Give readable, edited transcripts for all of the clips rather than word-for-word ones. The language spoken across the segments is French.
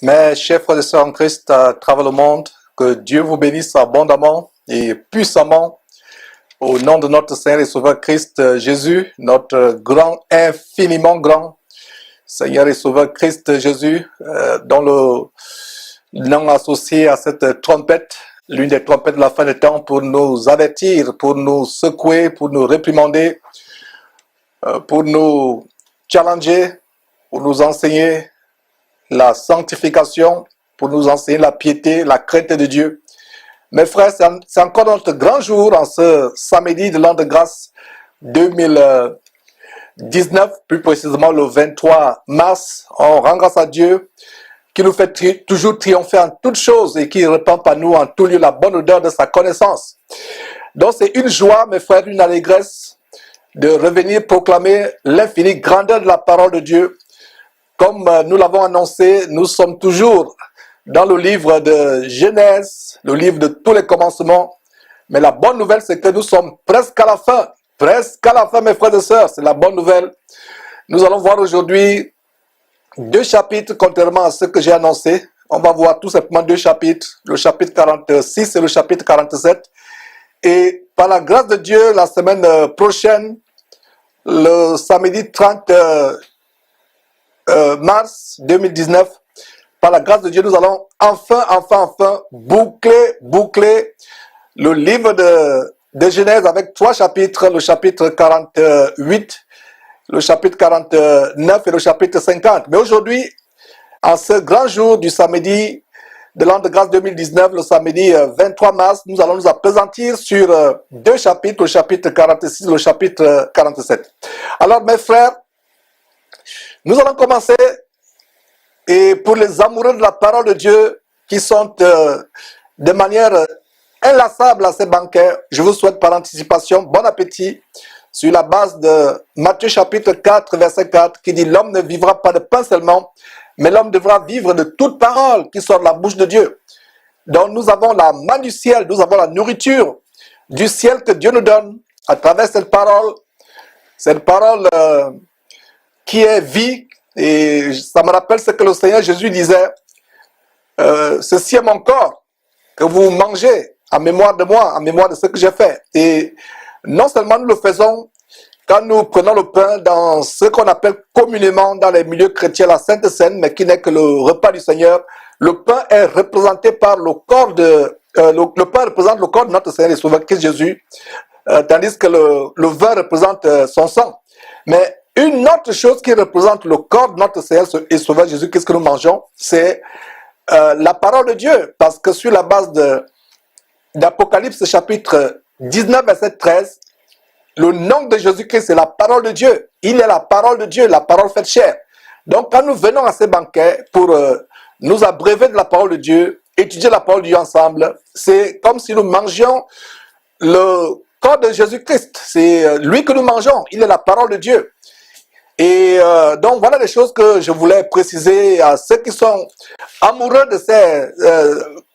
Mes chers frères et sœurs en Christ à travers le monde, que Dieu vous bénisse abondamment et puissamment au nom de notre Seigneur et Sauveur Christ Jésus, notre grand, infiniment grand Seigneur et Sauveur Christ Jésus, dont le nom associé à cette trompette, l'une des trompettes de la fin des temps, pour nous avertir, pour nous secouer, pour nous réprimander, pour nous challenger, pour nous enseigner la sanctification, pour nous enseigner la piété, la crainte de Dieu. Mes frères, c'est encore notre grand jour en ce samedi de l'an de grâce 2019, plus précisément le 23 mars. On rend grâce à Dieu qui nous fait toujours triompher en toutes choses et qui répand par nous en tout lieu la bonne odeur de sa connaissance. Donc c'est une joie, mes frères, une allégresse de revenir proclamer l'infinie grandeur de la parole de Dieu. Comme nous l'avons annoncé, nous sommes toujours dans le livre de Genèse, le livre de tous les commencements. Mais la bonne nouvelle, c'est que nous sommes presque à la fin. Presque à la fin, mes frères et sœurs, c'est la bonne nouvelle. Nous allons voir aujourd'hui deux chapitres, contrairement à ce que j'ai annoncé. On va voir tout simplement deux chapitres, le chapitre 46 et le chapitre 47. Et par la grâce de Dieu, la semaine prochaine, le samedi 30 mars 2019, par la grâce de Dieu, nous allons enfin boucler le livre de Genèse avec trois chapitres, le chapitre 48, le chapitre 49 et le chapitre 50. Mais aujourd'hui, en ce grand jour du samedi de l'an de grâce 2019, le samedi 23 mars, nous allons nous appesantir sur deux chapitres, le chapitre 46 et le chapitre 47. Alors mes frères, nous allons commencer, et pour les amoureux de la parole de Dieu qui sont de manière inlassable à ces banquets, je vous souhaite par anticipation bon appétit sur la base de Matthieu chapitre 4, verset 4, qui dit « L'homme ne vivra pas de pain seulement, mais l'homme devra vivre de toute parole qui sort de la bouche de Dieu. » Donc nous avons la manne du ciel, nous avons la nourriture du ciel que Dieu nous donne à travers cette parole qui est vie. Et ça me rappelle ce que le Seigneur Jésus disait, ceci est mon corps que vous mangez en mémoire de moi, en mémoire de ce que j'ai fait. Et non seulement nous le faisons quand nous prenons le pain dans ce qu'on appelle communément dans les milieux chrétiens la Sainte Seine, mais qui n'est que le repas du Seigneur. Le pain est représenté par le corps le pain représente le corps de notre Seigneur et Sauveur Christ Jésus, tandis que le vin représente son sang. Mais une autre chose qui représente le corps de notre Seigneur et Sauveur Jésus, qu'est-ce que nous mangeons? C'est la parole de Dieu. Parce que sur la base d'Apocalypse chapitre 19, verset 13, le nom de Jésus-Christ, c'est la parole de Dieu. Il est la parole de Dieu, la parole faite chair. Donc quand nous venons à ces banquets pour nous abreuver de la parole de Dieu, étudier la parole de Dieu ensemble, c'est comme si nous mangions le corps de Jésus-Christ. C'est lui que nous mangeons. Il est la parole de Dieu. Et donc voilà les choses que je voulais préciser à ceux qui sont amoureux de ces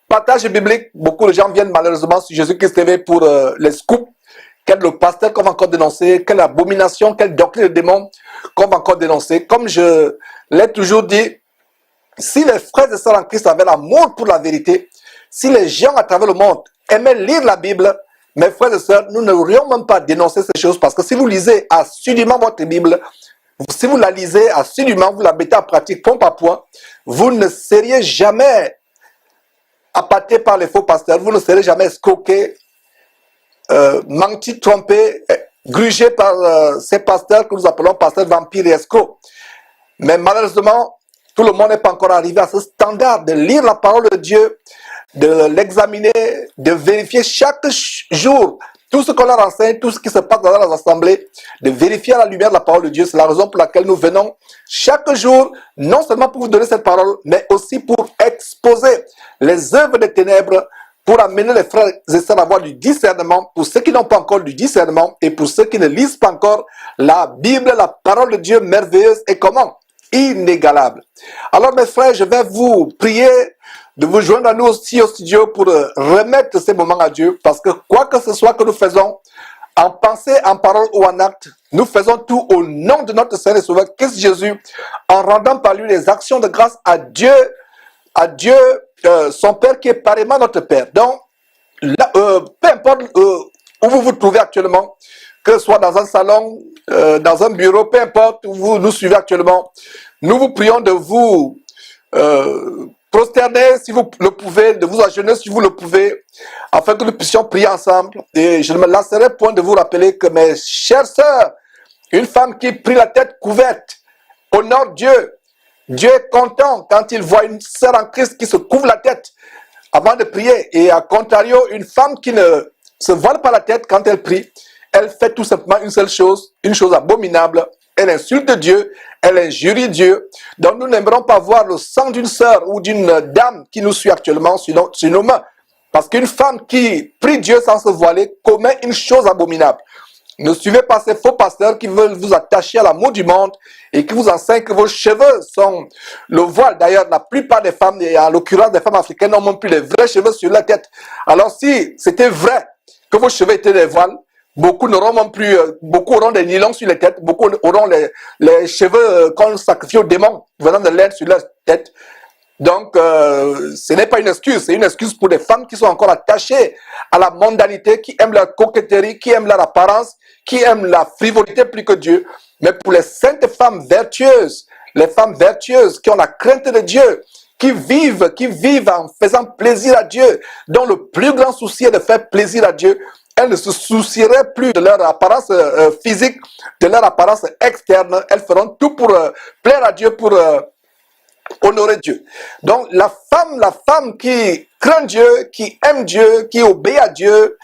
partages bibliques. Beaucoup de gens viennent malheureusement sur Jésus-Christ TV pour les scoops. Quel le pasteur qu'on va encore dénoncer, quelle abomination, quelle doctrine de démon qu'on va encore dénoncer. Comme je l'ai toujours dit, si les frères et sœurs en Christ avaient l'amour pour la vérité, si les gens à travers le monde aimaient lire la Bible, mes frères et sœurs, nous n'aurions même pas dénoncé ces choses, parce que si vous lisez assidûment votre Bible, si vous la lisez assidûment, vous la mettez en pratique point par point, vous ne seriez jamais appâté par les faux pasteurs, vous ne serez jamais escroqué, menti, trompé, grugé par ces pasteurs que nous appelons pasteurs vampires et escrocs. Mais malheureusement, tout le monde n'est pas encore arrivé à ce standard de lire la parole de Dieu, de l'examiner, de vérifier chaque jour tout ce qu'on leur enseigne, tout ce qui se passe dans les assemblées, de vérifier à la lumière de la parole de Dieu. C'est la raison pour laquelle nous venons chaque jour, non seulement pour vous donner cette parole, mais aussi pour exposer les œuvres des ténèbres, pour amener les frères et sœurs à avoir du discernement, pour ceux qui n'ont pas encore du discernement, et pour ceux qui ne lisent pas encore la Bible, la parole de Dieu merveilleuse, et comment? Inégalable. Alors mes frères, je vais vous prier de vous joindre à nous aussi au studio pour remettre ces moments à Dieu, parce que quoi que ce soit que nous faisons, en pensée, en parole ou en acte, nous faisons tout au nom de notre Seigneur et Sauveur Christ Jésus, en rendant par lui les actions de grâce à Dieu, à Dieu, son Père qui est pareillement notre Père. Donc, là, peu importe où vous vous trouvez actuellement, que ce soit dans un salon, dans un bureau, peu importe où vous nous suivez actuellement, nous vous prions de vous prosterner si vous le pouvez, de vous agenouiller si vous le pouvez, afin que nous puissions prier ensemble. Et je ne me lasserai point de vous rappeler que mes chères sœurs, une femme qui prie la tête couverte honore Dieu. Dieu est content quand il voit une sœur en Christ qui se couvre la tête avant de prier. Et à contrario, une femme qui ne se voile pas la tête quand elle prie, elle fait tout simplement une seule chose, une chose abominable. Elle insulte Dieu, elle injurie Dieu. Donc nous n'aimerons pas voir le sang d'une sœur ou d'une dame qui nous suit actuellement sur nos mains. Parce qu'une femme qui prie Dieu sans se voiler commet une chose abominable. Ne suivez pas ces faux pasteurs qui veulent vous attacher à l'amour du monde et qui vous enseignent que vos cheveux sont le voile. D'ailleurs, la plupart des femmes, et en l'occurrence des femmes africaines, n'ont même plus les vrais cheveux sur la tête. Alors si c'était vrai que vos cheveux étaient des voiles, beaucoup n'auront même plus, beaucoup auront des nylons sur les têtes, beaucoup auront les cheveux qu'on sacrifie aux démons venant de l'air sur leur tête. Donc, ce n'est pas une excuse, c'est une excuse pour les femmes qui sont encore attachées à la mondanité, qui aiment leur coquetterie, qui aiment leur apparence, qui aiment la frivolité plus que Dieu. Mais pour les saintes femmes vertueuses, les femmes vertueuses qui ont la crainte de Dieu, qui vivent en faisant plaisir à Dieu, dont le plus grand souci est de faire plaisir à Dieu, elles ne se soucieraient plus de leur apparence physique, de leur apparence externe. Elles feront tout pour plaire à Dieu, pour honorer Dieu. Donc la femme qui craint Dieu, qui aime Dieu, qui obéit à Dieu,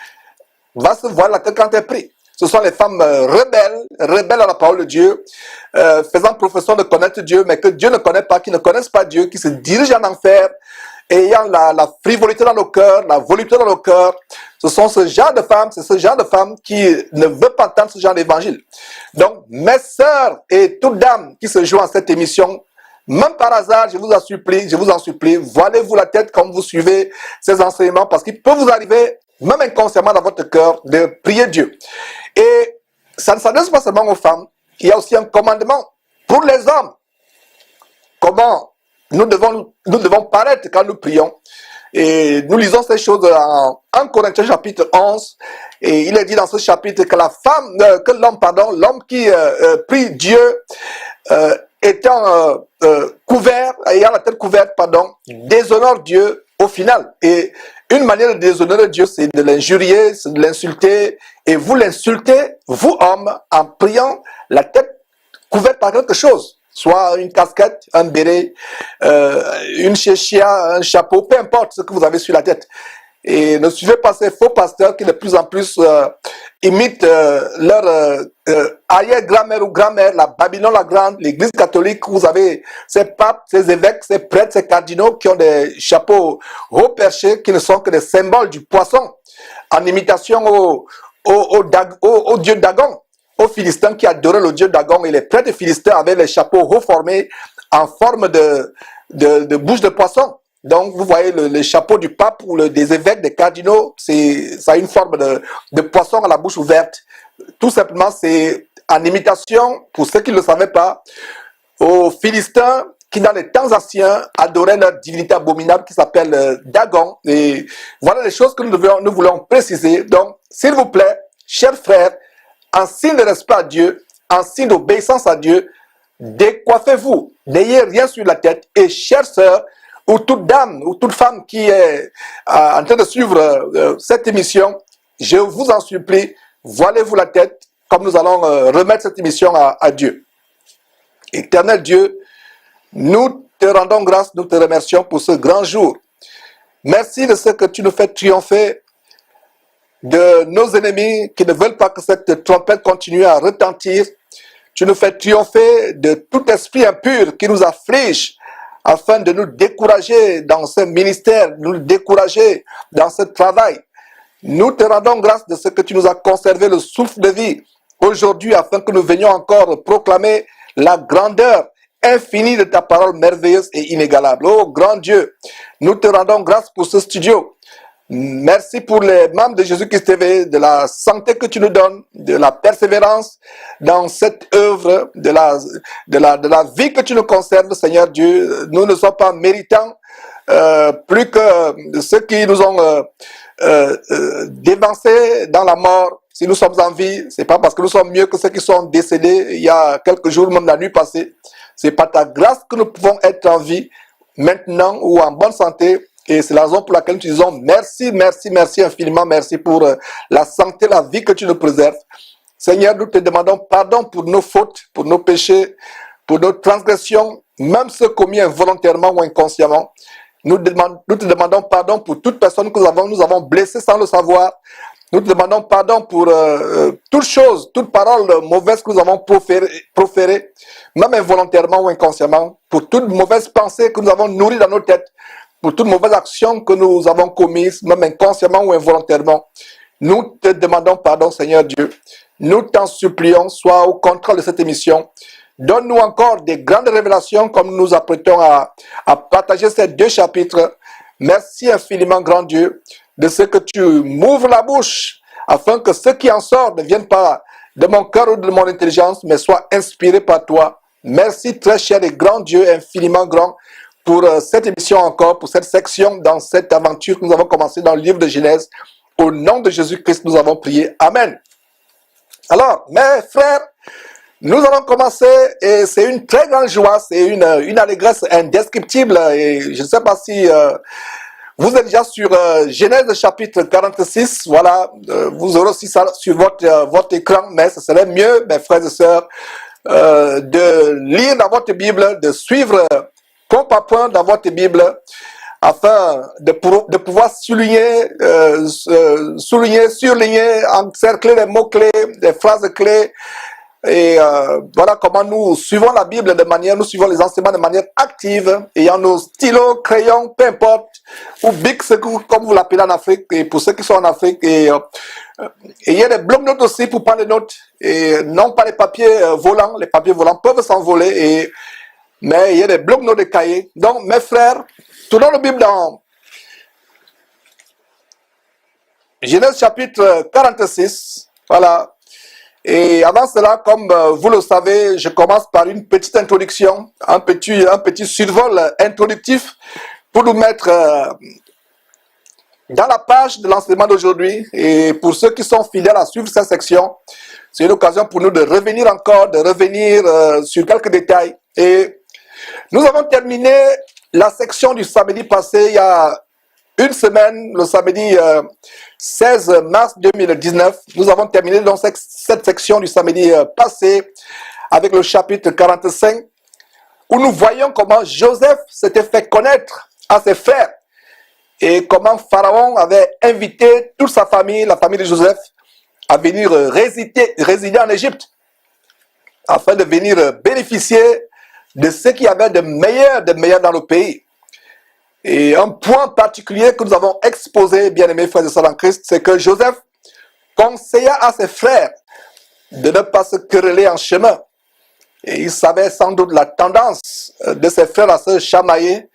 va se voir la tête quand elle prie. Ce sont les femmes rebelles à la parole de Dieu, faisant profession de connaître Dieu, mais que Dieu ne connaît pas, qui ne connaissent pas Dieu, qui se dirigent en enfer, ayant la frivolité dans nos cœurs, la volupté dans nos cœurs. Ce sont ce genre de femmes, c'est ce genre de femmes qui ne veut pas entendre ce genre d'évangile. Donc, mes sœurs et toute dame qui se joue en cette émission, même par hasard, je vous en supplie, voilez-vous la tête quand vous suivez ces enseignements, parce qu'il peut vous arriver, même inconsciemment dans votre cœur, de prier Dieu. Et ça ne s'adresse pas seulement aux femmes, il y a aussi un commandement pour les hommes. Comment nous devons paraître quand nous prions. Et nous lisons ces choses en 1 Corinthiens chapitre 11, et il est dit dans ce chapitre que l'homme qui prie Dieu, étant couvert, ayant la tête couverte, déshonore Dieu au final. Et une manière de déshonorer Dieu, c'est de l'injurier, c'est de l'insulter. Et vous l'insultez, vous hommes, en priant la tête couverte par quelque chose. Soit une casquette, un béret, une chéchia, un chapeau, peu importe ce que vous avez sur la tête. Et ne suivez pas ces faux pasteurs qui de plus en plus imitent leur arrière-grand-mère ou grand-mère, la Babylone la Grande, l'église catholique, où vous avez ces papes, ces évêques, ces prêtres, ces cardinaux qui ont des chapeaux haut perchés, qui ne sont que des symboles du poisson, en imitation au dieu Dagon, aux Philistins qui adoraient le dieu Dagon. Et les prêtres philistins avaient les chapeaux haut formés en forme de bouche de poisson. Donc, vous voyez le chapeau du pape ou des évêques, des cardinaux, ça a une forme de poisson à la bouche ouverte. Tout simplement, c'est en imitation, pour ceux qui ne le savaient pas, aux Philistins qui, dans les temps anciens, adoraient leur divinité abominable qui s'appelle Dagon. Et voilà les choses que nous voulons préciser. Donc, s'il vous plaît, chers frères, en signe de respect à Dieu, en signe d'obéissance à Dieu, décoiffez-vous, n'ayez rien sur la tête. Et chères sœurs, ou toute dame, ou toute femme qui est en train de suivre cette émission, je vous en supplie, voilez-vous la tête, comme nous allons remettre cette émission à Dieu. Éternel Dieu, nous te rendons grâce, nous te remercions pour ce grand jour. Merci de ce que tu nous fais triompher de nos ennemis qui ne veulent pas que cette trompette continue à retentir. Tu nous fais triompher de tout esprit impur qui nous afflige, afin de nous décourager dans ce ministère, nous décourager dans ce travail. Nous te rendons grâce de ce que tu nous as conservé le souffle de vie aujourd'hui, afin que nous venions encore proclamer la grandeur infinie de ta parole merveilleuse et inégalable. Oh grand Dieu, nous te rendons grâce pour ce studio. Merci pour les membres de Jésus-Christ TV, de la santé que tu nous donnes, de la persévérance dans cette œuvre, de la vie que tu nous conserves, Seigneur Dieu. Nous ne sommes pas méritants plus que ceux qui nous ont dévancés dans la mort. Si nous sommes en vie, c'est pas parce que nous sommes mieux que ceux qui sont décédés il y a quelques jours, même la nuit passée. C'est par ta grâce que nous pouvons être en vie maintenant ou en bonne santé. Et c'est la raison pour laquelle nous te disons merci, merci, merci infiniment, merci pour la santé, la vie que tu nous préserves. Seigneur, nous te demandons pardon pour nos fautes, pour nos péchés, pour nos transgressions, même ceux commis involontairement ou inconsciemment. Nous te demandons pardon pour toute personne que nous avons blessée sans le savoir. Nous te demandons pardon pour toute chose, toute parole mauvaise que nous avons proférée, même involontairement ou inconsciemment, pour toute mauvaise pensée que nous avons nourrie dans nos têtes, pour toute mauvaise action que nous avons commise, même inconsciemment ou involontairement. Nous te demandons pardon, Seigneur Dieu. Nous t'en supplions, sois au contrôle de cette émission. Donne-nous encore des grandes révélations comme nous nous apprêtons à partager ces 2 chapitres. Merci infiniment, grand Dieu, de ce que tu m'ouvres la bouche, afin que ce qui en sort ne vienne pas de mon cœur ou de mon intelligence, mais soit inspiré par toi. Merci, très cher et grand Dieu, infiniment grand, pour cette émission encore, pour cette section dans cette aventure que nous avons commencée dans le livre de Genèse. Au nom de Jésus-Christ, nous avons prié. Amen. Alors, mes frères, nous allons commencer et c'est une très grande joie, c'est une allégresse indescriptible et je ne sais pas si vous êtes déjà sur Genèse chapitre 46, voilà, vous aurez aussi ça sur votre écran, mais ce serait mieux, mes frères et sœurs, de lire dans votre Bible, de suivre point par point dans votre Bible, afin de pouvoir souligner, surligner, encercler les mots-clés, les phrases clés. Et voilà comment nous suivons la Bible nous suivons les enseignements de manière active, ayant nos stylos, crayons, peu importe, ou bics, comme vous l'appelez en Afrique, et pour ceux qui sont en Afrique, et il y a des blocs-notes aussi pour prendre des notes, et non pas les papiers volants, les papiers volants peuvent s'envoler, mais il y a des blocs-notes de cahiers. Donc mes frères, tournons la Bible dans Genèse chapitre 46, voilà. Et avant cela, comme vous le savez, je commence par une petite introduction, un petit survol introductif pour nous mettre dans la page de l'enseignement d'aujourd'hui. Et pour ceux qui sont fidèles à suivre cette section, c'est une occasion pour nous de revenir sur quelques détails. Et nous avons terminé la section du samedi passé, il y a une semaine, le samedi 16 mars 2019, nous avons terminé dans cette section du samedi passé avec le chapitre 45 où nous voyons comment Joseph s'était fait connaître à ses frères et comment Pharaon avait invité toute sa famille, la famille de Joseph, à venir résider en Égypte afin de venir bénéficier de ce qu'il y avait de meilleur dans le pays. Et un point particulier que nous avons exposé, bien-aimés frères et sœurs en Christ, c'est que Joseph conseilla à ses frères de ne pas se quereller en chemin. Et il savait sans doute la tendance de ses frères à se chamailler.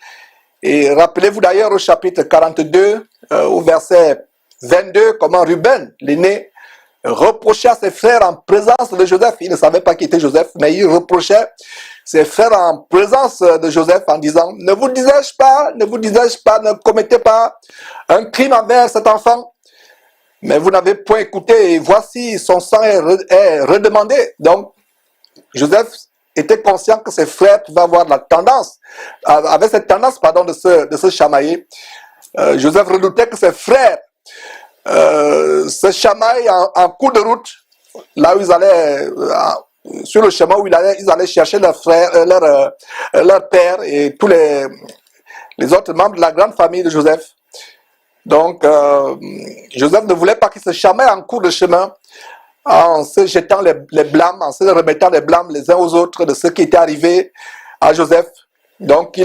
Et rappelez-vous d'ailleurs au chapitre 42, au verset 22, comment Ruben, l'aîné, reprochait à ses frères en présence de Joseph. Il ne savait pas qui était Joseph, mais il reprochait ses frères en présence de Joseph en disant « Ne vous disais-je pas, ne commettez pas un crime envers cet enfant, mais vous n'avez point écouté et voici son sang est redemandé. » Donc, Joseph était conscient que ses frères pouvaient avoir la tendance, avait cette tendance, de se chamailler. Joseph redoutait que ses frères se chamaillent en cours de route, là où ils allaient... sur le chemin où ils allaient chercher leur frère, leur père et tous les autres membres de la grande famille de Joseph. Donc, Joseph ne voulait pas qu'ils se chamaillent en cours de chemin en se jetant les blâmes, en se remettant les blâmes les uns aux autres de ce qui était arrivé à Joseph. Donc,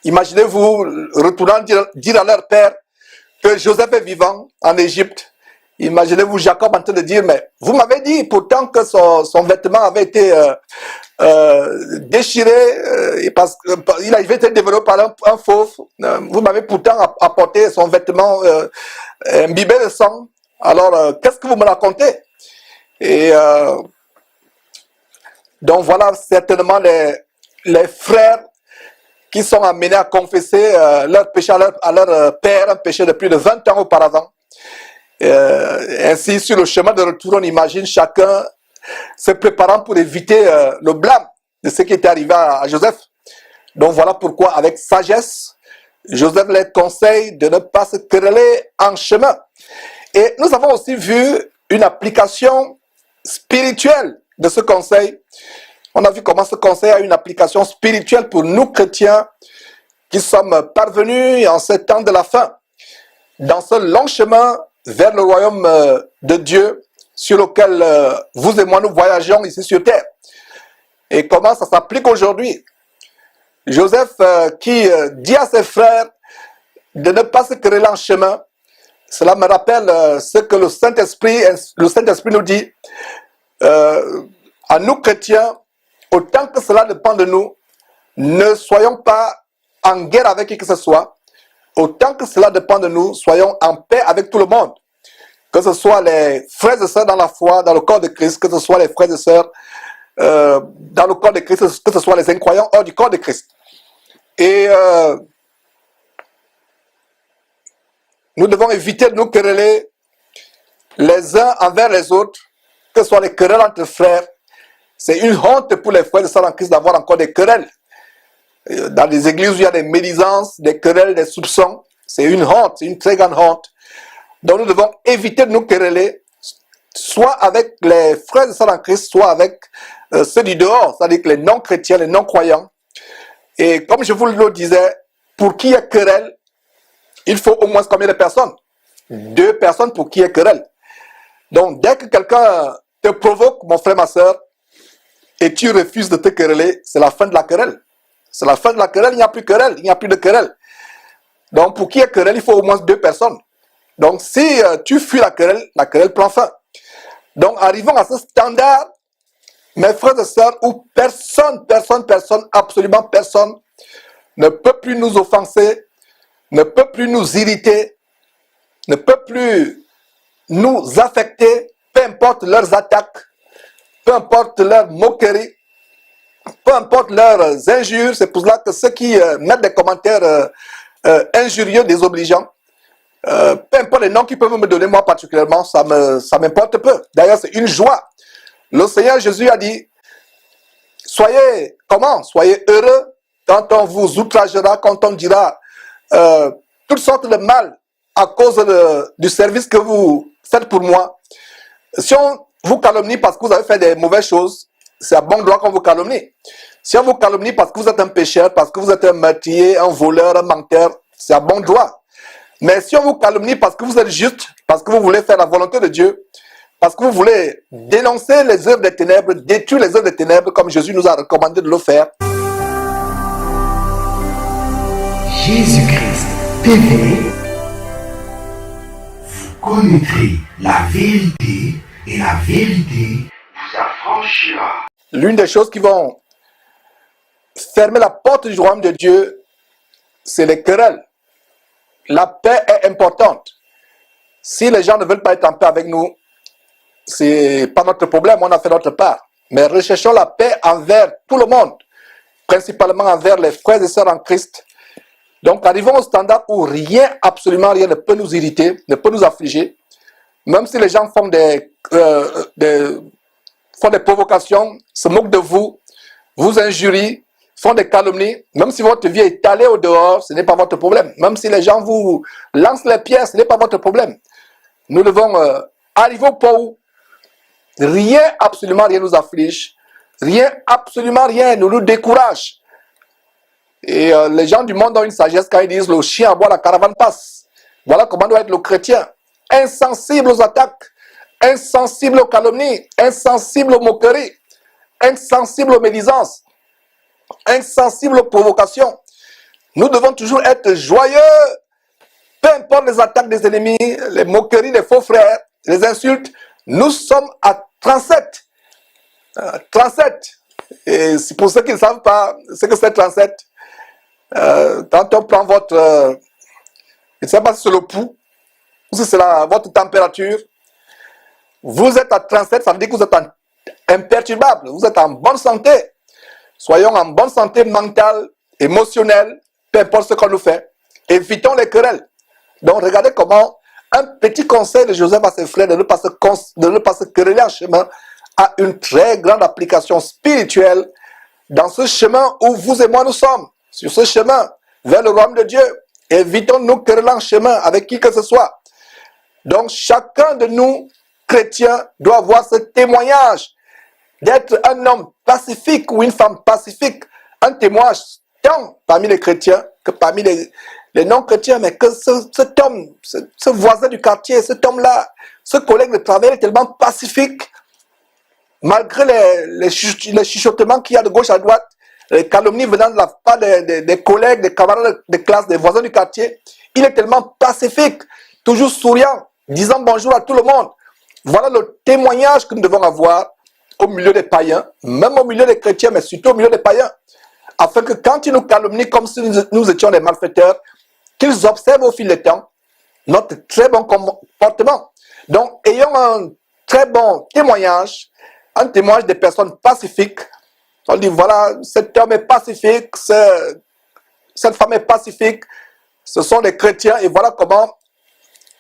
imaginez-vous retournant dire à leur père que Joseph est vivant en Égypte. Imaginez-vous Jacob en train de dire, mais vous m'avez dit pourtant que son vêtement avait été déchiré parce qu'il avait été développé par un fauve. Vous m'avez pourtant apporté son vêtement imbibé de sang. Alors, qu'est-ce que vous me racontez? Et donc voilà certainement les frères qui sont amenés à confesser leur péché à leur père, un péché de plus de 20 ans auparavant. Ainsi, sur le chemin de retour, on imagine chacun se préparant pour éviter le blâme de ce qui était arrivé à Joseph. Donc voilà pourquoi, avec sagesse, Joseph les conseille de ne pas se quereller en chemin. Et nous avons aussi vu une application spirituelle de ce conseil. On a vu comment ce conseil a une application spirituelle pour nous chrétiens qui sommes parvenus en ce temps de la fin, dans ce long chemin vers le royaume de Dieu sur lequel vous et moi nous voyageons ici sur terre. Et comment ça s'applique aujourd'hui? Joseph qui dit à ses frères de ne pas se quereller en chemin, cela me rappelle ce que le Saint-Esprit nous dit à nous chrétiens, autant que cela dépend de nous, ne soyons pas en guerre avec qui que ce soit, autant que cela dépend de nous, soyons en paix avec tout le monde, que ce soit les frères et sœurs dans la foi, dans le corps de Christ, que ce soit les frères et sœurs dans le corps de Christ, que ce soit les incroyants hors du corps de Christ. Et nous devons éviter de nous quereller les uns envers les autres, que ce soit les querelles entre frères. C'est une honte pour les frères et sœurs en Christ d'avoir encore des querelles. Dans les églises où il y a des médisances, des querelles, des soupçons, c'est une honte, c'est une très grande honte. Donc nous devons éviter de nous quereller, soit avec les frères et sœurs en Christ, soit avec ceux du dehors, c'est-à-dire les non-chrétiens, les non-croyants. Et comme je vous le disais, pour qu'il y ait querelle, il faut au moins combien de personnes? 2 personnes pour qu'il y ait querelle. Donc dès que quelqu'un te provoque, mon frère, ma soeur, et tu refuses de te quereller, c'est la fin de la querelle. C'est la fin de la querelle, il n'y a plus de querelle, il n'y a plus de querelle. Donc pour qu'il y ait querelle, il faut au moins 2 personnes. Donc si tu fuis la querelle prend fin. Donc arrivons à ce standard, mes frères et sœurs, où personne, absolument personne, ne peut plus nous offenser, ne peut plus nous irriter, ne peut plus nous affecter, peu importe leurs attaques, peu importe leurs moqueries, peu importe leurs injures. C'est pour cela que ceux qui mettent des commentaires injurieux, désobligeants, peu importe les noms qu'ils peuvent me donner, moi particulièrement, ça m'importe peu. D'ailleurs, c'est une joie. Le Seigneur Jésus a dit, soyez heureux quand on vous outragera, quand on dira toutes sortes de mal à cause du service que vous faites pour moi. Si on vous calomnie parce que vous avez fait des mauvaises choses, c'est à bon droit qu'on vous calomnie. Si on vous calomnie parce que vous êtes un pécheur, parce que vous êtes un meurtrier, un voleur, un menteur, c'est à bon droit. Mais si on vous calomnie parce que vous êtes juste, parce que vous voulez faire la volonté de Dieu, parce que vous voulez dénoncer les œuvres des ténèbres, détruire les œuvres des ténèbres, comme Jésus nous a recommandé de le faire. Jésus-Christ TV, vous connaîtrez la vérité et la vérité vous affranchira. L'une des choses qui vont fermer la porte du royaume de Dieu, c'est les querelles. La paix est importante. Si les gens ne veulent pas être en paix avec nous, c'est pas notre problème, on a fait notre part. Mais recherchons la paix envers tout le monde, principalement envers les frères et sœurs en Christ. Donc arrivons au standard où rien, absolument rien ne peut nous irriter, ne peut nous affliger. Même si les gens font des provocations, se moquent de vous, vous injurient, font des calomnies, même si votre vie est étalée au dehors, ce n'est pas votre problème. Même si les gens vous lancent les pierres, ce n'est pas votre problème. Nous devons arriver au point où rien, absolument rien nous afflige, rien, absolument rien ne nous décourage. Et les gens du monde ont une sagesse quand ils disent le chien aboie, la caravane passe. Voilà comment doit être le chrétien. Insensible aux attaques, insensible aux calomnies, insensible aux moqueries, insensible aux médisances, insensible aux provocations. Nous devons toujours être joyeux, peu importe les attaques des ennemis, les moqueries des faux frères, les insultes. Nous sommes à 37. 37. Et c'est pour ceux qui ne savent pas ce que c'est 37. Quand on prend votre... je ne sais pas si c'est le pouls, ou si c'est votre température. Vous êtes à 37, ça veut dire que vous êtes imperturbable. Vous êtes en bonne santé. Soyons en bonne santé mentale émotionnelles, peu importe ce qu'on nous fait. Évitons les querelles. Donc, regardez comment un petit conseil de Joseph à ses frères de ne pas se quereller en chemin a une très grande application spirituelle dans ce chemin où vous et moi nous sommes. Sur ce chemin vers le royaume de Dieu. Évitons de nous quereller en chemin avec qui que ce soit. Donc, chacun de nous, chrétiens, doit avoir ce témoignage d'être un homme pacifique ou une femme pacifique. Un témoignage tant parmi les chrétiens que parmi les non-chrétiens, mais que cet homme, ce voisin du quartier, cet homme-là, ce collègue de travail est tellement pacifique, malgré les chuchotements qu'il y a de gauche à droite, les calomnies venant de la part des collègues, des camarades de classe, des voisins du quartier, il est tellement pacifique, toujours souriant, disant bonjour à tout le monde. Voilà le témoignage que nous devons avoir au milieu des païens, même au milieu des chrétiens, mais surtout au milieu des païens, afin que quand ils nous calomnient comme si nous étions des malfaiteurs, qu'ils observent au fil du temps notre très bon comportement. Donc, ayons un très bon témoignage, un témoignage des personnes pacifiques. On dit, voilà, cet homme est pacifique, cette femme est pacifique, ce sont des chrétiens, et voilà comment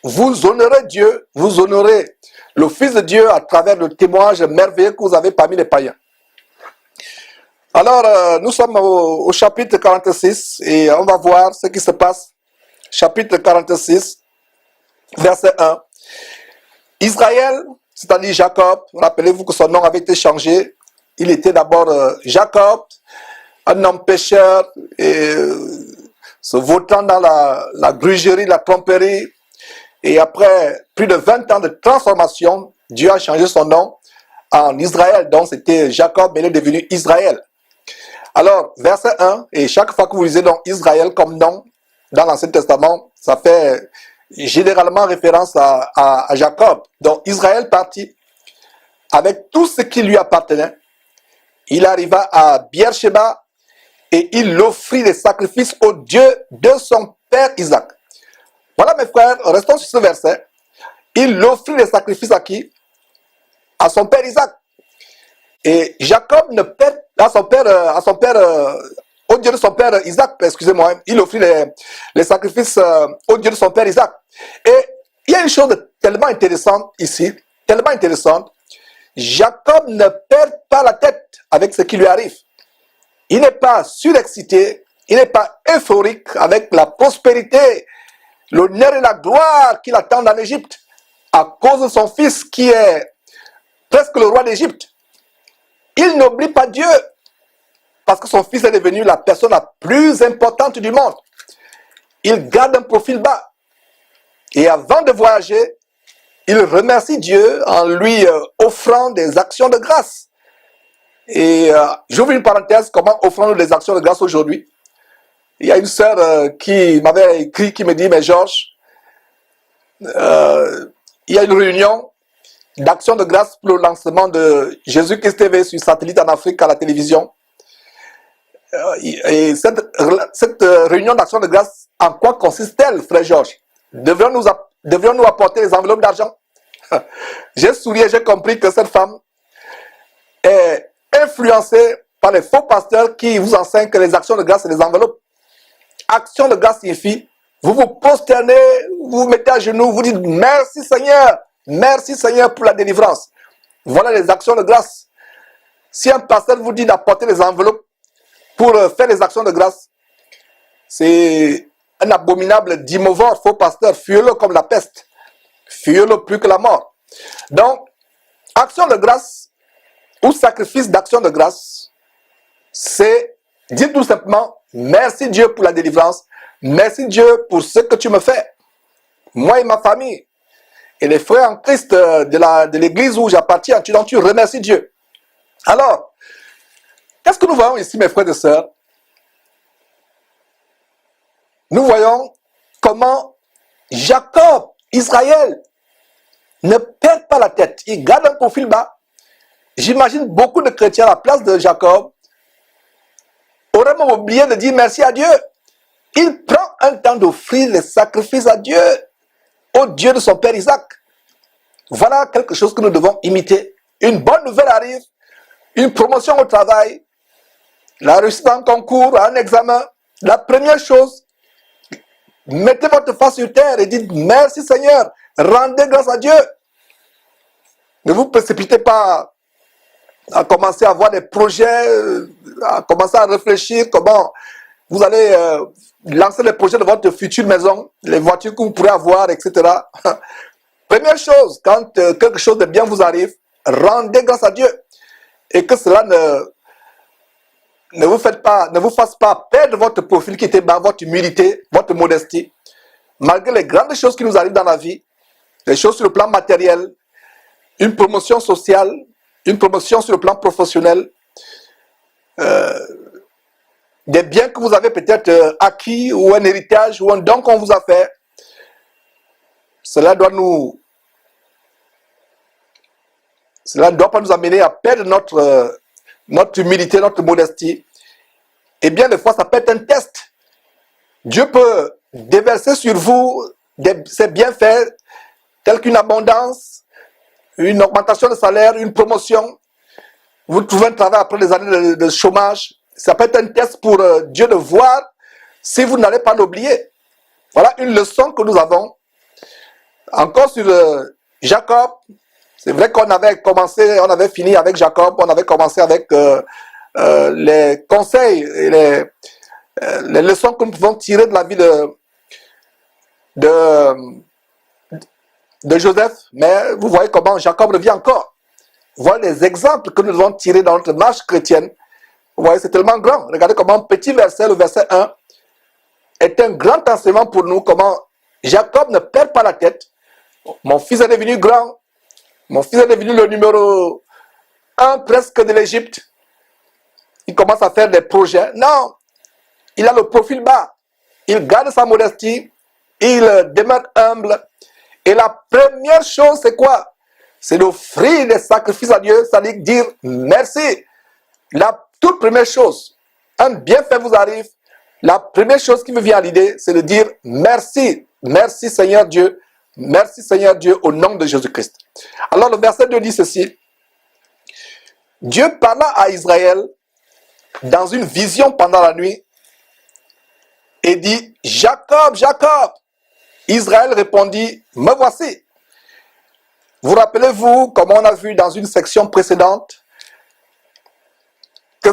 vous honorez Dieu, vous honorez le Fils de Dieu à travers le témoignage merveilleux que vous avez parmi les païens. Alors, nous sommes au chapitre 46 et on va voir ce qui se passe. Chapitre 46, verset 1. Israël, c'est-à-dire Jacob, rappelez-vous que son nom avait été changé. Il était d'abord Jacob, un homme pécheur, et se vautrant dans la grugerie, la tromperie. Et après plus de 20 ans de transformation, Dieu a changé son nom en Israël. Donc c'était Jacob, mais il est devenu Israël. Alors, verset 1, et chaque fois que vous lisez donc Israël comme nom dans l'Ancien Testament, ça fait généralement référence à Jacob. Donc Israël partit avec tout ce qui lui appartenait. Il arriva à Beersheba et il offrit des sacrifices au Dieu de son père Isaac. Voilà mes frères, restons sur ce verset. Il offrit des sacrifices à qui? À son père Isaac. Et Jacob ne perd au Dieu de son père Isaac, excusez-moi, il offrit les sacrifices au Dieu de son père Isaac. Et il y a une chose tellement intéressante ici, tellement intéressante. Jacob ne perd pas la tête avec ce qui lui arrive. Il n'est pas surexcité, il n'est pas euphorique avec la prospérité, l'honneur et la gloire qu'il attend en Égypte, à cause de son fils qui est presque le roi d'Égypte. Il n'oublie pas Dieu, parce que son fils est devenu la personne la plus importante du monde. Il garde un profil bas. Et avant de voyager, il remercie Dieu en lui offrant des actions de grâce. Et j'ouvre une parenthèse, comment offrons-nous des actions de grâce aujourd'hui? Il y a une sœur qui m'avait écrit, qui me dit, mais Georges, il y a une réunion d'action de grâce pour le lancement de Jésus-Christ TV sur satellite en Afrique à la télévision. Et cette réunion d'action de grâce, en quoi consiste-t-elle, frère Georges? Devrions-nous apporter des enveloppes d'argent? J'ai souri et j'ai compris que cette femme est influencée par les faux pasteurs qui vous enseignent que les actions de grâce, c'est des enveloppes. Action de grâce signifie, vous vous prosternez, vous vous mettez à genoux, vous dites merci Seigneur pour la délivrance. Voilà les actions de grâce. Si un pasteur vous dit d'apporter des enveloppes pour faire des actions de grâce, c'est un abominable dimorphe, faux pasteur, fuyez-le comme la peste, fuyez-le plus que la mort. Donc, action de grâce ou sacrifice d'action de grâce, c'est dire tout simplement merci Dieu pour la délivrance, merci Dieu pour ce que tu me fais, moi et ma famille, et les frères en Christ de l'église où j'appartiens, donc tu remercies Dieu. Alors, qu'est-ce que nous voyons ici, mes frères et sœurs? Nous voyons comment Jacob, Israël, ne perd pas la tête. Il garde un profil bas. J'imagine beaucoup de chrétiens à la place de Jacob auraient même oublié de dire merci à Dieu. Il prend un temps d'offrir les sacrifices à Dieu, au Dieu de son père Isaac. Voilà quelque chose que nous devons imiter. Une bonne nouvelle arrive, une promotion au travail. la réussite en concours, un examen, la première chose, mettez votre face sur terre et dites merci Seigneur, rendez grâce à Dieu. Ne vous précipitez pas à commencer à avoir des projets, à commencer à réfléchir comment vous allez lancer les projets de votre future maison, les voitures que vous pourrez avoir, etc. Première chose, quand quelque chose de bien vous arrive, rendez grâce à Dieu. Et que cela ne vous fasse pas perdre votre profil qui était bas, votre humilité, votre modestie. Malgré les grandes choses qui nous arrivent dans la vie, les choses sur le plan matériel, une promotion sociale, une promotion sur le plan professionnel, des biens que vous avez peut-être acquis ou un héritage ou un don qu'on vous a fait, cela ne doit pas nous amener à perdre notre humilité, notre modestie. Et bien des fois, ça peut être un test. Dieu peut déverser sur vous ses bienfaits tels qu'une abondance, une augmentation de salaire, une promotion. Vous trouvez un travail après des années de chômage. Ça peut être un test pour Dieu de voir si vous n'allez pas l'oublier. Voilà une leçon que nous avons. Encore sur Jacob. C'est vrai qu'on avait fini avec Jacob, on avait commencé avec les conseils et les leçons que nous pouvons tirer de la vie de Joseph. Mais vous voyez comment Jacob revient encore. Vous voyez les exemples que nous devons tirer dans notre marche chrétienne. Vous voyez, c'est tellement grand. Regardez comment un petit verset, le verset 1, est un grand enseignement pour nous, comment Jacob ne perd pas la tête. Mon fils est devenu grand. Mon fils est devenu le numéro 1 presque de l'Égypte. Il commence à faire des projets. Non, il a le profil bas. Il garde sa modestie. Il demeure humble. Et la première chose, c'est quoi? C'est d'offrir des sacrifices à Dieu, c'est-à-dire dire merci. La toute première chose, un bienfait vous arrive. La première chose qui me vient à l'idée, c'est de dire merci. Merci Seigneur Dieu. Merci Seigneur Dieu au nom de Jésus-Christ. Alors le verset 2 dit ceci. Dieu parla à Israël dans une vision pendant la nuit et dit Jacob, Jacob. Israël répondit me voici. Vous rappelez-vous, comme on a vu dans une section précédente, que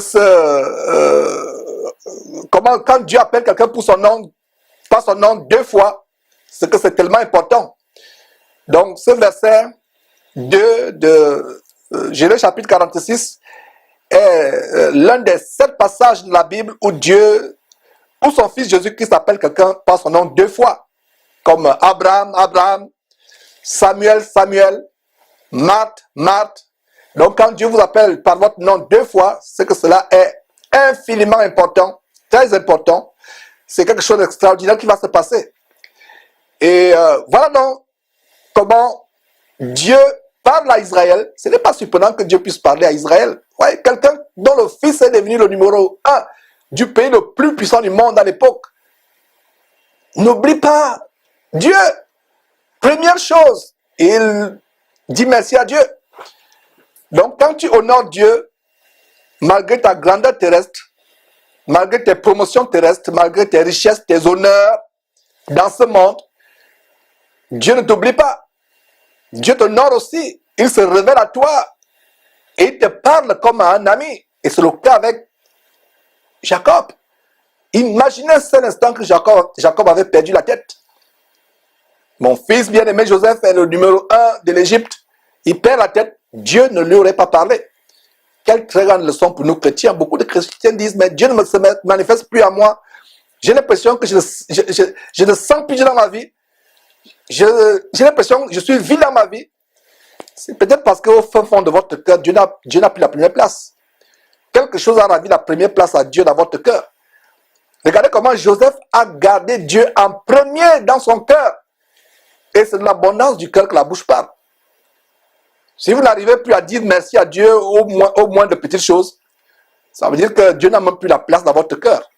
quand Dieu appelle quelqu'un pour son nom, pas son nom 2 fois, c'est que c'est tellement important. Donc, ce verset 2 de Genèse chapitre 46 est l'un des 7 passages de la Bible où son fils Jésus-Christ appelle quelqu'un par son nom 2 fois. Comme Abraham, Abraham, Samuel, Samuel, Marthe, Marthe. Donc, quand Dieu vous appelle par votre nom 2 fois, c'est que cela est infiniment important, très important. C'est quelque chose d'extraordinaire qui va se passer. Et voilà donc comment Dieu parle à Israël. Ce n'est pas surprenant que Dieu puisse parler à Israël. Ouais, quelqu'un dont le fils est devenu le numéro 1 du pays le plus puissant du monde à l'époque. N'oublie pas Dieu. Première chose, il dit merci à Dieu. Donc quand tu honores Dieu, malgré ta grandeur terrestre, malgré tes promotions terrestres, malgré tes richesses, tes honneurs dans ce monde, Dieu ne t'oublie pas. Dieu t'honore aussi. Il se révèle à toi et il te parle comme à un ami. Et c'est le cas avec Jacob. Imaginez un seul instant que Jacob avait perdu la tête. Mon fils bien-aimé Joseph est le numéro 1 de l'Égypte. Il perd la tête. Dieu ne lui aurait pas parlé. Quelle très grande leçon pour nous chrétiens. Beaucoup de chrétiens disent, mais Dieu ne se manifeste plus à moi. J'ai l'impression que je ne sens plus Dieu dans ma vie. J'ai l'impression que je suis vide dans ma vie. C'est peut-être parce qu'au fin fond de votre cœur, Dieu n'a plus la première place. Quelque chose a ravi la première place à Dieu dans votre cœur. Regardez comment Joseph a gardé Dieu en premier dans son cœur. Et c'est de l'abondance du cœur que la bouche parle. Si vous n'arrivez plus à dire merci à Dieu au moins de petites choses, ça veut dire que Dieu n'a même plus la place dans votre cœur.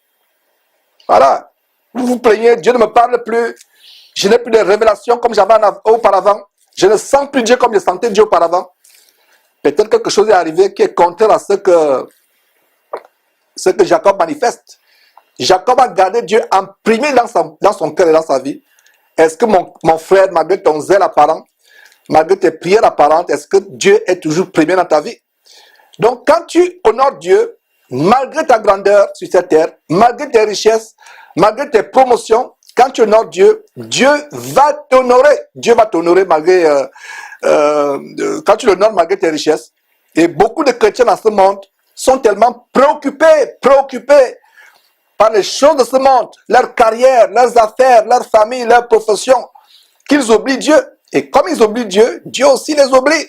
Voilà. Vous vous plaignez, Dieu ne me parle plus. Je n'ai plus de révélations comme j'avais auparavant. Je ne sens plus Dieu comme je sentais Dieu auparavant. Peut-être quelque chose est arrivé qui est contraire à ce que ce que Jacob manifeste. Jacob a gardé Dieu imprimé dans son cœur et dans sa vie. Est-ce que mon frère, malgré ton zèle apparent, malgré tes prières apparentes, est-ce que Dieu est toujours premier dans ta vie? Donc, quand tu honores Dieu, malgré ta grandeur sur cette terre, malgré tes richesses, malgré tes promotions, quand tu honores Dieu, Dieu va t'honorer. Dieu va t'honorer malgré, quand tu l'honores malgré tes richesses. Et beaucoup de chrétiens dans ce monde sont tellement préoccupés par les choses de ce monde, leur carrière, leurs affaires, leur famille, leur profession, qu'ils oublient Dieu. Et comme ils oublient Dieu, Dieu aussi les oublie.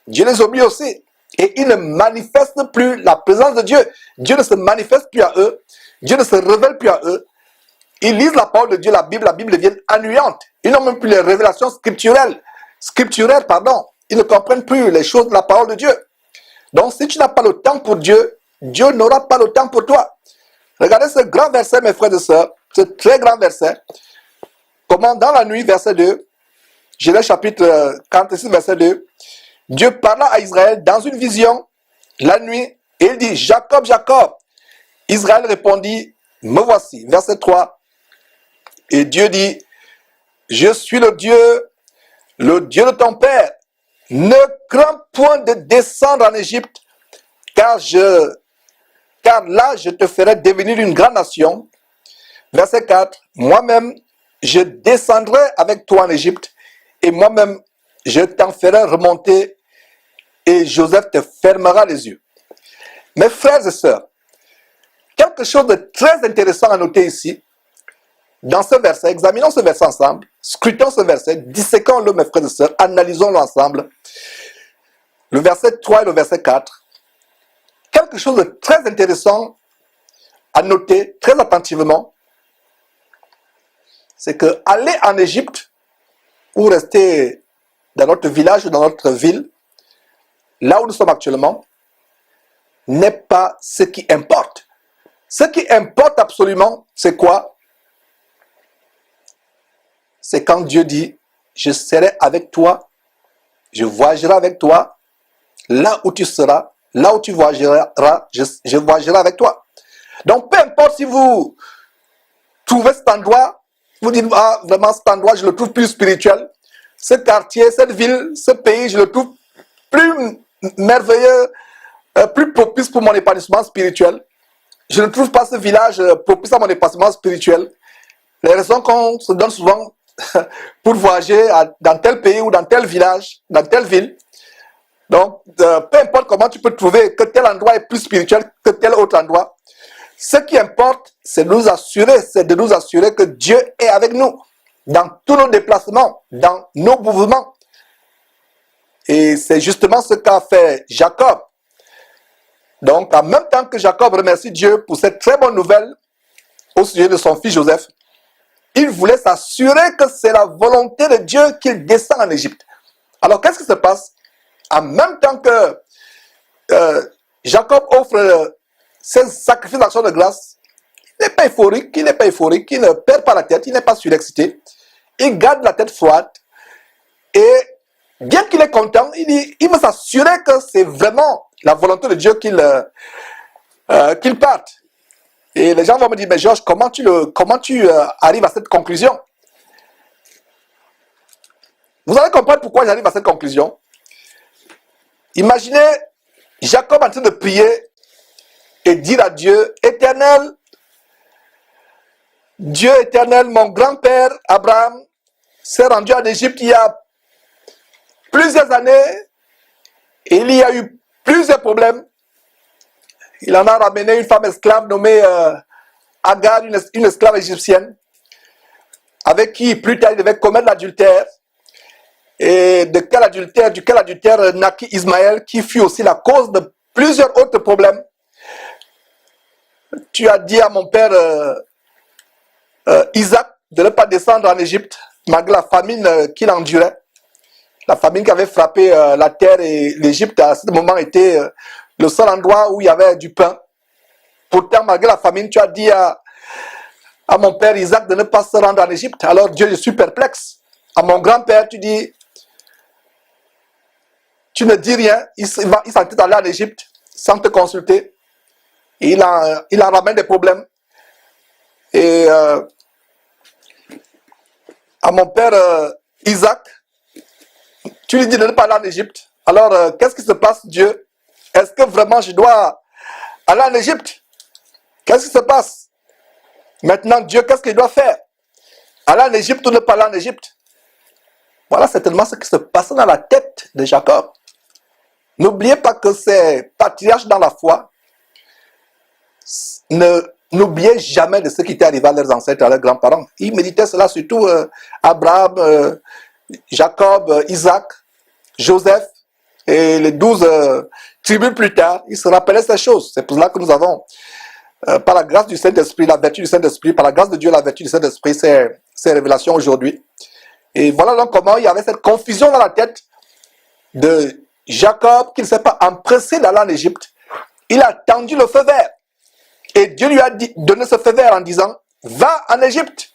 Dieu les oublie aussi. Et ils ne manifestent plus la présence de Dieu. Dieu ne se manifeste plus à eux. Dieu ne se révèle plus à eux. Ils lisent la parole de Dieu, la Bible devient ennuyante. Ils n'ont même plus les révélations scripturaires, Ils ne comprennent plus les choses de la parole de Dieu. Donc, si tu n'as pas le temps pour Dieu, Dieu n'aura pas le temps pour toi. Regardez ce grand verset, mes frères et sœurs, ce très grand verset. Comment dans la nuit, verset 2, Genèse chapitre 46, verset 2, Dieu parla à Israël dans une vision, la nuit, et il dit, Jacob, Jacob. Israël répondit, me voici. Verset 3, et Dieu dit, je suis le Dieu de ton père. Ne crains point de descendre en Égypte, car là je te ferai devenir une grande nation. Verset 4, moi-même je descendrai avec toi en Égypte, et moi-même je t'en ferai remonter, et Joseph te fermera les yeux. Mes frères et sœurs, quelque chose de très intéressant à noter ici, dans ce verset, examinons ce verset ensemble, scrutons ce verset, disséquons-le, mes frères et sœurs, analysons-le ensemble. Le verset 3 et le verset 4. Quelque chose de très intéressant à noter très attentivement, c'est que aller en Égypte ou rester dans notre village ou dans notre ville, là où nous sommes actuellement, n'est pas ce qui importe. Ce qui importe absolument, c'est quoi? C'est quand Dieu dit, je serai avec toi, je voyagerai avec toi, là où tu seras, là où tu voyageras, je voyagerai avec toi. Donc, peu importe si vous trouvez cet endroit, vous dites, ah, vraiment, cet endroit, je le trouve plus spirituel. Ce quartier, cette ville, ce pays, je le trouve plus merveilleux, plus propice pour mon épanouissement spirituel. Je ne trouve pas ce village propice à mon épanouissement spirituel. Les raisons qu'on se donne souvent pour voyager dans tel pays ou dans tel village, dans telle ville. Donc, peu importe comment tu peux trouver que tel endroit est plus spirituel que tel autre endroit, ce qui importe, c'est de nous assurer que Dieu est avec nous dans tous nos déplacements, dans nos mouvements. Et c'est justement ce qu'a fait Jacob. Donc, en même temps que Jacob remercie Dieu pour cette très bonne nouvelle au sujet de son fils Joseph, il voulait s'assurer que c'est la volonté de Dieu qu'il descend en Égypte. Alors, qu'est-ce qui se passe? En même temps que Jacob offre ses sacrifices d'action de grâce, il n'est pas euphorique, il ne perd pas la tête, il n'est pas surexcité. Il garde la tête froide. Et bien qu'il est content, il veut s'assurer que c'est vraiment la volonté de Dieu qu'il parte. Et les gens vont me dire, mais Georges, comment tu arrives à cette conclusion? Vous allez comprendre pourquoi j'arrive à cette conclusion. Imaginez Jacob en train de prier et dire à Dieu, Éternel, Dieu éternel, mon grand-père Abraham s'est rendu en Égypte il y a plusieurs années et il y a eu plusieurs problèmes. Il en a ramené une femme esclave nommée Agar, une esclave égyptienne, avec qui plus tard il devait commettre l'adultère. Et duquel adultère naquit Ismaël, qui fut aussi la cause de plusieurs autres problèmes. Tu as dit à mon père Isaac de ne pas descendre en Égypte, malgré la famine qu'il endurait. La famine qui avait frappé la terre, et l'Égypte à ce moment était le seul endroit où il y avait du pain. Pourtant, malgré la famine, tu as dit à mon père Isaac de ne pas se rendre en Égypte. Alors Dieu, je suis perplexe. À mon grand-père, tu dis, tu ne dis rien, il s'en est allé en Égypte sans te consulter. il en ramène des problèmes. Et à mon père Isaac, tu lui dis de ne pas aller en Égypte. Alors, qu'est-ce qui se passe, Dieu? Est-ce que vraiment je dois aller en Égypte? Qu'est-ce qui se passe? Maintenant, Dieu, qu'est-ce qu'il doit faire? Aller en Égypte ou ne pas aller en Égypte? Voilà certainement ce qui se passait dans la tête de Jacob. N'oubliez pas que ces patriarches dans la foi, n'oubliez jamais de ce qui était arrivé à leurs ancêtres, à leurs grands-parents. Ils méditaient cela, surtout Abraham, Jacob, Isaac, Joseph et les 12 tribus plus tard. Ils se rappelaient ces choses. C'est pour cela que nous avons, par la grâce du Saint-Esprit, la vertu du Saint-Esprit, par la grâce de Dieu, la vertu du Saint-Esprit, ces révélations aujourd'hui. Et voilà donc comment il y avait cette confusion dans la tête de Jacob, qui ne s'est pas empressé d'aller en Égypte. Il a tendu le feu vert. Et Dieu lui a donné ce feu vert en disant, va en Égypte,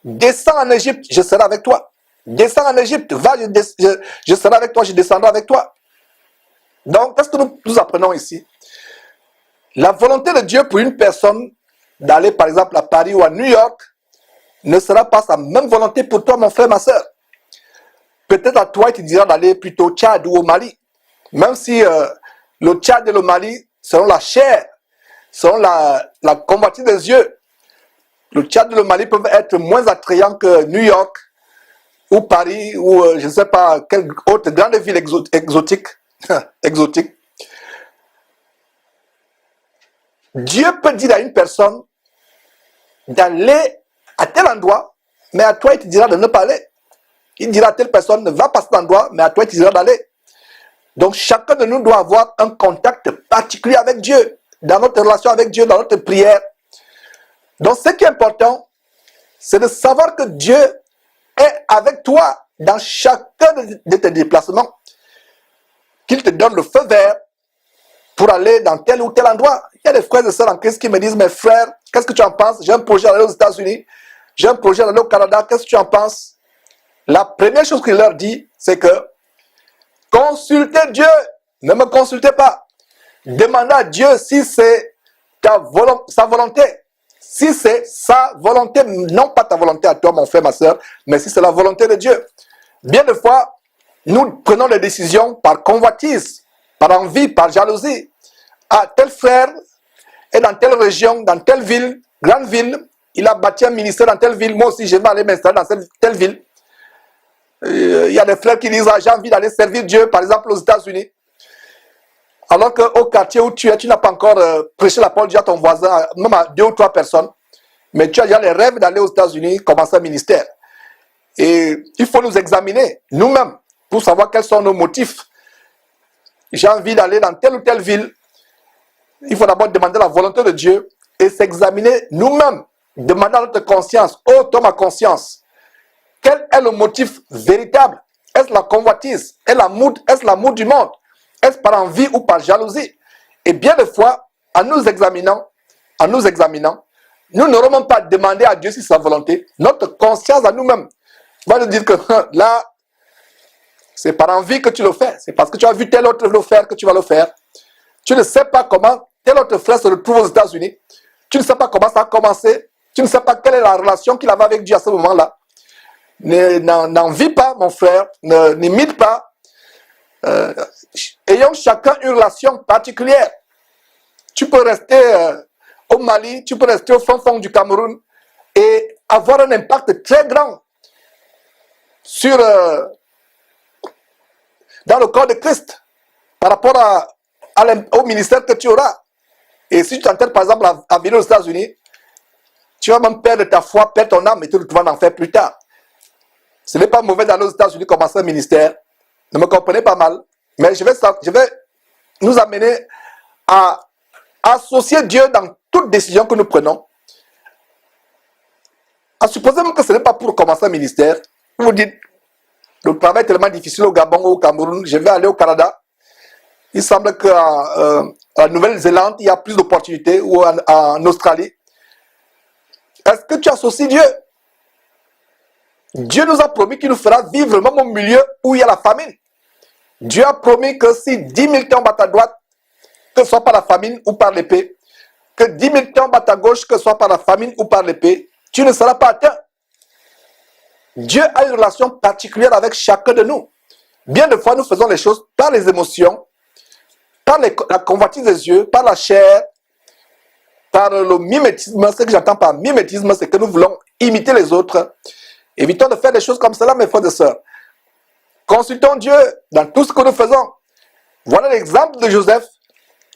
descends en Égypte, je serai avec toi. Descends en Égypte, va, je serai avec toi, je descendrai avec toi. Donc, qu'est-ce que nous apprenons ici? La volonté de Dieu pour une personne d'aller par exemple à Paris ou à New York ne sera pas sa même volonté pour toi, mon frère, ma soeur. Peut-être à toi, il te dira d'aller plutôt au Tchad ou au Mali. Même si le Tchad et le Mali, selon la chair, selon la convoitise des yeux, le Tchad et le Mali peuvent être moins attrayants que New York ou Paris ou je ne sais pas quelle autre grande ville exotique. exotique. Dieu peut dire à une personne d'aller à tel endroit, mais à toi, il te dira de ne pas aller. Il dira à telle personne, ne va pas à cet endroit, mais à toi, il te dira d'aller. Donc, chacun de nous doit avoir un contact particulier avec Dieu, dans notre relation avec Dieu, dans notre prière. Donc, ce qui est important, c'est de savoir que Dieu est avec toi dans chacun de tes déplacements. Qu'il te donne le feu vert pour aller dans tel ou tel endroit. Il y a des frères et sœurs en Christ qui me disent, mes frères, qu'est-ce que tu en penses? J'ai un projet d'aller aux États-Unis, j'ai un projet d'aller au Canada, qu'est-ce que tu en penses? La première chose qu'il leur dit, c'est que consultez Dieu, ne me consultez pas. Demandez à Dieu si c'est sa volonté. Si c'est sa volonté, non pas ta volonté à toi, mon frère, ma soeur, mais si c'est la volonté de Dieu. Bien de fois, nous prenons des décisions par convoitise, par envie, par jalousie. Ah, tel frère est dans telle région, dans telle ville, grande ville, il a bâti un ministère dans telle ville, moi aussi je vais aller m'installer dans telle ville. Il y a des frères qui disent, ah, j'ai envie d'aller servir Dieu, par exemple aux États-Unis. Alors qu'au quartier où tu es, tu n'as pas encore prêché la parole de Dieu à ton voisin, même à 2 ou 3 personnes. Mais tu as déjà les rêves d'aller aux États-Unis, commencer un ministère. Et il faut nous examiner, nous-mêmes, pour savoir quels sont nos motifs. J'ai envie d'aller dans telle ou telle ville. Il faut d'abord demander la volonté de Dieu et s'examiner nous-mêmes. Demander à notre conscience, oh, toi ma conscience, quel est le motif véritable? Est-ce la convoitise? Est-ce l'amour du monde? Est-ce par envie ou par jalousie? Et bien de fois, en nous examinant, nous n'aurons même pas demandé à Dieu si c'est sa volonté. Notre conscience à nous-mêmes va nous dire que là, c'est par envie que tu le fais. C'est parce que tu as vu tel autre le faire que tu vas le faire. Tu ne sais pas comment tel autre frère se retrouve aux États-Unis. Tu ne sais pas comment ça a commencé. Tu ne sais pas quelle est la relation qu'il avait avec Dieu à ce moment-là. N'en vis pas, mon frère. N'imite pas. Ayons chacun une relation particulière. Tu peux rester au Mali, tu peux rester au fond du Cameroun et avoir un impact très grand sur dans le corps de Christ par rapport au ministère que tu auras. Et si tu t'entends par exemple à venir aux États-Unis, tu vas même perdre ta foi, perdre ton âme et tu vas en faire plus tard. Ce n'est pas mauvais d'aller aux États-Unis commencer un ministère. Ne me comprenez pas mal. Mais je vais nous amener à associer Dieu dans toute décision que nous prenons. À supposer même que ce n'est pas pour commencer un ministère. Vous dites, le travail est tellement difficile au Gabon ou au Cameroun, je vais aller au Canada. Il semble qu'à Nouvelle-Zélande, il y a plus d'opportunités, ou en Australie. Est-ce que tu associes Dieu? Dieu nous a promis qu'il nous fera vivre même au milieu où il y a la famine. Dieu a promis que si 10 000 tombent à ta droite, que ce soit par la famine ou par l'épée, que 10 000 tombent à ta gauche, que ce soit par la famine ou par l'épée, tu ne seras pas atteint. Dieu a une relation particulière avec chacun de nous. Bien de fois, nous faisons les choses par les émotions, par la convoitise des yeux, par la chair, par le mimétisme. Ce que j'entends par mimétisme, c'est que nous voulons imiter les autres. Évitons de faire des choses comme cela, mes frères et sœurs. Consultons Dieu dans tout ce que nous faisons. Voilà l'exemple de Joseph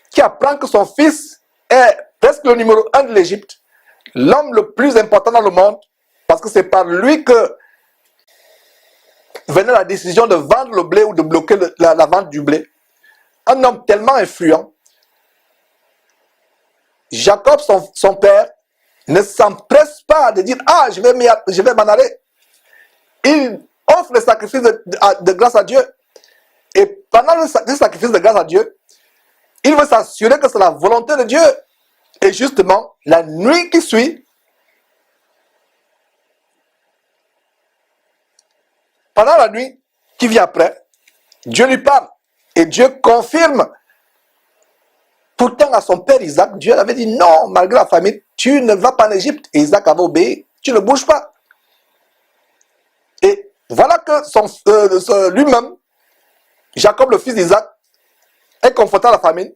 qui apprend que son fils est presque le numéro 1 de l'Égypte, l'homme le plus important dans le monde, parce que c'est par lui que venait la décision de vendre le blé ou de bloquer la vente du blé. Un homme tellement influent. Jacob, son père, ne s'empresse pas de dire « Ah, je vais m'en aller ». Il offre le sacrifice de grâce à Dieu. Et pendant le sacrifice de grâce à Dieu, il veut s'assurer que c'est la volonté de Dieu. Et justement, la nuit qui suit, pendant la nuit qui vient après, Dieu lui parle. Et Dieu confirme. Pourtant, à son père Isaac, Dieu avait dit non, malgré la famine, tu ne vas pas en Égypte. Et Isaac avait obéi, tu ne bouges pas. Et voilà que lui-même, Jacob, le fils d'Isaac, est confronté à la famine.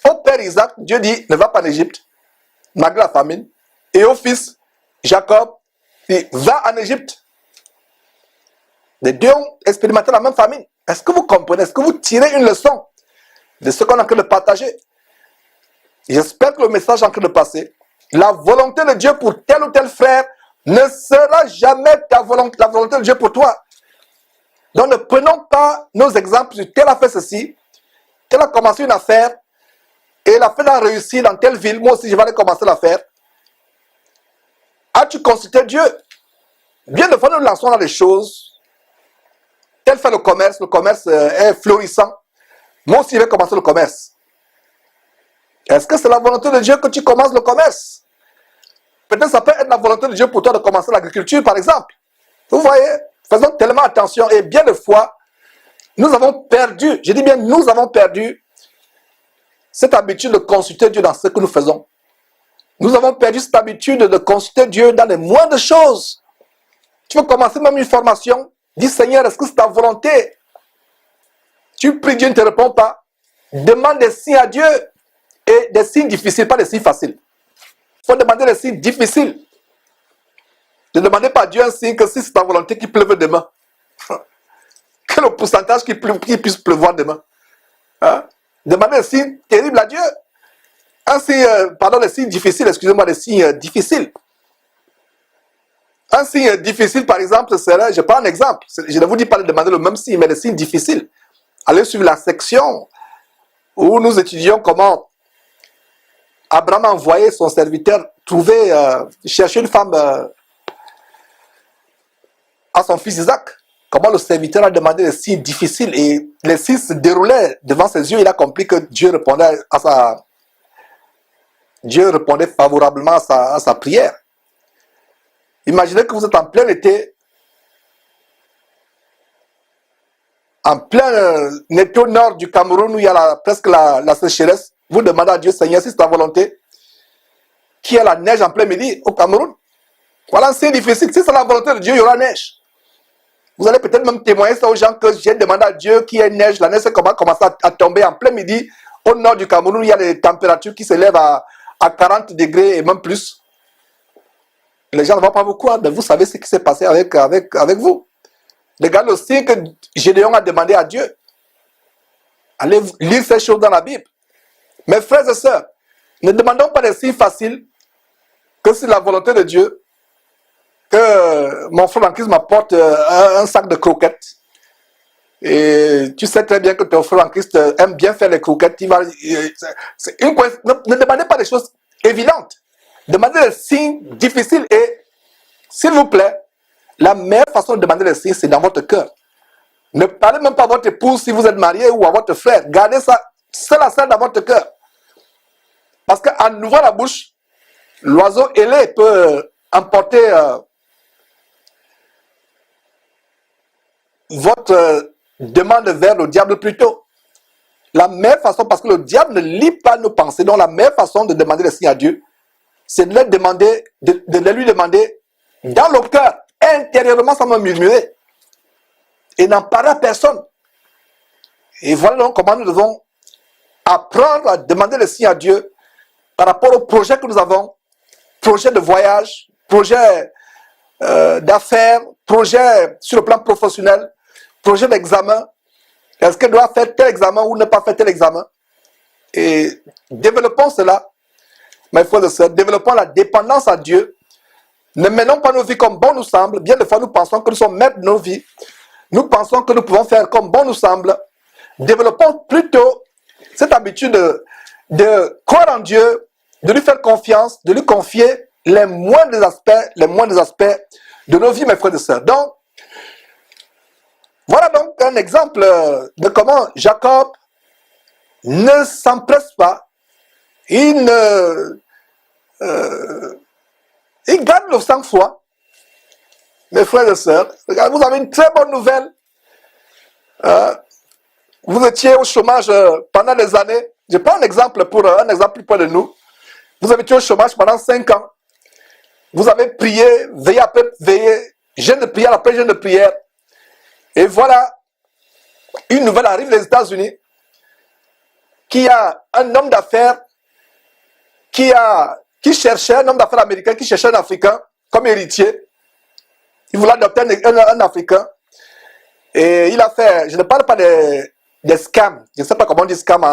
Au père Isaac, Dieu dit ne va pas en Égypte, malgré la famine. Et au fils, Jacob, dit va en Égypte. Les deux ont expérimenté la même famine. Est-ce que vous comprenez? Est-ce que vous tirez une leçon de ce qu'on est en train de partager? J'espère que le message est en train de passer. La volonté de Dieu pour tel ou tel frère ne sera jamais la volonté de Dieu pour toi. Donc ne prenons pas nos exemples sur tel a fait ceci, tel a commencé une affaire, et l'affaire a réussi dans telle ville, moi aussi je vais aller commencer l'affaire. As-tu consulté Dieu? Bien de fois nous lançons dans les choses. Tel fait le commerce est florissant. Moi aussi je vais commencer le commerce. Est-ce que c'est la volonté de Dieu que tu commences le commerce? Peut-être ça peut être la volonté de Dieu pour toi de commencer l'agriculture, par exemple. Vous voyez, faisons tellement attention. Et bien de fois, nous avons perdu, je dis bien nous avons perdu cette habitude de consulter Dieu dans ce que nous faisons. Nous avons perdu cette habitude de consulter Dieu dans les moindres choses. Tu veux commencer même une formation, dis Seigneur, est-ce que c'est ta volonté? Tu pries, Dieu ne te répond pas. Demande des signes à Dieu. Et des signes difficiles, pas des signes faciles. Il faut demander des signes difficiles. Ne demandez pas à Dieu un signe que si c'est ta volonté qu'il pleuve demain. Que le pourcentage qu'il puisse pleuvoir demain. Hein? Demandez des signes terribles à Dieu. Un signe, des signes difficiles, excusez-moi, des signes difficiles. Un signe difficile, par exemple, serait, je prends un exemple, je ne vous dis pas de demander le même signe, mais des signes difficiles. Allez suivre la section où nous étudions comment Abraham a envoyé son serviteur chercher une femme à son fils Isaac. Comment le serviteur a demandé des signes difficiles et les signes se déroulaient devant ses yeux. Il a compris que Dieu répondait favorablement à sa prière. Imaginez que vous êtes en plein été, en plein été au nord du Cameroun où il y a presque la sécheresse. Vous demandez à Dieu, Seigneur, si c'est ta volonté, qu'il y ait la neige en plein midi au Cameroun. Voilà un signe difficile. Si c'est la volonté de Dieu, il y aura neige. Vous allez peut-être même témoigner ça aux gens que j'ai demandé à Dieu qu'il y ait neige. La neige commence à tomber en plein midi au nord du Cameroun où il y a des températures qui s'élèvent à 40 degrés et même plus. Les gens ne vont pas vous croire, mais vous savez ce qui s'est passé avec vous. Regardez le signe que Gédéon a demandé à Dieu. Allez lire ces choses dans la Bible. Mes frères et sœurs, ne demandons pas des signes faciles que c'est la volonté de Dieu que mon frère en Christ m'apporte un sac de croquettes. Et tu sais très bien que ton frère en Christ aime bien faire les croquettes. Ne demandez pas des choses évidentes. Demandez des signes difficiles. Et s'il vous plaît, la meilleure façon de demander des signes, c'est dans votre cœur. Ne parlez même pas à votre épouse si vous êtes marié ou à votre frère. Gardez ça seul à seul dans votre cœur. Parce qu'en ouvrant la bouche, l'oiseau ailé peut emporter votre demande vers le diable plus tôt. la meilleure façon, parce que le diable ne lit pas nos pensées, donc la meilleure façon de demander le signe à Dieu, c'est de, de lui demander dans le cœur, intérieurement, sans me murmurer, et n'en parler à personne. Et voilà donc comment nous devons apprendre à demander le signe à Dieu par rapport au projet que nous avons, projet de voyage, projet d'affaires, projet sur le plan professionnel, projet d'examen. Est-ce que doit faire tel examen ou ne pas faire tel examen? Et développons cela, mes frères et sœurs, développons la dépendance à Dieu. Ne menons pas nos vies comme bon nous semble. Bien des fois, nous pensons que nous sommes maîtres de nos vies. Nous pensons que nous pouvons faire comme bon nous semble. Développons plutôt cette habitude de croire en Dieu, de lui faire confiance, de lui confier les moindres aspects de nos vies, mes frères et sœurs. Donc, voilà donc un exemple de comment Jacob ne s'empresse pas. Il garde le sang-froid. Mes frères et sœurs, regardez, vous avez une très bonne nouvelle. Vous étiez au chômage pendant des années. Je prends un exemple pour un exemple plus près de nous. Vous avez été au chômage pendant 5 ans. Vous avez prié, veillé après veillé, jeûne de prière après jeûne de prière. Et voilà, une nouvelle arrive des États-Unis, qui a un homme d'affaires qui cherchait, un homme d'affaires américain qui cherchait un Africain comme héritier. Il voulait adopter un Africain. Et il a fait, je ne parle pas des scams, je ne sais pas comment on dit scam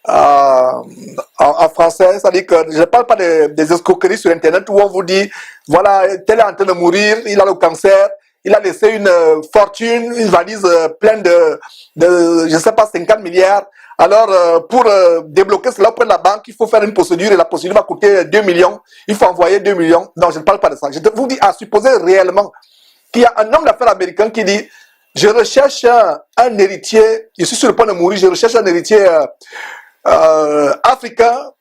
en français, c'est-à-dire que je ne parle pas des escroqueries sur Internet où on vous dit, voilà, tel est en train de mourir, il a le cancer, il a laissé une fortune, une valise pleine de je ne sais pas, 50 milliards. Alors, pour débloquer cela auprès de la banque, il faut faire une procédure et la procédure va coûter 2 millions. Il faut envoyer 2 millions. Non, je ne parle pas de ça. Je vous dis, à supposer réellement qu'il y a un homme d'affaires américain qui dit, je recherche un héritier, je suis sur le point de mourir, je recherche un héritier africain.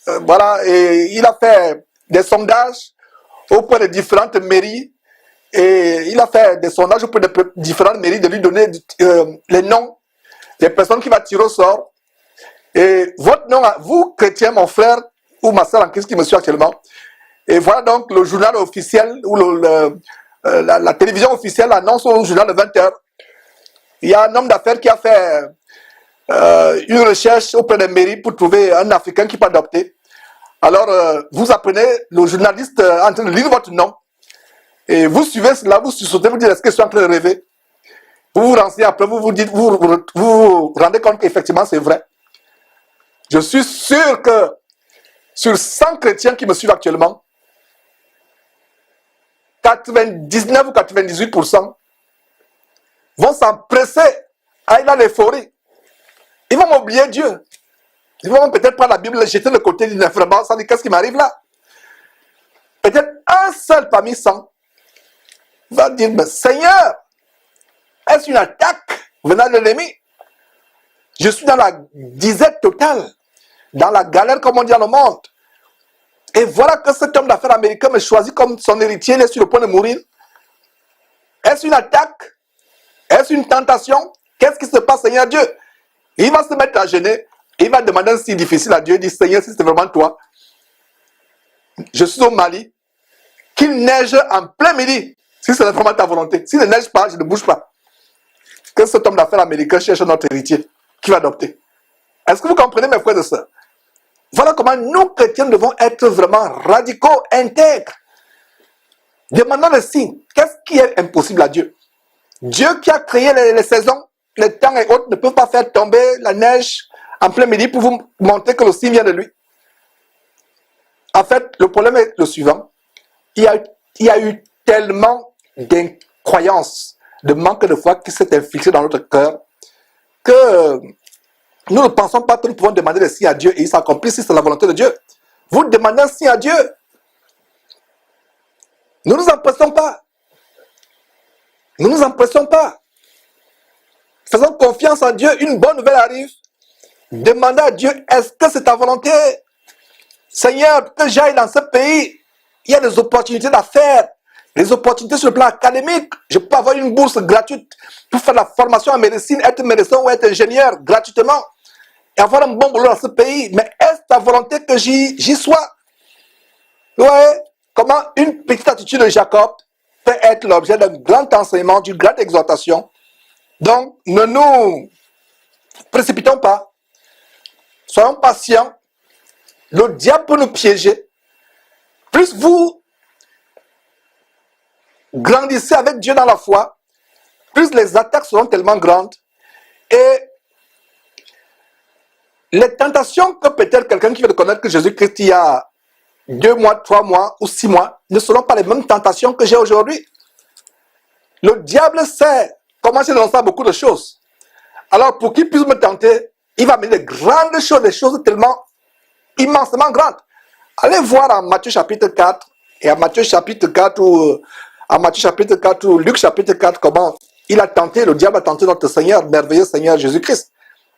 Voilà, et il a fait des sondages auprès de différentes mairies. Et il a fait des sondages auprès de différentes mairies de lui donner les noms des personnes qui vont tirer au sort. Et votre nom, vous, chrétiens, mon frère ou ma soeur en Christ qui me suit actuellement. Et voilà donc le journal officiel ou la télévision officielle annonce au journal de 20h. Il y a un homme d'affaires qui a fait une recherche auprès des mairies pour trouver un Africain qui peut adopter. Alors, vous apprenez, le journaliste en train de lire votre nom. Et vous suivez cela, vous sautez, vous dites, est-ce que je suis en train de rêver? Vous vous renseignez après, vous dites, vous rendez compte qu'effectivement c'est vrai. Je suis sûr que sur 100 chrétiens qui me suivent actuellement, 99 ou 98% vont s'empresser à aller dans l'euphorie. Ils vont m'oublier Dieu. Ils vont peut-être prendre la Bible, jeter de côté, dire vraiment, ça dit, qu'est-ce qui m'arrive là? Peut-être un seul parmi 100 va dire, mais Seigneur, est-ce une attaque venant de l'ennemi? Je suis dans la disette totale, dans la galère comme on dit dans le monde. Et voilà que cet homme d'affaires américain me choisit comme son héritier, il est sur le point de mourir. Est-ce une attaque? Est-ce une tentation? Qu'est-ce qui se passe, Seigneur Dieu? Il va se mettre à jeûner, il va demander un signe difficile à Dieu, il dit, Seigneur, si c'est vraiment toi, je suis au Mali, qu'il neige en plein midi, si c'est vraiment ta volonté. S'il ne neige pas, je ne bouge pas. Que cet homme d'affaires américain cherche notre héritier qui va adopter. Est-ce que vous comprenez, mes frères et sœurs? Voilà comment nous, chrétiens, devons être vraiment radicaux, intègres. Demandons le signe. Qu'est-ce qui est impossible à Dieu? Dieu qui a créé les saisons, les temps et autres, ne peut pas faire tomber la neige en plein midi pour vous montrer que le signe vient de lui. En fait, le problème est le suivant. Il y a eu tellement d'incroyances, de manque de foi qui s'est infligé dans notre cœur que nous ne pensons pas que nous pouvons demander le signe à Dieu et il s'accomplit si c'est la volonté de Dieu. Vous demandez un signe à Dieu. Ne nous empressons pas. Ne nous empressons pas. Faisons confiance en Dieu. Une bonne nouvelle arrive. Demandez à Dieu, est-ce que c'est ta volonté? Seigneur, que j'aille dans ce pays. Il y a des opportunités d'affaires. les opportunités sur le plan académique. Je peux avoir une bourse gratuite pour faire la formation en médecine, être médecin ou être ingénieur gratuitement et avoir un bon boulot dans ce pays. Mais est-ce ta volonté que j'y sois? Ouais. Comment une petite attitude de Jacob peut être l'objet d'un grand enseignement, d'une grande exhortation. Donc, ne nous précipitons pas. Soyons patients. Le diable peut nous piéger. Plus vous grandissez avec Dieu dans la foi, plus les attaques seront tellement grandes. Et les tentations que peut-être quelqu'un qui veut connaître que Jésus-Christ il y a 2 mois, 3 mois ou 6 mois ne seront pas les mêmes tentations que j'ai aujourd'hui. Le diable sait comment je lance beaucoup de choses. Alors pour qu'il puisse me tenter, il va mettre de grandes choses, des choses tellement immensément grandes. Allez voir en Matthieu chapitre 4 et à Matthieu chapitre 4 ou Luc chapitre 4 comment il a tenté, le diable a tenté notre Seigneur, merveilleux Seigneur Jésus-Christ,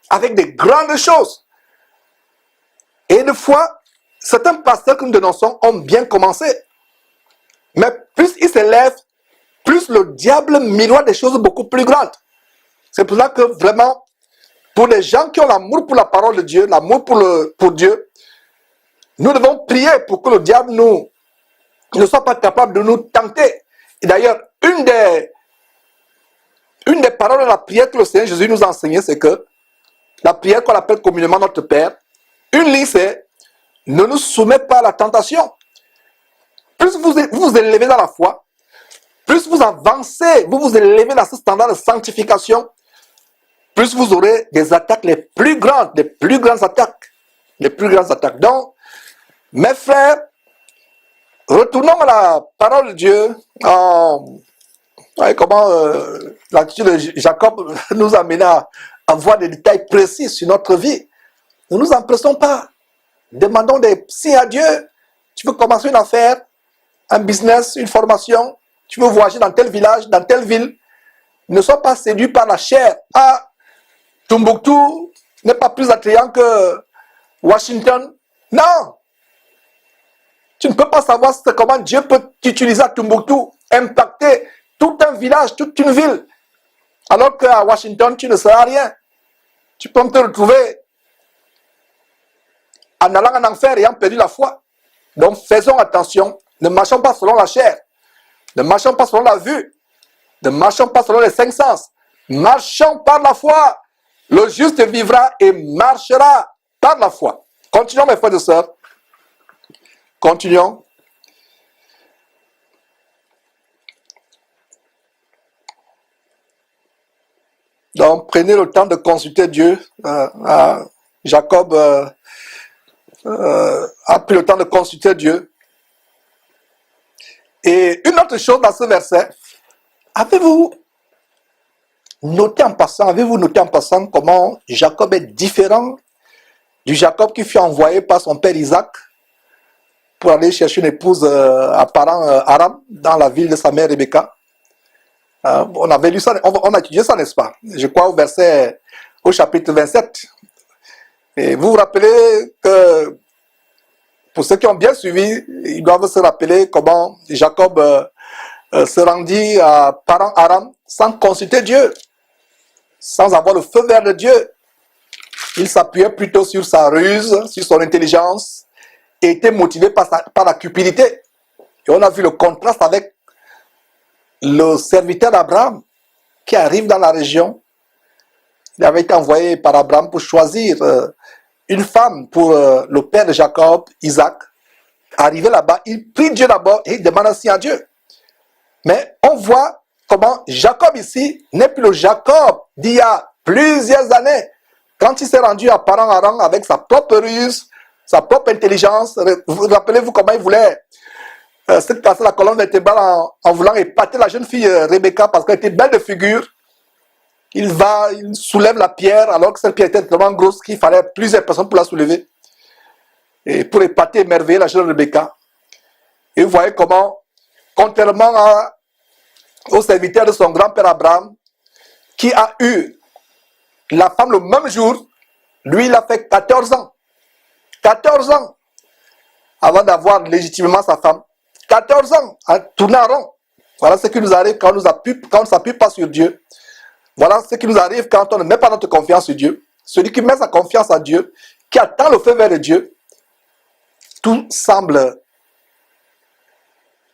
avec des grandes choses. Et une fois, certains pasteurs que nous dénonçons ont bien commencé. Mais plus ils s'élèvent, plus le diable miroite des choses beaucoup plus grandes. C'est pour ça que vraiment, pour les gens qui ont l'amour pour la parole de Dieu, l'amour pour Dieu, nous devons prier pour que le diable ne soit pas capable de nous tenter. Et d'ailleurs, une des paroles de la prière que le Seigneur Jésus nous a enseignée, c'est que la prière qu'on appelle communément notre Père, une ligne c'est ne nous soumets pas à la tentation. Plus vous vous élevez dans la foi, plus vous avancez, vous vous élevez dans ce standard de sanctification, plus vous aurez des attaques les plus grandes attaques. Donc, mes frères, retournons à la parole de Dieu. Comment l'attitude de Jacob nous amène à voir des détails précis sur notre vie. Ne nous empressons pas. Demandons des signes à Dieu. Tu veux commencer une affaire, un business, une formation. Tu veux voyager dans tel village, dans telle ville. Ne sois pas séduit par la chair. Ah, Tombouctou n'est pas plus attrayant que Washington. Non. Tu ne peux pas savoir comment Dieu peut t'utiliser à Tombouctou, impacter tout un village, toute une ville. Alors qu'à Washington, tu ne seras rien. Tu peux te retrouver en allant en enfer ayant perdu la foi. Donc faisons attention. Ne marchons pas selon la chair. Ne marchons pas selon la vue. Ne marchons pas selon les 5 sens. Marchons par la foi. Le juste vivra et marchera par la foi. Continuons mes frères et sœurs. Continuons. Donc, prenez le temps de consulter Dieu. Jacob a pris le temps de consulter Dieu. Et une autre chose dans ce verset, avez-vous noté en passant comment Jacob est différent du Jacob qui fut envoyé par son père Isaac pour aller chercher une épouse à Aram dans la ville de sa mère Rebecca? On avait lu ça, on a étudié ça, n'est-ce pas? Je crois au chapitre 27. Et vous vous rappelez que, pour ceux qui ont bien suivi, ils doivent se rappeler comment Jacob se rendit à Aram sans consulter Dieu, sans avoir le feu vert de Dieu. Il s'appuyait plutôt sur sa ruse, sur son intelligence, et était motivé par la cupidité. Et on a vu le contraste avec le serviteur d'Abraham qui arrive dans la région. Il avait été envoyé par Abraham pour choisir une femme pour le père de Jacob, Isaac. Arrivé là-bas, il prie Dieu d'abord et il demande ainsi à Dieu. Mais on voit comment Jacob ici n'est plus le Jacob d'il y a plusieurs années. Quand il s'est rendu à Aram avec sa propre ruse, sa propre intelligence, vous rappelez-vous comment il voulait se casser la colonne vertébrale en voulant épater la jeune fille Rebecca parce qu'elle était belle de figure. Il soulève la pierre alors que cette pierre était tellement grosse qu'il fallait plusieurs personnes pour la soulever. Et pour épater et émerveiller la jeune Rebecca. Et vous voyez comment, contrairement au serviteur de son grand-père Abraham, qui a eu la femme le même jour, lui il a fait 14 ans. 14 ans avant d'avoir légitimement sa femme. 14 ans à tourner en rond. Voilà ce qui nous arrive quand on ne s'appuie pas sur Dieu. Voilà ce qui nous arrive quand on ne met pas notre confiance sur Dieu. Celui qui met sa confiance en Dieu, qui attend le feu vert de Dieu, tout semble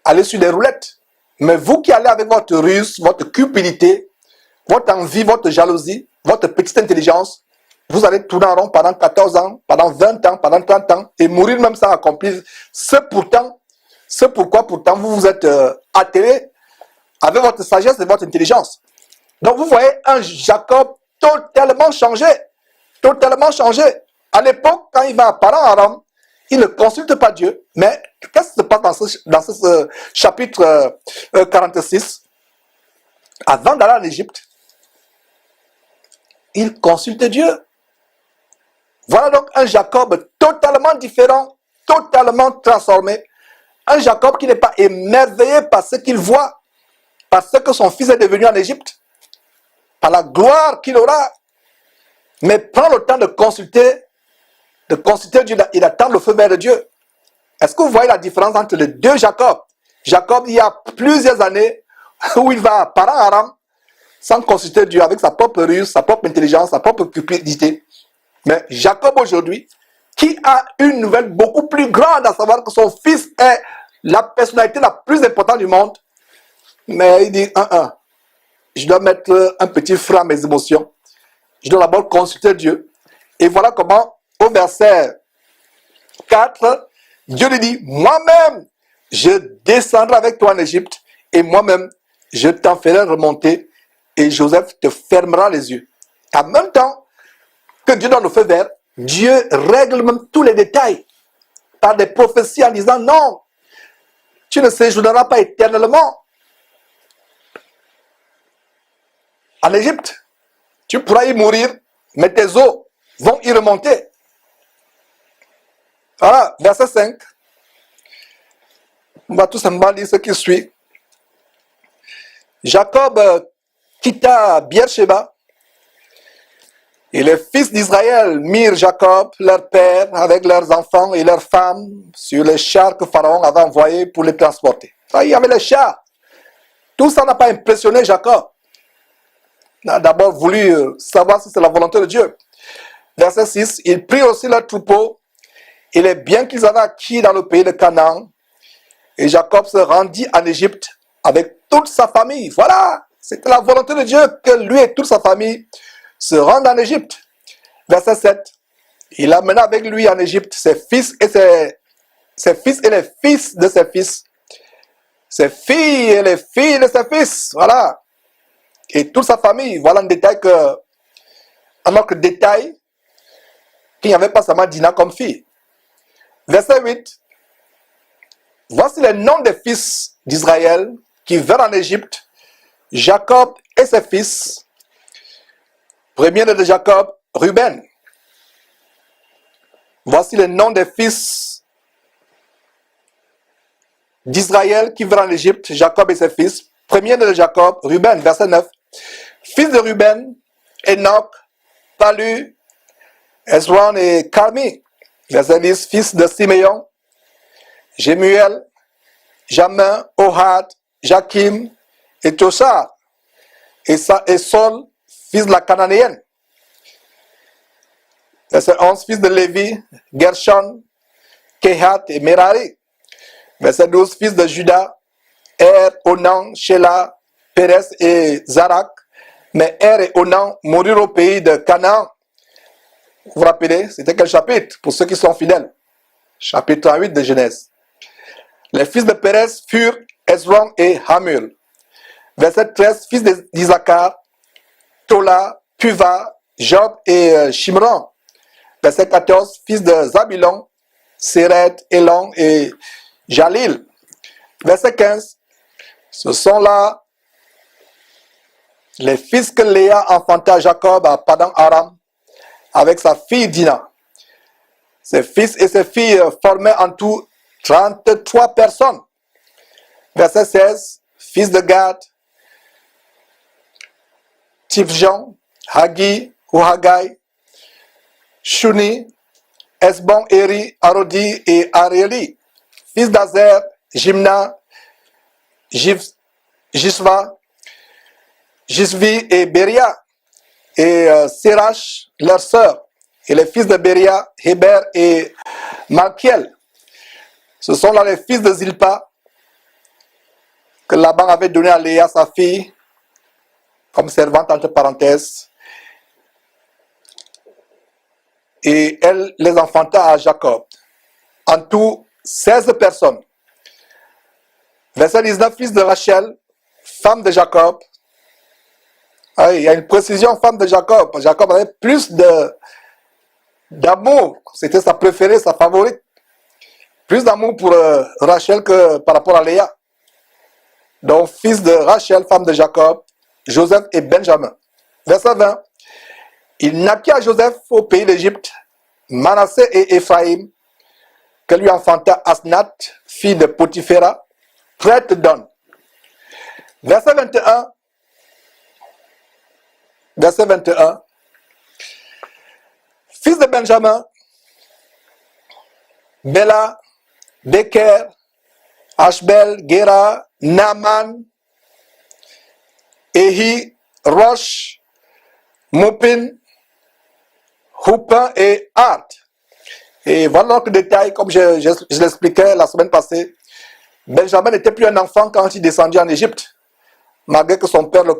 aller sur des roulettes. Mais vous qui allez avec votre ruse, votre cupidité, votre envie, votre jalousie, votre petite intelligence, vous allez tourner en rond pendant 14 ans, pendant 20 ans, pendant 30 ans, et mourir même sans accomplir ce pourquoi pourtant vous vous êtes attelé avec votre sagesse et votre intelligence. Donc vous voyez un Jacob totalement changé. Totalement changé. À l'époque, quand il va à Paran-Aram, il ne consulte pas Dieu. Mais qu'est-ce qui se passe dans ce chapitre 46? Avant d'aller en Égypte, il consulte Dieu. Voilà donc un Jacob totalement différent, totalement transformé. Un Jacob qui n'est pas émerveillé par ce qu'il voit, par ce que son fils est devenu en Égypte, par la gloire qu'il aura, mais prend le temps de consulter Dieu, il attend le feu vert de Dieu. Est-ce que vous voyez la différence entre les deux Jacob? Jacob, il y a plusieurs années où il va à Paran-Aram sans consulter Dieu, avec sa propre ruse, sa propre intelligence, sa propre cupidité. Mais Jacob aujourd'hui, qui a une nouvelle beaucoup plus grande, à savoir que son fils est la personnalité la plus importante du monde, mais il dit, je dois mettre un petit frein à mes émotions. Je dois d'abord consulter Dieu. Et voilà comment, au verset 4, Dieu lui dit, moi-même, je descendrai avec toi en Égypte, et moi-même, je t'en ferai remonter, et Joseph te fermera les yeux. En même temps que Dieu donne le feu vert, Dieu règle même tous les détails par des prophéties en disant, non, tu ne séjourneras pas éternellement en Égypte. Tu pourras y mourir, mais tes os vont y remonter. Voilà, verset 5. On va tout simplement lire ce qui suit. Jacob quitta Beersheba, et les fils d'Israël mirent Jacob, leur père, avec leurs enfants et leurs femmes, sur les chars que Pharaon avait envoyés pour les transporter. Ça, il y avait les chars. Tout ça n'a pas impressionné Jacob. Il a d'abord voulu savoir si c'est la volonté de Dieu. Verset 6, ils prirent aussi leurs troupeaux et les biens qu'ils avaient acquis dans le pays de Canaan. Et Jacob se rendit en Égypte avec toute sa famille. Voilà, c'était la volonté de Dieu que lui et toute sa famille se rendent en Égypte. Verset 7, il amena avec lui en Égypte ses fils et les fils de ses fils, ses filles et les filles de ses fils. Voilà. Et toute sa famille. Voilà un autre détail, qu'il n'y avait pas seulement Dina comme fille. Verset 8. Voici les noms des fils d'Israël qui vinrent en Égypte, Jacob et ses fils. Premier de Jacob, Ruben. Voici les noms des fils d'Israël qui vinrent en Égypte, Jacob et ses fils. Premier de Jacob, Ruben, verset 9. Fils de Ruben, Enoch, Palu, Ezron et Carmi. Verset 10. Fils de Siméon, Jemuel, Jamin, Ohad, Jakim et Toshar. Et Saul, fils de la Cananéenne. Verset 11. Fils de Lévi, Gershon, Kehat et Merari. Verset 12. Fils de Juda, Er, Onan, Shelah, Pérez et Zarak. Mais Er et Onan moururent au pays de Canaan. Vous vous rappelez, c'était quel chapitre pour ceux qui sont fidèles? Chapitre 38 de Genèse. Les fils de Pérez furent Ezron et Hamul. Verset 13, fils d'Isaacar, Tola, Puva, Job et Shimron. Verset 14, fils de Zabilon, Séred, Elon et Jalil. Verset 15, ce sont là les fils que Léa enfanta à Jacob à Padan-Aram avec sa fille Dina. Ses fils et ses filles formaient en tout 33 personnes. Verset 16, fils de Gad, Tifjan, Hagi, Huhagai, Shuni, Esbon, Eri, Arodi et Arieli. Fils d'Azer, Jimna, Jishva, Jishvi et Beria, et Sérach, leur sœur, et les fils de Beria, Héber et Malkiel. Ce sont là les fils de Zilpa que Laban avait donné à Léa, sa fille, comme servante entre parenthèses. Et elle les enfanta à Jacob. En tout, 16 personnes. Verset 19, fils de Rachel, femme de Jacob. Ah, il y a une précision, femme de Jacob. Jacob avait plus d'amour. C'était sa préférée, sa favorite. Plus d'amour pour Rachel que par rapport à Léa. Donc, fils de Rachel, femme de Jacob, Joseph et Benjamin. Verset 20. Il naquit à Joseph au pays d'Égypte, Manassé et Éphraïm, que lui enfanta Asnath, fille de Potiphéra, prêtre d'On. Verset 21. Verset 21. Fils de Benjamin, Béla, Beker, Ashbel, Gera, Naaman, Ehi, Rosh, Mopin, Hupin et Art. Et voilà donc le détail, comme je l'expliquais la semaine passée. Benjamin n'était plus un enfant quand il descendit en Égypte, malgré que son père le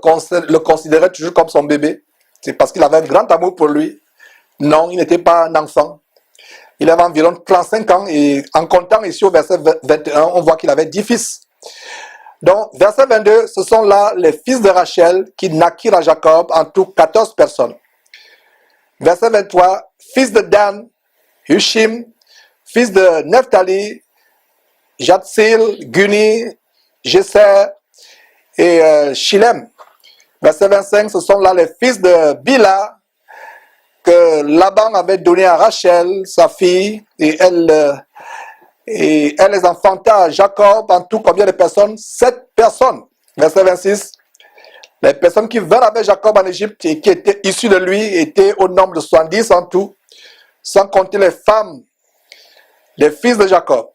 considérait toujours comme son bébé. C'est parce qu'il avait un grand amour pour lui. Non, il n'était pas un enfant. Il avait environ 35 ans et en comptant ici au verset 21, on voit qu'il avait 10 fils. Donc, verset 22, ce sont là les fils de Rachel qui naquirent à Jacob, en tout 14 personnes. Verset 23, fils de Dan, Hushim, fils de Nephtali, Jatsil, Guni, Jesser et Shilem. Verset 25, ce sont là les fils de Bila que Laban avait donné à Rachel, sa fille, et elle les enfanta à Jacob, en tout combien de personnes? 7 personnes. Verset 26. Les personnes qui vinrent avec Jacob en Égypte et qui étaient issues de lui étaient au nombre de 70 en tout, sans compter les femmes des fils de Jacob.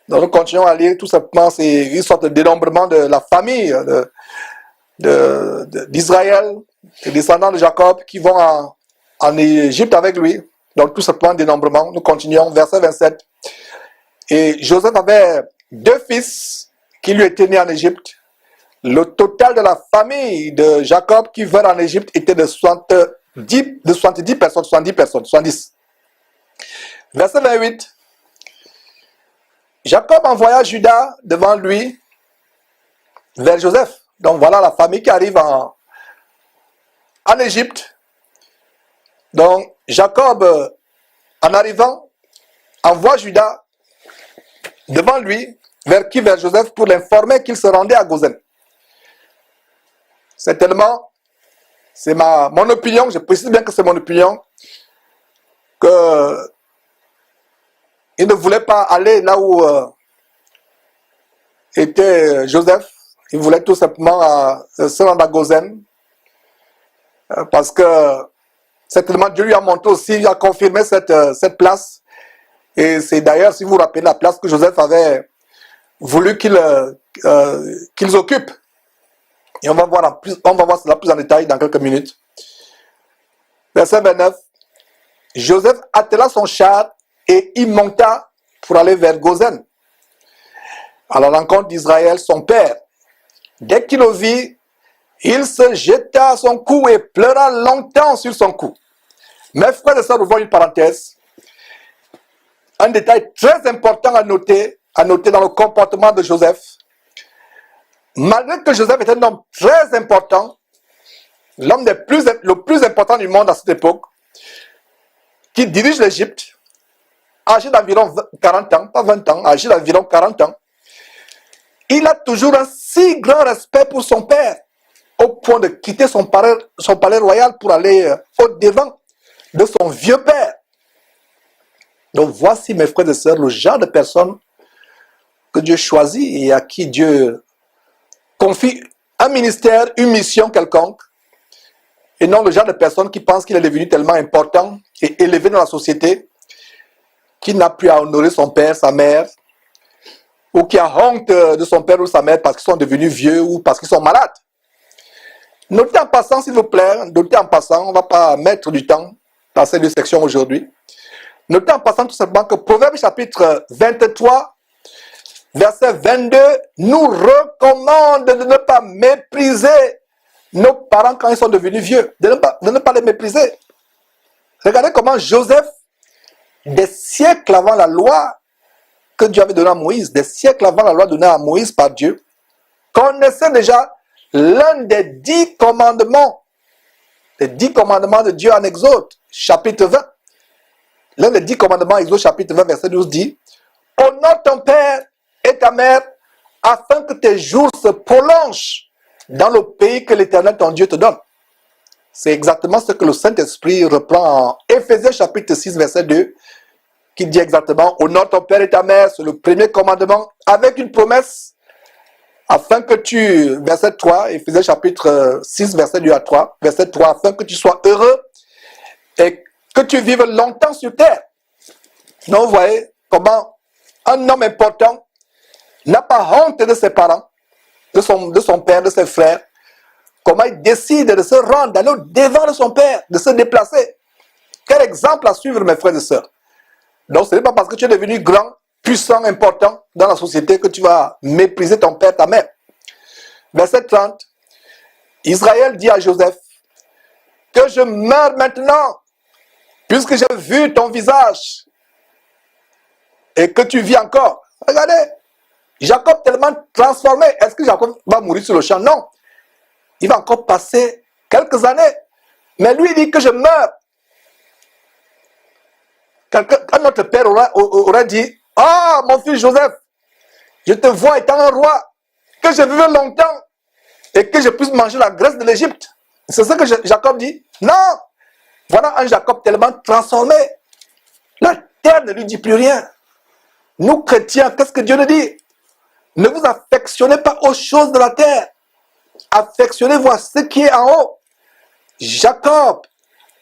Donc nous continuons à lire tout simplement, c'est une sorte de dénombrement de la famille d'Israël, les descendants de Jacob qui vont en Égypte avec lui. Donc tout simplement dénombrement. Nous continuons, verset 27. Et Joseph avait 2 fils qui lui étaient nés en Égypte. Le total de la famille de Jacob qui vint en Égypte était de 70 personnes, 70. Verset 28. Jacob envoya Judas devant lui vers Joseph. Donc voilà la famille qui arrive en Égypte. Donc Jacob, en arrivant, envoie Judas devant lui, vers Joseph, pour l'informer qu'il se rendait à Gozen. C'est tellement, c'est mon opinion, je précise bien que c'est mon opinion, que il ne voulait pas aller là où était Joseph. Il voulait tout simplement se rendre à Gozen, parce que certainement Dieu lui a montré aussi, il a confirmé cette place. Et c'est d'ailleurs, si vous vous rappelez, la place que Joseph avait voulu qu'ils occupent. Et on va voir cela plus en détail dans quelques minutes. Verset 29. Joseph attela son char et y monta pour aller vers Gozen, à la rencontre d'Israël, son père. Dès qu'il le vit, il se jeta à son cou et pleura longtemps sur son cou. Mes frères et sœurs, ouvrons une parenthèse. Un détail très important à noter dans le comportement de Joseph. Malgré que Joseph est un homme très important, l'homme le plus important du monde à cette époque, qui dirige l'Égypte, âgé d'environ 40 ans, pas 20 ans, âgé d'environ 40 ans, il a toujours un si grand respect pour son père, au point de quitter son palais royal pour aller au-devant de son vieux père. Donc voici, mes frères et sœurs, le genre de personnes que Dieu choisit et à qui Dieu confie un ministère, une mission quelconque, et non le genre de personne qui pense qu'il est devenu tellement important et élevé dans la société qu'il n'a plus à honorer son père, sa mère, ou qui a honte de son père ou de sa mère parce qu'ils sont devenus vieux ou parce qu'ils sont malades. Notez en passant, s'il vous plaît, notez en passant, on ne va pas mettre du temps dans ces deux sections aujourd'hui. Notez en passant tout simplement que Proverbe chapitre 23, verset 22, nous recommande de ne pas mépriser nos parents quand ils sont devenus vieux, de ne pas les mépriser. Regardez comment Joseph, des siècles avant la loi que Dieu avait donnée à Moïse, des siècles avant la loi donnée à Moïse par Dieu, connaissait déjà l'un des 10 commandements, les 10 commandements de Dieu en Exode, chapitre 20. L'un des 10 commandements, Exode chapitre 20, verset 12 dit, « Honore ton père et ta mère, afin que tes jours se prolongent dans le pays que l'Éternel ton Dieu te donne. » C'est exactement ce que le Saint-Esprit reprend en Éphésiens chapitre 6, verset 2, qui dit exactement, « Honore ton père et ta mère », c'est le premier commandement, avec une promesse, afin que tu, verset 3, Éphésiens chapitre 6, verset 2 à 3, verset 3, afin que tu sois heureux et que tu vives longtemps sur terre. Donc vous voyez comment un homme important n'a pas honte de ses parents, de son père, de ses frères, comment il décide de se rendre, d'aller au devant de son père, de se déplacer. Quel exemple à suivre, mes frères et sœurs. Donc ce n'est pas parce que tu es devenu grand, puissant, important dans la société que tu vas mépriser ton père, ta mère. Verset 30, Israël dit à Joseph, que je meurs maintenant, puisque j'ai vu ton visage et que tu vis encore. Regardez, Jacob tellement transformé. Est-ce que Jacob va mourir sur le champ? Non. Il va encore passer quelques années. Mais lui, il dit que je meurs. Quand notre père aurait dit, « Ah, mon fils Joseph, je te vois étant un roi, que je vive longtemps et que je puisse manger la graisse de l'Égypte. » C'est ce que Jacob dit. Non. Voilà un Jacob tellement transformé. La terre ne lui dit plus rien. Nous, chrétiens, qu'est-ce que Dieu nous dit? Ne vous affectionnez pas aux choses de la terre. Affectionnez-vous à ce qui est en haut. Jacob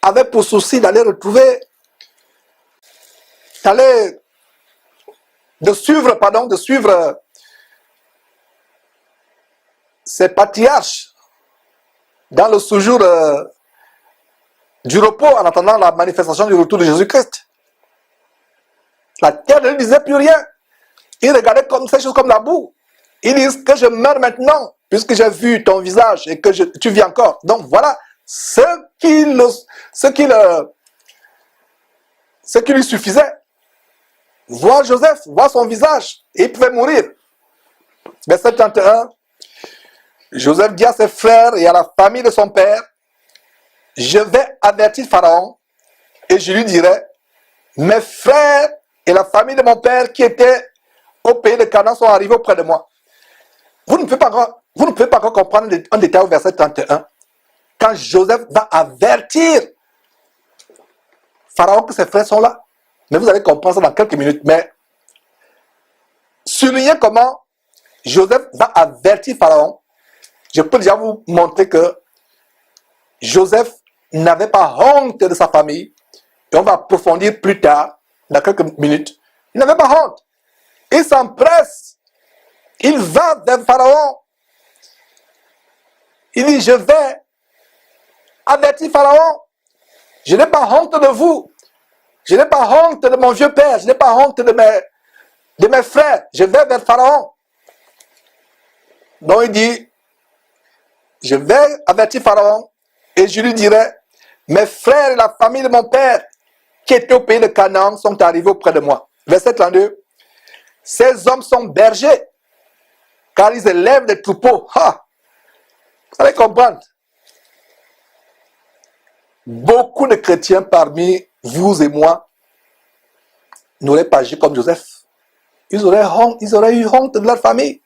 avait pour souci d'aller retrouver, de suivre ses patriarches dans le séjour du repos en attendant la manifestation du retour de Jésus-Christ. La terre ne lui disait plus rien. Il regardait comme ces choses comme la boue. Il dit que je meurs maintenant, puisque j'ai vu ton visage et que tu vis encore. Donc voilà ce qui lui suffisait. Voir Joseph, voir son visage, et il pouvait mourir. Verset 31, Joseph dit à ses frères et à la famille de son père, je vais avertir Pharaon et je lui dirai, mes frères et la famille de mon père qui étaient au pays de Canaan sont arrivés auprès de moi. Vous ne pouvez pas encore comprendre un détail au verset 31. Quand Joseph va avertir Pharaon que ses frères sont là. Mais vous allez comprendre ça dans quelques minutes. Mais soulignez comment Joseph va avertir Pharaon. Je peux déjà vous montrer que Joseph n'avait pas honte de sa famille. Et on va approfondir plus tard, dans quelques minutes. Il n'avait pas honte. Il s'empresse. Il va vers Pharaon. Il dit, je vais avertir Pharaon. Je n'ai pas honte de vous. Je n'ai pas honte de mon vieux père. Je n'ai pas honte de mes frères. Je vais vers Pharaon. Donc il dit, je vais avertir Pharaon et je lui dirai, mes frères et la famille de mon père qui étaient au pays de Canaan sont arrivés auprès de moi. Verset 32. Ces hommes sont bergers, car ils élèvent des troupeaux. Ha! Vous allez comprendre. Beaucoup de chrétiens parmi vous et moi n'auraient pas agi comme Joseph. Ils auraient eu honte de leur famille.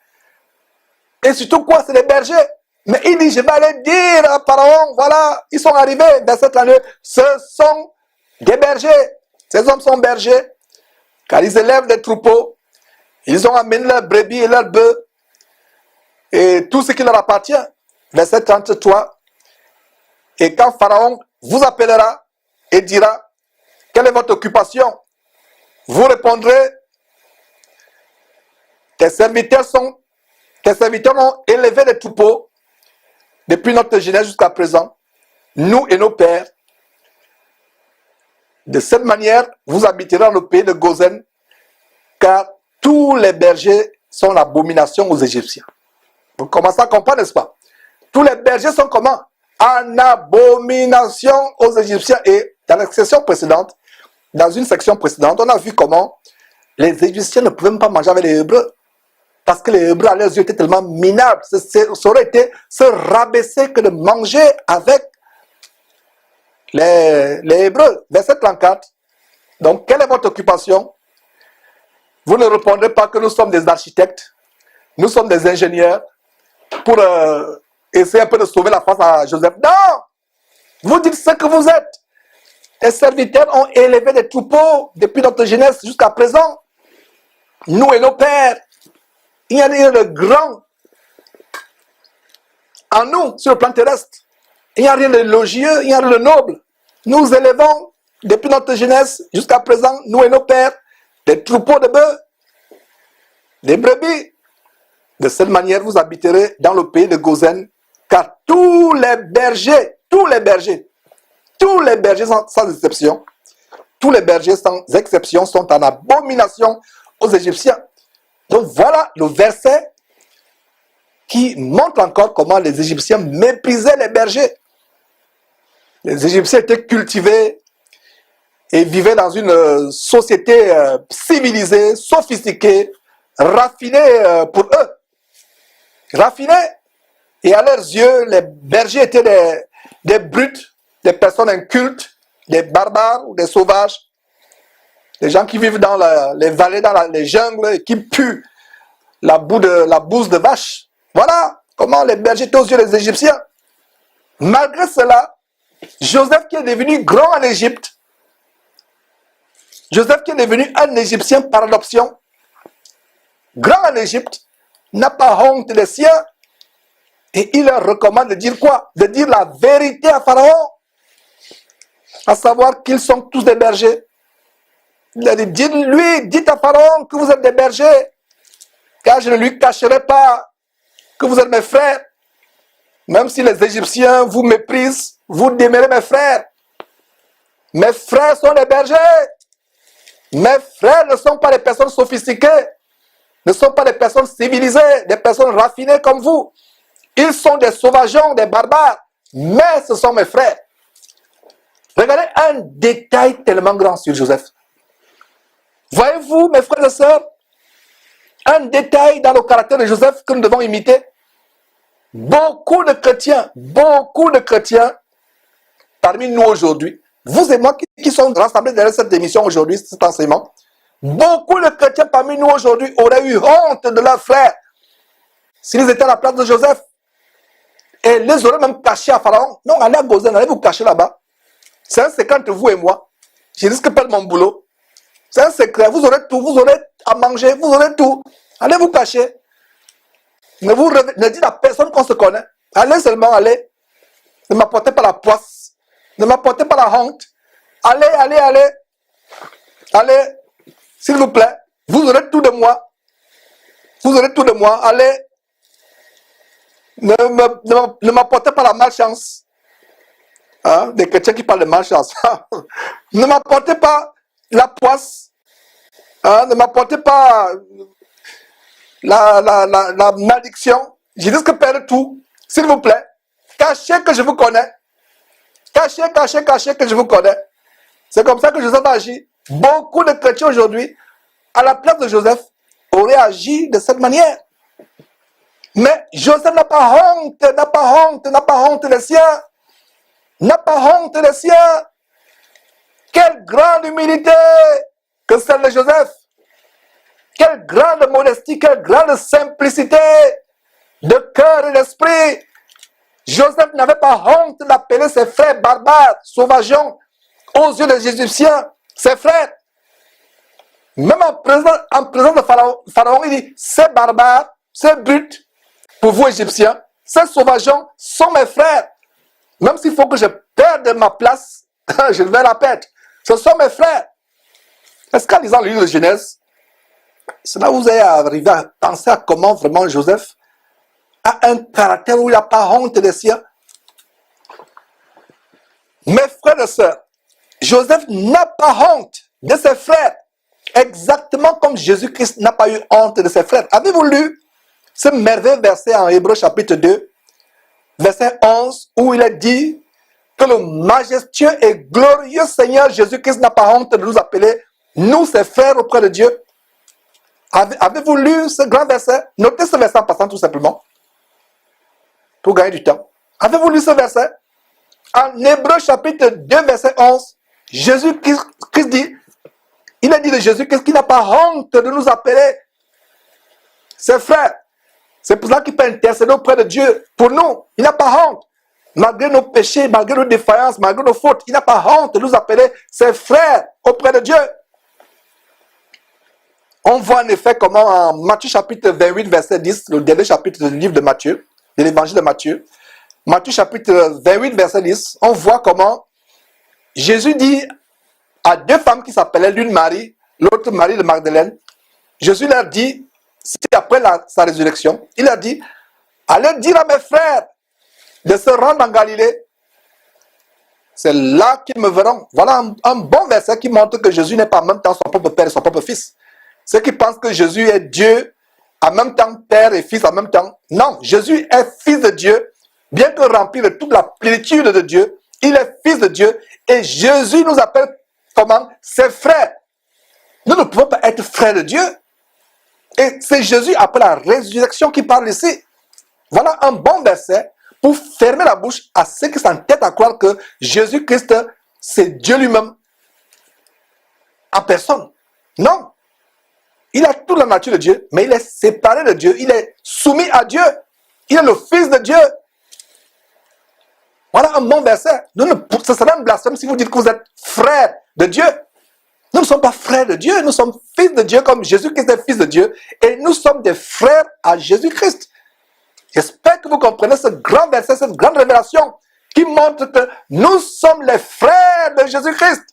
Et surtout quoi, c'est les bergers. Mais il dit, je vais aller dire à Pharaon, voilà, ils sont arrivés, verset 32, ce sont des bergers. Ces hommes sont bergers, car ils élèvent des troupeaux. Ils ont amené leurs brebis et leurs bœufs et tout ce qui leur appartient. Verset 33. Et quand Pharaon vous appellera et dira, quelle est votre occupation? Vous répondrez, tes serviteurs ont élevé des troupeaux depuis notre jeunesse jusqu'à présent, nous et nos pères. De cette manière, vous habiterez dans le pays de Gozen, car tous les bergers sont l'abomination aux Égyptiens. Vous commencez à comprendre, n'est-ce pas? Tous les bergers sont comment? En abomination aux Égyptiens. Et dans la section précédente, dans une section précédente, on a vu comment les Égyptiens ne pouvaient même pas manger avec les Hébreux. Parce que les Hébreux, à leurs yeux, étaient tellement minables. Ça aurait été se rabaisser que de manger avec les Hébreux. Verset 34. Donc, quelle est votre occupation? Vous ne répondrez pas que nous sommes des architectes, nous sommes des ingénieurs pour essayer un peu de sauver la face à Joseph. Non! Vous dites ce que vous êtes. Les serviteurs ont élevé des troupeaux depuis notre jeunesse jusqu'à présent. Nous et nos pères. Il n'y a rien de grand en nous sur le plan terrestre. Il n'y a rien de élogieux, il n'y a rien de noble. Nous élevons depuis notre jeunesse jusqu'à présent, nous et nos pères, des troupeaux de bœufs, des brebis. De cette manière, vous habiterez dans le pays de Gozen, car tous les bergers sans exception, tous les bergers sans exception sont en abomination aux Égyptiens. Donc voilà le verset qui montre encore comment les Égyptiens méprisaient les bergers. Les Égyptiens étaient cultivés et vivaient dans une société civilisée, sophistiquée, raffinée pour eux. Raffinée. Et à leurs yeux, les bergers étaient des brutes, des personnes incultes, des barbares ou des sauvages. Des gens qui vivent dans les vallées, dans les jungles et qui puent la bouse de vache. Voilà comment les bergers étaient aux yeux des Égyptiens. Malgré cela, Joseph qui est devenu grand en Égypte, Joseph qui est devenu un Égyptien par adoption, grand en Égypte, n'a pas honte des siens. Et il leur recommande de dire quoi? De dire la vérité à Pharaon. À savoir qu'ils sont tous des bergers. Il a dit, dites à Pharaon que vous êtes des bergers, car je ne lui cacherai pas que vous êtes mes frères. Même si les Égyptiens vous méprisent, vous demeurez mes frères. Mes frères sont des bergers. Mes frères ne sont pas des personnes sophistiquées, ne sont pas des personnes civilisées, des personnes raffinées comme vous. Ils sont des sauvageons, des barbares, mais ce sont mes frères. Regardez un détail tellement grand sur Joseph. Voyez-vous, mes frères et sœurs, un détail dans le caractère de Joseph que nous devons imiter. Beaucoup de chrétiens parmi nous aujourd'hui, vous et moi qui sommes rassemblés derrière cette émission aujourd'hui, cet enseignement, beaucoup de chrétiens parmi nous aujourd'hui auraient eu honte de leurs frères s'ils étaient à la place de Joseph. Et les auraient même cachés à Pharaon. Non, allez à Gozen, allez vous cacher là-bas. C'est un secret entre vous et moi. Je risque de perdre mon boulot. C'est un secret. Vous aurez tout. Vous aurez à manger. Vous aurez tout. Allez vous cacher. Ne dites à personne qu'on se connaît. Allez seulement, allez. Ne m'apportez pas la poisse. Ne m'apportez pas la honte. Allez. Allez. S'il vous plaît. Vous aurez tout de moi. Vous aurez tout de moi. Allez. Ne m'apportez pas la malchance. Hein? Des chrétiens qui parlent de malchance. Ne m'apportez pas la poisse. Hein? Ne m'apportez pas la malédiction. Je risque de perdre tout. S'il vous plaît. Cachez que je vous connais. Cachez que je vous connais. C'est comme ça que Joseph a agi. Beaucoup de chrétiens aujourd'hui, à la place de Joseph, auraient agi de cette manière. Mais Joseph n'a pas honte des siens. N'a pas honte des siens. Quelle grande humilité que celle de Joseph. Quelle grande modestie, quelle grande simplicité de cœur et d'esprit. Joseph n'avait pas honte d'appeler ses frères barbares, sauvageons, aux yeux des Égyptiens, ses frères. Même en présence de Pharaon, il dit, ces barbares, ces brutes, pour vous Égyptiens, ces sauvageons sont mes frères. Même s'il faut que je perde ma place, je vais la perdre. Ce sont mes frères. Est-ce qu'en lisant le livre de Genèse, Cela vous est arrivé à penser à comment vraiment Joseph a un caractère où il n'a pas honte des siens. Mes frères et sœurs, Joseph n'a pas honte de ses frères, exactement comme Jésus-Christ n'a pas eu honte de ses frères. Avez-vous lu ce merveilleux verset en Hébreux chapitre 2, verset 11, où il est dit que le majestueux et glorieux Seigneur Jésus-Christ n'a pas honte de nous appeler, nous ses frères auprès de Dieu. Avez-vous lu ce grand verset? Notez ce verset en passant tout simplement, pour gagner du temps. Avez-vous lu ce verset? En Hébreux chapitre 2, verset 11, Jésus-Christ dit, il a dit de Jésus-Christ qu'il n'a pas honte de nous appeler ses frères. C'est pour ça qu'il peut intercéder auprès de Dieu pour nous. Il n'a pas honte. Malgré nos péchés, malgré nos défaillances, malgré nos fautes, il n'a pas honte de nous appeler ses frères auprès de Dieu. On voit en effet comment en Matthieu chapitre 28, verset 10, le dernier chapitre du livre de Matthieu, de l'évangile de Matthieu, Matthieu chapitre 28, verset 10, on voit comment Jésus dit à deux femmes qui s'appelaient l'une Marie, l'autre Marie de Magdalène, Jésus leur dit, c'est après sa résurrection, il leur dit, allez dire à mes frères de se rendre en Galilée, c'est là qu'ils me verront. Voilà un bon verset qui montre que Jésus n'est pas en même temps son propre père et son propre fils. Ceux qui pensent que Jésus est Dieu, en même temps père et fils en même temps, non, Jésus est fils de Dieu, bien que rempli de toute la plénitude de Dieu, il est fils de Dieu, et Jésus nous appelle comment? Ses frères. Nous ne pouvons pas être frères de Dieu. Et c'est Jésus après la résurrection qui parle ici. Voilà un bon verset pour fermer la bouche à ceux qui s'entêtent à croire que Jésus-Christ, c'est Dieu lui-même en personne. Non. Il a toute la nature de Dieu, mais il est séparé de Dieu. Il est soumis à Dieu. Il est le Fils de Dieu. Voilà un bon verset. Ce serait un blasphème si vous dites que vous êtes frères de Dieu. Nous ne sommes pas frères de Dieu, nous sommes fils de Dieu comme Jésus-Christ est fils de Dieu. Et nous sommes des frères à Jésus-Christ. J'espère que vous comprenez ce grand verset, cette grande révélation qui montre que nous sommes les frères de Jésus-Christ.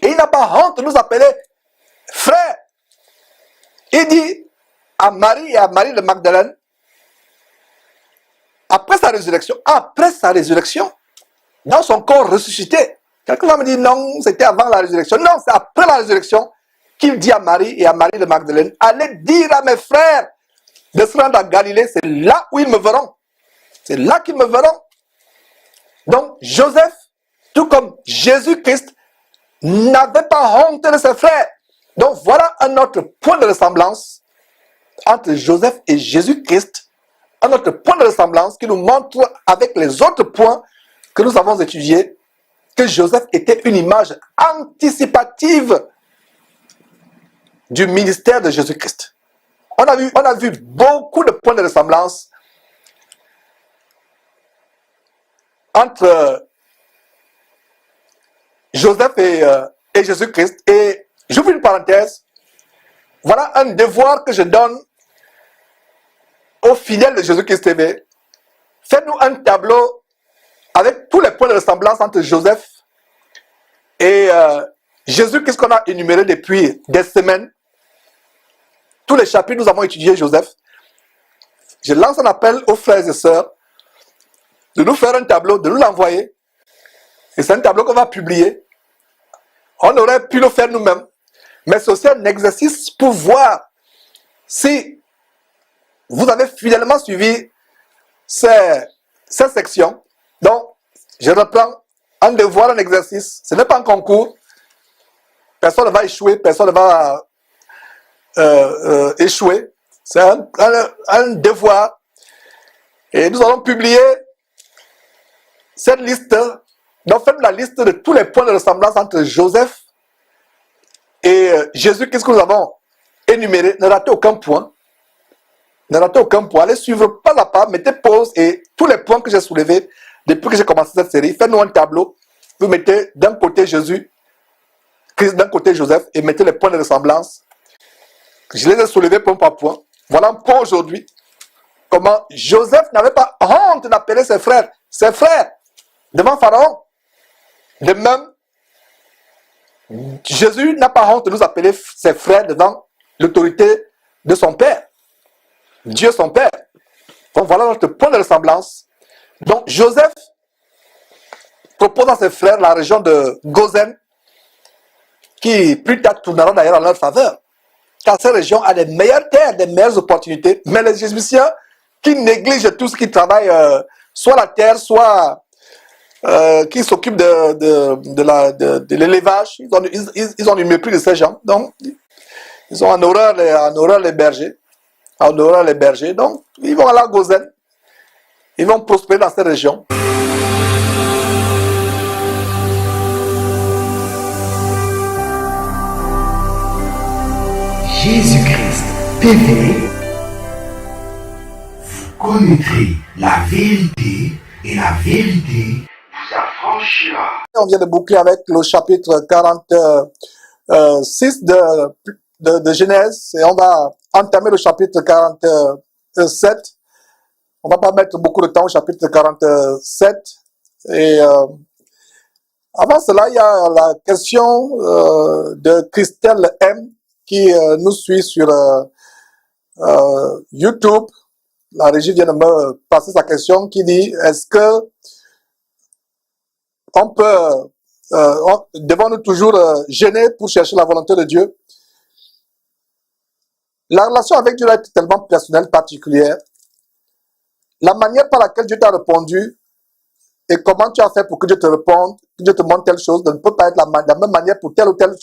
Et il n'a pas honte de nous appeler frères. Il dit à Marie et à Marie de Magdalène, après sa résurrection, dans son corps ressuscité, quelqu'un va me dire non, c'était avant la résurrection. Non, c'est après la résurrection qu'il dit à Marie et à Marie de Magdalène, allez dire à mes frères de se rendre à Galilée, c'est là où ils me verront. C'est là qu'ils me verront. Donc, Joseph, tout comme Jésus-Christ, n'avait pas honte de ses frères. Donc, voilà un autre point de ressemblance entre Joseph et Jésus-Christ. Un autre point de ressemblance qui nous montre avec les autres points que nous avons étudiés que Joseph était une image anticipative du ministère de Jésus-Christ. On a vu beaucoup de points de ressemblance entre Joseph et Jésus-Christ. Et j'ouvre une parenthèse. Voilà un devoir que je donne aux fidèles de Jésus-Christ TV. Faites-nous un tableau avec tous les points de ressemblance entre Joseph et Jésus-Christ qu'on a énuméré depuis des semaines. Tous les chapitres, nous avons étudié Joseph. Je lance un appel aux frères et sœurs de nous faire un tableau, de nous l'envoyer. Et c'est un tableau qu'on va publier. On aurait pu le faire nous-mêmes. Mais c'est aussi un exercice pour voir si vous avez fidèlement suivi ces sections. Donc, je reprends un devoir, un exercice. Ce n'est pas un concours. Personne ne va échouer, personne ne va échouer. C'est un devoir. Et nous allons publier cette liste. Donc, faites la liste de tous les points de ressemblance entre Joseph et Jésus. Qu'est-ce que nous avons énuméré? Ne ratez aucun point. Ne ratez aucun point. Allez suivre pas à pas. Mettez pause et tous les points que j'ai soulevés depuis que j'ai commencé cette série. Faites-nous un tableau. Vous mettez d'un côté Jésus, Christ d'un côté Joseph et mettez les points de ressemblance. Je les ai soulevés point par point. Voilà pour aujourd'hui. Comment Joseph n'avait pas honte d'appeler ses frères devant Pharaon. De même, Jésus n'a pas honte de nous appeler ses frères devant l'autorité de son Père. Dieu son Père. Donc voilà notre point de ressemblance. Donc Joseph propose à ses frères la région de Gozen, qui plus tard tournera d'ailleurs en leur faveur. Car cette région a des meilleures terres, des meilleures opportunités. Mais les Égyptiens qui négligent tout ce qui travaille, soit la terre, soit qui s'occupent de l'élevage, ils ont du mépris de ces gens. Donc, ils ont en horreur les bergers. En horreur les bergers. Donc, ils vont aller à Gozen. Ils vont prospérer dans cette région. Jésus-Christ TV, vous connaîtrez la vérité et la vérité vous affranchira. On vient de boucler avec le chapitre 46 de Genèse et on va entamer le chapitre 47. On ne va pas mettre beaucoup de temps au chapitre 47. Et avant cela, il y a la question de Christelle M qui nous suit sur YouTube. La régie vient de me passer sa question qui dit: est-ce que on peut, devons-nous toujours gêner pour chercher la volonté de Dieu? La relation avec Dieu est tellement personnelle, particulière. La manière par laquelle Dieu t'a répondu et comment tu as fait pour que Dieu te réponde, que Dieu te montre telle chose, ne peut pas être la même manière pour telle ou telle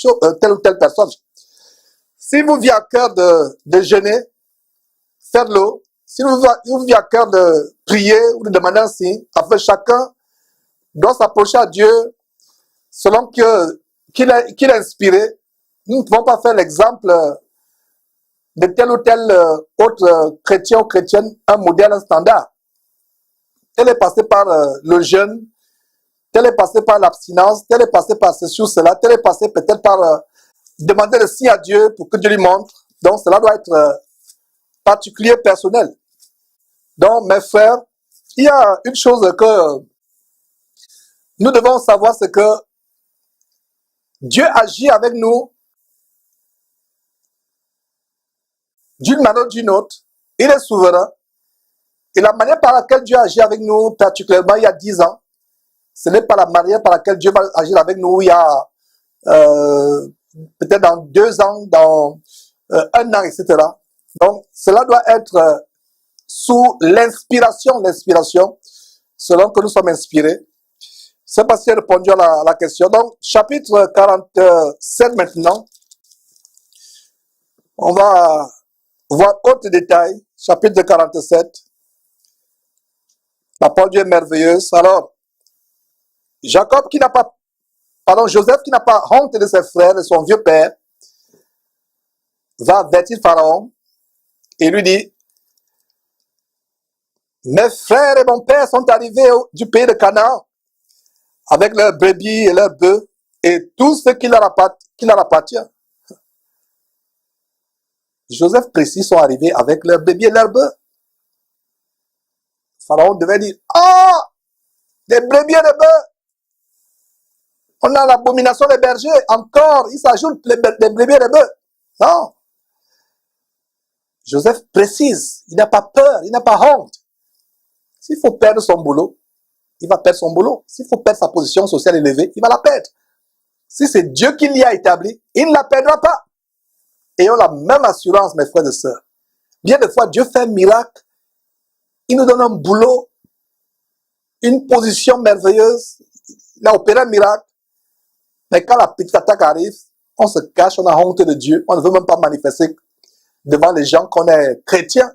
personne. Si vous vient à cœur de jeûner, faites-le. Si vous vient à cœur de prier ou de demander un signe, afin chacun doit s'approcher à Dieu selon qu'il a inspiré. Nous ne pouvons pas faire l'exemple de tel ou tel autre chrétien ou chrétienne, un modèle, un standard. Tel est passé par le jeûne, tel est passé par l'abstinence, tel est passé par ceci ou cela, tel est passé peut-être par demander le signe à Dieu pour que Dieu lui montre. Donc cela doit être particulier, personnel. Donc mes frères, il y a une chose que nous devons savoir, c'est que Dieu agit avec nous d'une manière ou d'une autre. Il est souverain. Et la manière par laquelle Dieu agit avec nous, particulièrement il y a 10 ans, ce n'est pas la manière par laquelle Dieu va agir avec nous il y a peut-être dans 2 ans, dans 1 an, etc. Donc, cela doit être sous l'inspiration, selon que nous sommes inspirés. C'est parce qu'il a répondu à la question. Donc, chapitre 47 maintenant. On va voir autre détail. Chapitre 47. La parole de Dieu est merveilleuse. Alors, Joseph qui n'a pas honte de ses frères, de son vieux père, va avertir Pharaon et lui dit: mes frères et mon père sont arrivés du pays de Canaan avec leurs brebis et leurs bœufs et tout ce qui leur appartient. Joseph précise, sont arrivés avec leurs brebis et leurs bœufs. Pharaon devait dire: ah, des brebis et des bœufs. On a l'abomination des bergers. Encore, il s'ajoute des brebis et des bœufs. Non. Joseph précise, il n'a pas peur, il n'a pas honte. S'il faut perdre son boulot, il va perdre son boulot. S'il faut perdre sa position sociale élevée, il va la perdre. Si c'est Dieu qui l'y a établi, il ne la perdra pas. Ayons la même assurance, mes frères et sœurs. Bien des fois, Dieu fait un miracle. Il nous donne un boulot, une position merveilleuse. Il a opéré un miracle. Mais quand la petite attaque arrive, on se cache, on a honte de Dieu. On ne veut même pas manifester devant les gens qu'on est chrétien.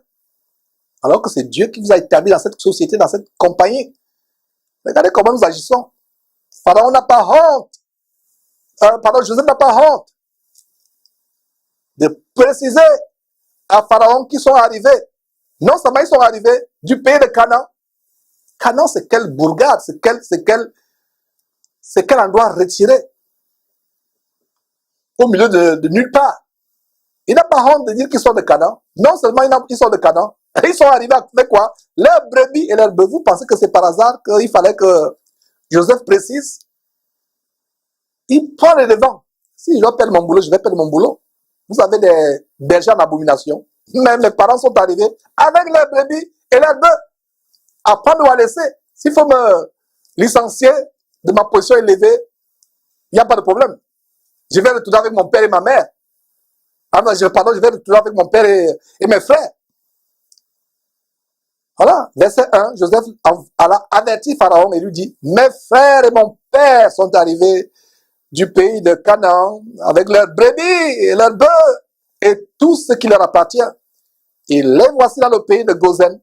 Alors que c'est Dieu qui vous a établi dans cette société, dans cette compagnie. Regardez comment nous agissons. Pharaon n'a pas honte. Joseph n'a pas honte de préciser à Pharaon qu'ils sont arrivés. Non seulement ils sont arrivés du pays de Canaan. Canaan, c'est quelle bourgade, c'est quel endroit retiré au milieu de nulle part. Il n'a pas honte de dire qu'ils sont de Canaan. Non seulement ils sont de Canaan, ils sont arrivés avec quoi? Leurs brebis et leurs bœufs. Vous pensez que c'est par hasard qu'il fallait que Joseph précise? Il prend les devants. Si je dois perdre mon boulot, je vais perdre mon boulot. Vous avez des bergers en abomination. Mais mes parents sont arrivés avec leurs brebis et leurs bœufs. À prendre ou à laisser. S'il faut me licencier de ma position élevée, il n'y a pas de problème. Je vais retourner avec mon père et ma mère. Ah non, je vais retourner avec mon père et mes frères. Voilà, verset 1, Joseph a averti Pharaon et lui dit, mes frères et mon père sont arrivés du pays de Canaan avec leurs brebis et leurs bœufs et tout ce qui leur appartient. Et les voici dans le pays de Gozen.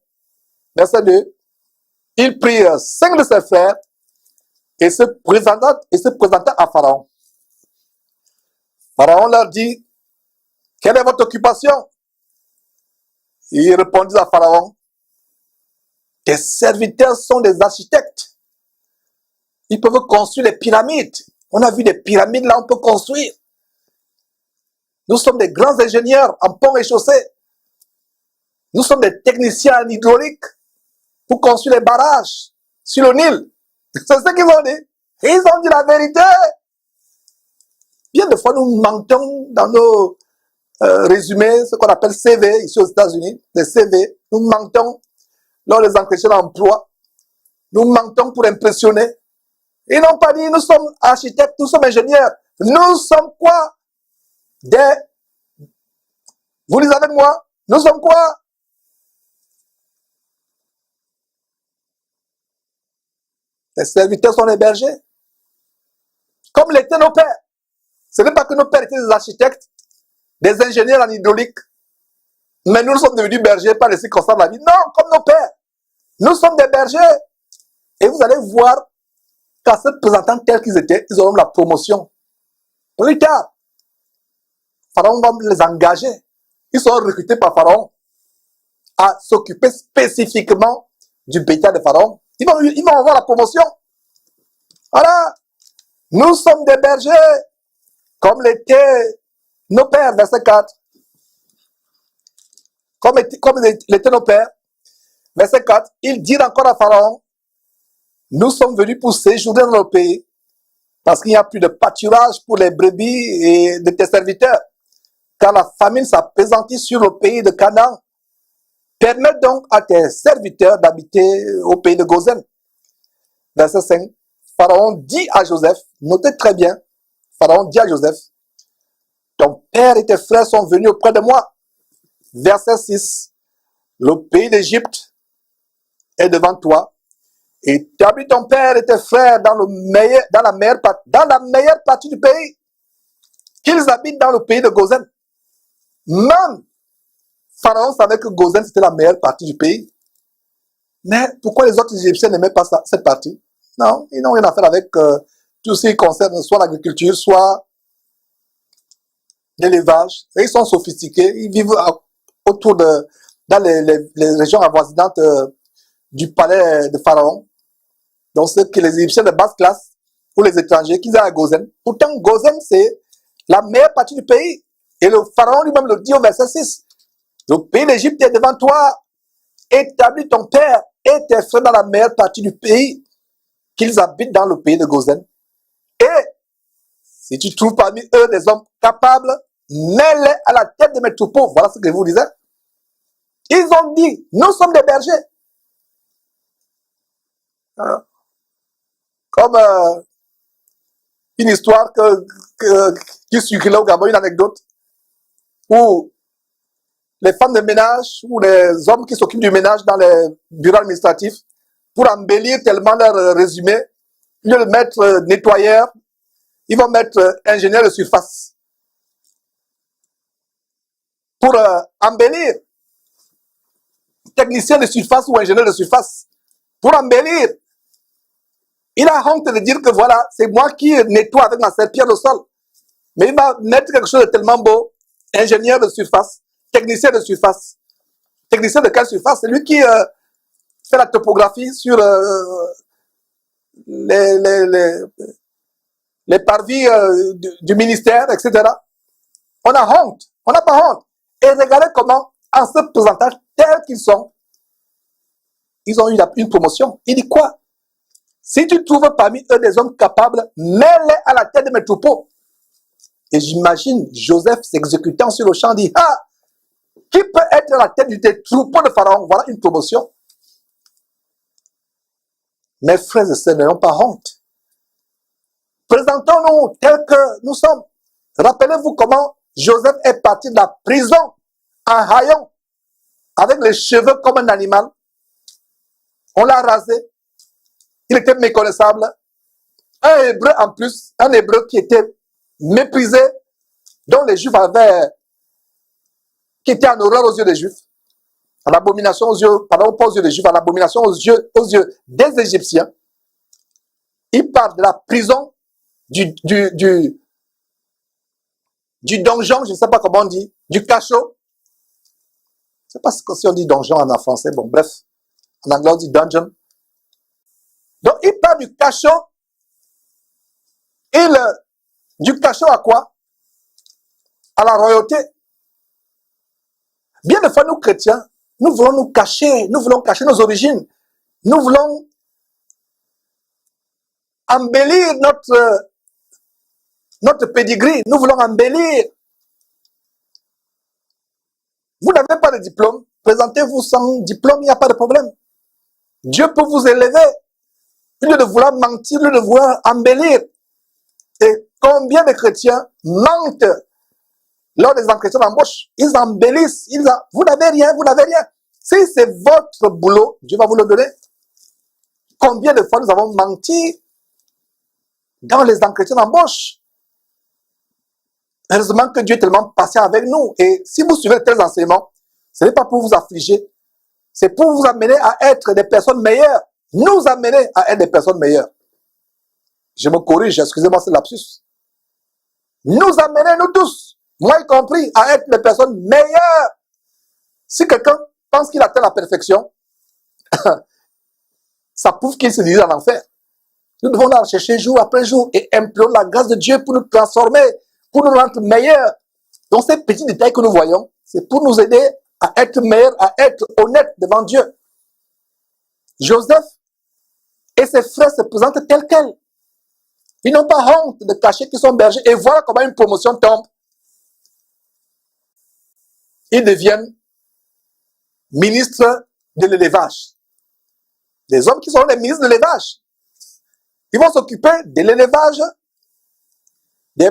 Verset 2, il prit 5 de ses frères et se présenta à Pharaon. Pharaon leur dit, quelle est votre occupation? Ils répondirent à Pharaon, tes serviteurs sont des architectes. Ils peuvent construire les pyramides. On a vu des pyramides là, on peut construire. Nous sommes des grands ingénieurs en pont et chaussée. Nous sommes des techniciens en hydraulique pour construire les barrages sur le Nil. C'est ce qu'ils ont dit. Et ils ont dit la vérité. Bien de fois, nous mentons dans nos résumés, ce qu'on appelle CV ici aux États-Unis, des CV. Nous mentons lors des entretiens d'emploi. Nous mentons pour impressionner. Ils n'ont pas dit, nous sommes architectes, nous sommes ingénieurs. Nous sommes quoi? Vous lisez avec moi? Nous sommes quoi? Les serviteurs sont les bergers. Comme l'étaient nos pères. Ce n'est pas que nos pères étaient des architectes, des ingénieurs en hydraulique. Mais nous sommes devenus bergers par les circonstances de la vie. Non, comme nos pères. Nous sommes des bergers. Et vous allez voir qu'en se présentant tels qu'ils étaient, ils auront la promotion. Plus tard, Pharaon va les engager. Ils seront recrutés par Pharaon à s'occuper spécifiquement du bétail de Pharaon. Ils vont avoir la promotion. Voilà. Nous sommes des bergers, comme l'étaient nos pères, verset 4. Comme l'étaient nos pères, verset 4. Ils dirent encore à Pharaon, nous sommes venus pour séjourner dans le pays, parce qu'il n'y a plus de pâturage pour les brebis et de tes serviteurs, car la famine s'appesantit sur le pays de Canaan. Permets donc à tes serviteurs d'habiter au pays de Gozen. Verset 5. Pharaon dit à Joseph, notez très bien, Pharaon dit à Joseph, ton père et tes frères sont venus auprès de moi. Verset 6. Le pays d'Égypte est devant toi. Établis ton père et tes frères dans la meilleure partie du pays. Qu'ils habitent dans le pays de Gozen. Même Pharaon savait que Gozen c'était la meilleure partie du pays. Mais pourquoi les autres Égyptiens n'aimaient pas cette partie? Non, ils n'ont rien à faire avec tout ce qui concerne soit l'agriculture, soit l'élevage. Ils sont sophistiqués, ils vivent autour dans les régions avoisinantes du palais de Pharaon. Donc, c'est que les Égyptiens de basse classe ou les étrangers qui aient à Gozen. Pourtant, Gozen, c'est la meilleure partie du pays. Et le Pharaon lui-même le dit au verset 6. Le pays d'Égypte est devant toi. Établis ton père et tes frères dans la meilleure partie du pays, qu'ils habitent dans le pays de Gozen. Et si tu trouves parmi eux des hommes capables, mets-les à la tête de mes troupeaux. Voilà ce que je vous disais. Ils ont dit, nous sommes des bergers. Comme une histoire qui circulait au Gabon, une anecdote, où les femmes de ménage ou les hommes qui s'occupent du ménage dans les bureaux administratifs, pour embellir tellement leur résumé, ils vont mettre nettoyeur, ils vont mettre ingénieur de surface. Pour embellir, technicien de surface ou ingénieur de surface, pour embellir. Il a honte de dire que voilà, c'est moi qui nettoie avec ma serpillère le sol. Mais il va mettre quelque chose de tellement beau, ingénieur de surface, technicien de surface. Technicien de quelle surface? C'est lui qui fait la topographie sur les parvis du ministère, etc. On a honte. On n'a pas honte. Et regardez comment, en se présentant tels qu'ils sont, ils ont eu une promotion. Il dit quoi? Si tu trouves parmi eux des hommes capables, mets-les à la tête de mes troupeaux. Et j'imagine Joseph s'exécutant sur le champ, dit, ah, qui peut être à la tête du troupeau de Pharaon? Voilà une promotion. Mes frères et sœurs, n'ayons pas honte. Présentons-nous tels que nous sommes. Rappelez-vous comment Joseph est parti de la prison en haillons, avec les cheveux comme un animal. On l'a rasé. Il était méconnaissable. Un hébreu en plus, un hébreu qui était méprisé, dont les Juifs avaient, qui était en horreur aux yeux des Juifs, à l'abomination aux yeux, pardon, pas aux yeux des Juifs, à l'abomination aux yeux des Égyptiens. Il part de la prison, du donjon, je ne sais pas comment on dit, du cachot. Je ne sais pas si on dit donjon en français, bon bref, en anglais on dit dungeon. Donc il part du cachot, et du cachot à quoi? À la royauté. Bien des fois, nous chrétiens, nous voulons nous cacher, nous voulons cacher nos origines. Nous voulons embellir notre pedigree. Nous voulons embellir. Vous n'avez pas de diplôme. Présentez-vous sans diplôme, il n'y a pas de problème. Dieu peut vous élever. Au lieu de vouloir mentir, au lieu de vouloir embellir. Et combien de chrétiens mentent lors des entretiens d'embauche? Ils embellissent. Vous n'avez rien, vous n'avez rien. Si c'est votre boulot, Dieu va vous le donner. Combien de fois nous avons menti dans les entretiens d'embauche? Heureusement que Dieu est tellement patient avec nous. Et si vous suivez tels enseignements, ce n'est pas pour vous affliger. C'est pour vous amener à être des personnes meilleures. Nous amener à être des personnes meilleures. Je me corrige, excusez-moi, c'est lapsus. Nous amener, nous tous, moi y compris, à être des personnes meilleures. Si quelqu'un pense qu'il atteint la perfection, ça prouve qu'il se dirige à l'enfer. Nous devons la rechercher jour après jour et implorer la grâce de Dieu pour nous transformer, pour nous rendre meilleurs. Donc ces petits détails que nous voyons, c'est pour nous aider à être meilleurs, à être honnêtes devant Dieu. Joseph et ses frères se présentent tels quels. Ils n'ont pas honte de cacher qu'ils sont bergers. Et voilà comment une promotion tombe. Ils deviennent ministres de l'élevage. Des hommes qui sont les ministres de l'élevage. Ils vont s'occuper de l'élevage des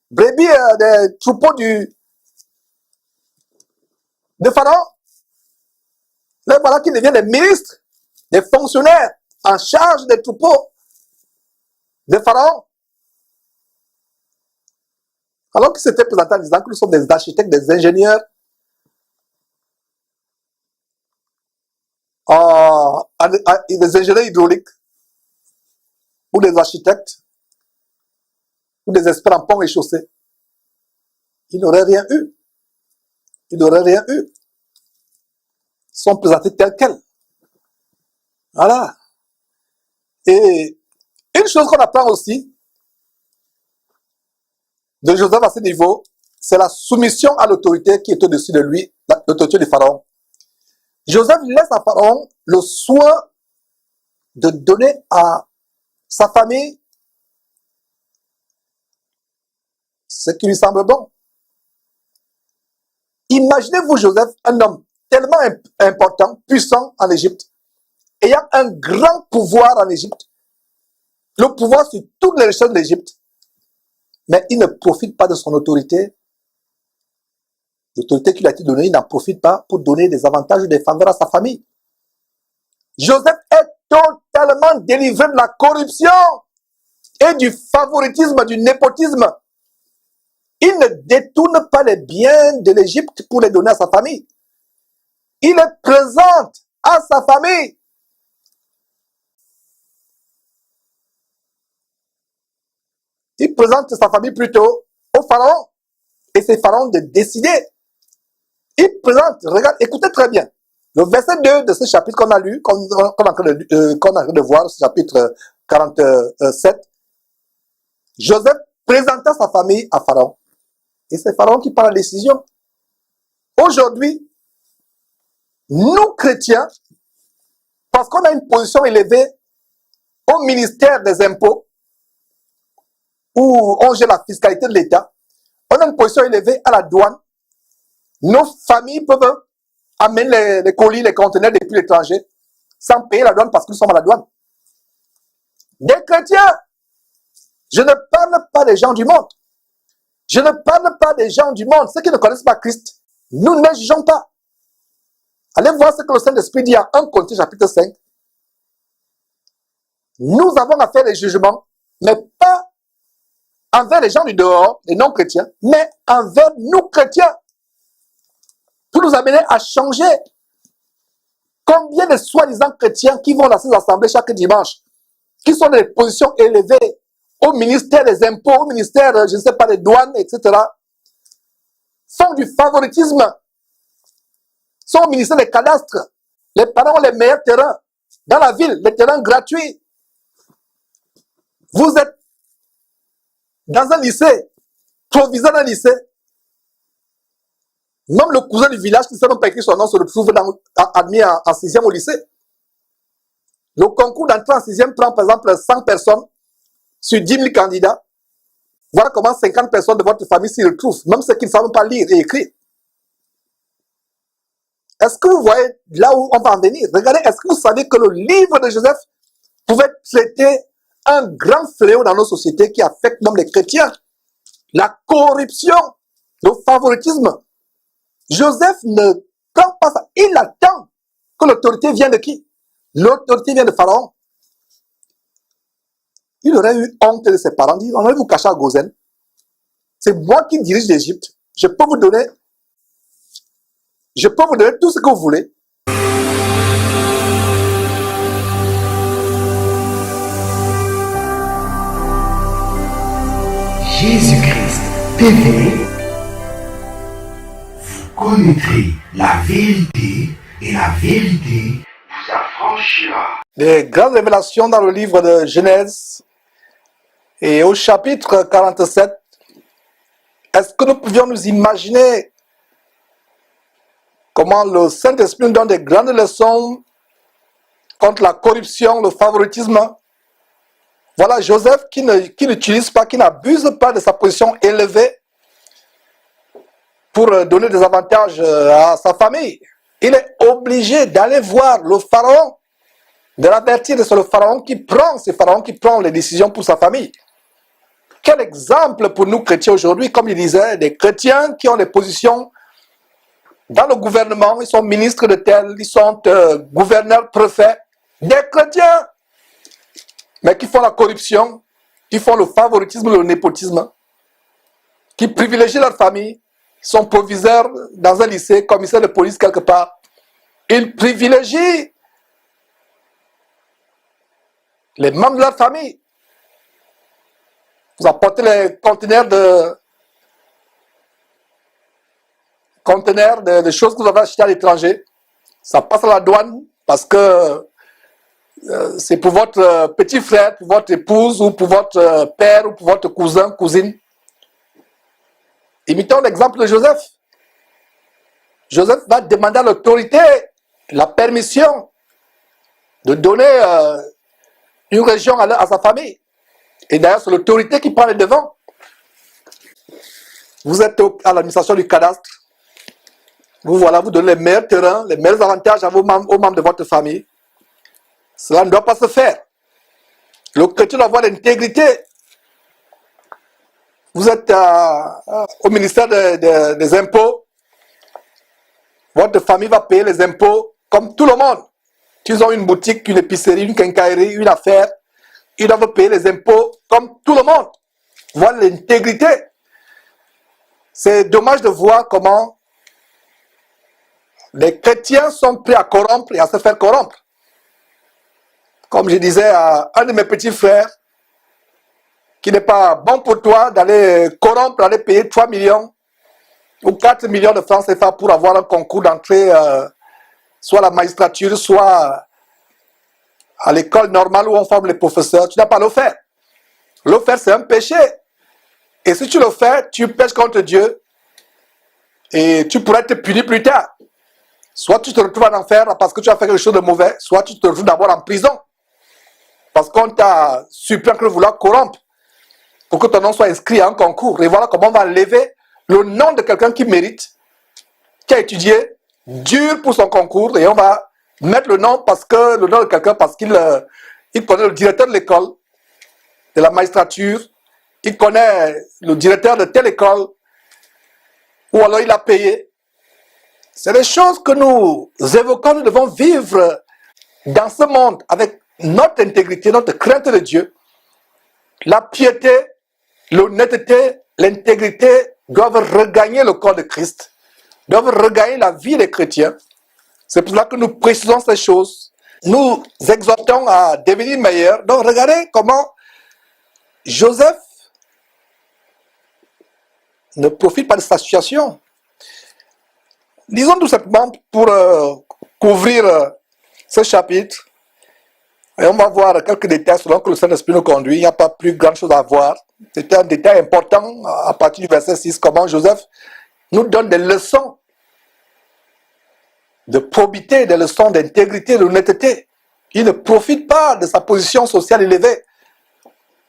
brebis, des troupeaux de Pharaon. Là, voilà qu'ils deviennent des ministres, des fonctionnaires en charge des troupeaux de Pharaon. Alors qu'ils s'étaient présentés en disant que nous sommes des architectes, des ingénieurs, des ingénieurs hydrauliques, ou des architectes, ou des experts en ponts et chaussées. Ils n'auraient rien eu. Ils n'auraient rien eu. Ils sont présentés tels quels. Voilà. Et une chose qu'on apprend aussi de Joseph à ce niveau, c'est la soumission à l'autorité qui est au-dessus de lui, l'autorité du Pharaon. Joseph laisse à Pharaon le soin de donner à sa famille ce qui lui semble bon. Imaginez-vous Joseph, un homme tellement important, puissant en Égypte, ayant un grand pouvoir en Égypte, le pouvoir sur toutes les richesses de l'Égypte, mais il ne profite pas de son autorité. L'autorité qui lui a été donnée, il n'en profite pas pour donner des avantages ou des faveurs à sa famille. Joseph est totalement délivré de la corruption et du favoritisme, du népotisme. Il ne détourne pas les biens de l'Égypte pour les donner à sa famille. Il les présente à sa famille. Il présente sa famille plutôt au pharaon. Et c'est Pharaon de décider. Il présente, regarde, écoutez très bien. Le verset 2 de ce chapitre qu'on a lu, qu'on est en train de voir, ce chapitre 47, Joseph présenta sa famille à Pharaon. Et c'est Pharaon qui prend la décision. Aujourd'hui, nous chrétiens, parce qu'on a une position élevée au ministère des impôts, où on gère la fiscalité de l'État, on a une position élevée à la douane. Nos familles peuvent amener les colis, les conteneurs depuis l'étranger sans payer la douane parce que nous sommes à la douane. Des chrétiens, je ne parle pas des gens du monde. Je ne parle pas des gens du monde, ceux qui ne connaissent pas Christ. Nous ne les jugeons pas. Allez voir ce que le Saint-Esprit dit à 1 Corinthiens chapitre 5. Nous avons à faire des jugements, mais pas envers les gens du dehors, les non-chrétiens, mais envers nous chrétiens, pour nous amener à changer. Combien de soi-disant chrétiens qui vont dans ces assemblées chaque dimanche, qui sont dans des positions élevées, au ministère des impôts, au ministère, je ne sais pas, des douanes, etc., font du favoritisme, sont au ministère des cadastres. Les parents ont les meilleurs terrains dans la ville, les terrains gratuits. Vous êtes dans un lycée, proviseur d'un lycée. Même le cousin du village qui ne sait même pas écrire son nom se retrouve admis en 6e au lycée. Le concours d'entrée en 6e prend par exemple 100 personnes sur 10 000 candidats. Voilà comment 50 personnes de votre famille s'y retrouvent, même ceux qui ne savent pas lire et écrire. Est-ce que vous voyez là où on va en venir? Regardez, est-ce que vous savez que le livre de Joseph pouvait traiter un grand fléau dans nos sociétés qui affecte même les chrétiens? La corruption, le favoritisme. Joseph ne prend pas ça. Il attend que l'autorité vienne de qui? L'autorité vient de Pharaon. Il aurait eu honte de ses parents, dit, on va vous cacher à Gozen. C'est moi qui dirige l'Égypte. Je peux vous donner tout ce que vous voulez. Jésus-Christ TV, vous connaîtrez la vérité et la vérité vous affranchira. Des grandes révélations dans le livre de Genèse et au chapitre 47. Est-ce que nous pouvions nous imaginer comment le Saint-Esprit nous donne des grandes leçons contre la corruption, le favoritisme? Voilà Joseph qui n'utilise pas, qui n'abuse pas de sa position élevée pour donner des avantages à sa famille. Il est obligé d'aller voir le pharaon, de l'avertir que c'est le pharaon qui prend, c'est le pharaon qui prend les décisions pour sa famille. Quel exemple pour nous chrétiens aujourd'hui, comme il disait, des chrétiens qui ont des positions dans le gouvernement, ils sont ministres de tel, ils sont gouverneurs, préfets, des chrétiens, mais qui font la corruption, qui font le favoritisme, le népotisme, qui privilégient leur famille, sont proviseurs dans un lycée, commissaire de police quelque part. Ils privilégient les membres de leur famille. Vous apportez les conteneurs de choses que vous avez achetées à l'étranger. Ça passe à la douane parce que c'est pour votre petit frère, pour votre épouse, ou pour votre père, ou pour votre cousin, cousine. Imitons l'exemple de Joseph. Joseph va demander à l'autorité la permission de donner une région à sa famille. Et d'ailleurs, c'est l'autorité qui prend les devants. Vous êtes à l'administration du cadastre. Vous donnez les meilleurs terrains, les meilleurs avantages aux membres de votre famille. Cela ne doit pas se faire. Le chrétien doit avoir l'intégrité. Vous êtes au ministère des impôts. Votre famille va payer les impôts comme tout le monde. Ils ont une boutique, une épicerie, une quincaillerie, une affaire. Ils doivent payer les impôts comme tout le monde. Voilà l'intégrité. C'est dommage de voir comment les chrétiens sont prêts à corrompre et à se faire corrompre. Comme je disais à un de mes petits frères, qui n'est pas bon pour toi d'aller corrompre, d'aller payer 3 millions ou 4 millions de francs CFA pour avoir un concours d'entrée, soit à la magistrature, soit à l'école normale où on forme les professeurs. Tu n'as pas à le faire. Le faire, c'est un péché. Et si tu le fais, tu pèches contre Dieu et tu pourrais être puni plus tard. Soit tu te retrouves en enfer parce que tu as fait quelque chose de mauvais, soit tu te retrouves d'abord en prison parce qu'on t'a surpris de vouloir corrompre. pour que ton nom soit inscrit à un concours. Et voilà comment on va lever le nom de quelqu'un qui mérite, qui a étudié dur pour son concours, et on va mettre le nom de quelqu'un parce qu'il il connaît le directeur de l'école, de la magistrature, il connaît le directeur de telle école, ou alors il a payé. C'est des choses que nous évoquons, nous devons vivre dans ce monde avec notre intégrité, notre crainte de Dieu. La piété, l'honnêteté, l'intégrité doivent regagner le corps de Christ, doivent regagner la vie des chrétiens. C'est pour cela que nous précisons ces choses. Nous exhortons à devenir meilleurs. Donc regardez comment Joseph ne profite pas de sa situation. Disons tout simplement pour couvrir ce chapitre, et on va voir quelques détails selon que le Saint-Esprit nous conduit. Il n'y a pas plus grande chose à voir. C'est un détail important à partir du verset 6, comment Joseph nous donne des leçons de probité, des leçons d'intégrité, d'honnêteté. Il ne profite pas de sa position sociale élevée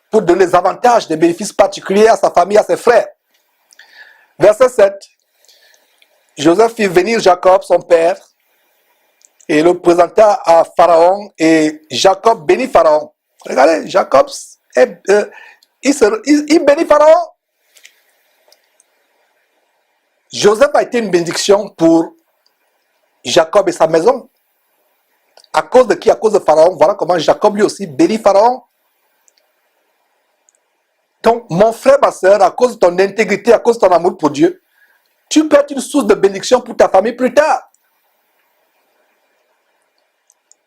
pour donner des avantages, des bénéfices particuliers à sa famille, à ses frères. Verset 7. Joseph fit venir Jacob, son père, et le présenta à Pharaon, et Jacob bénit Pharaon. Regardez, Jacob, il bénit Pharaon. Joseph a été une bénédiction pour Jacob et sa maison. À cause de qui? À cause de Pharaon. Voilà comment Jacob lui aussi bénit Pharaon. Donc, mon frère, ma soeur, à cause de ton intégrité, à cause de ton amour pour Dieu, tu peux être une source de bénédiction pour ta famille plus tard.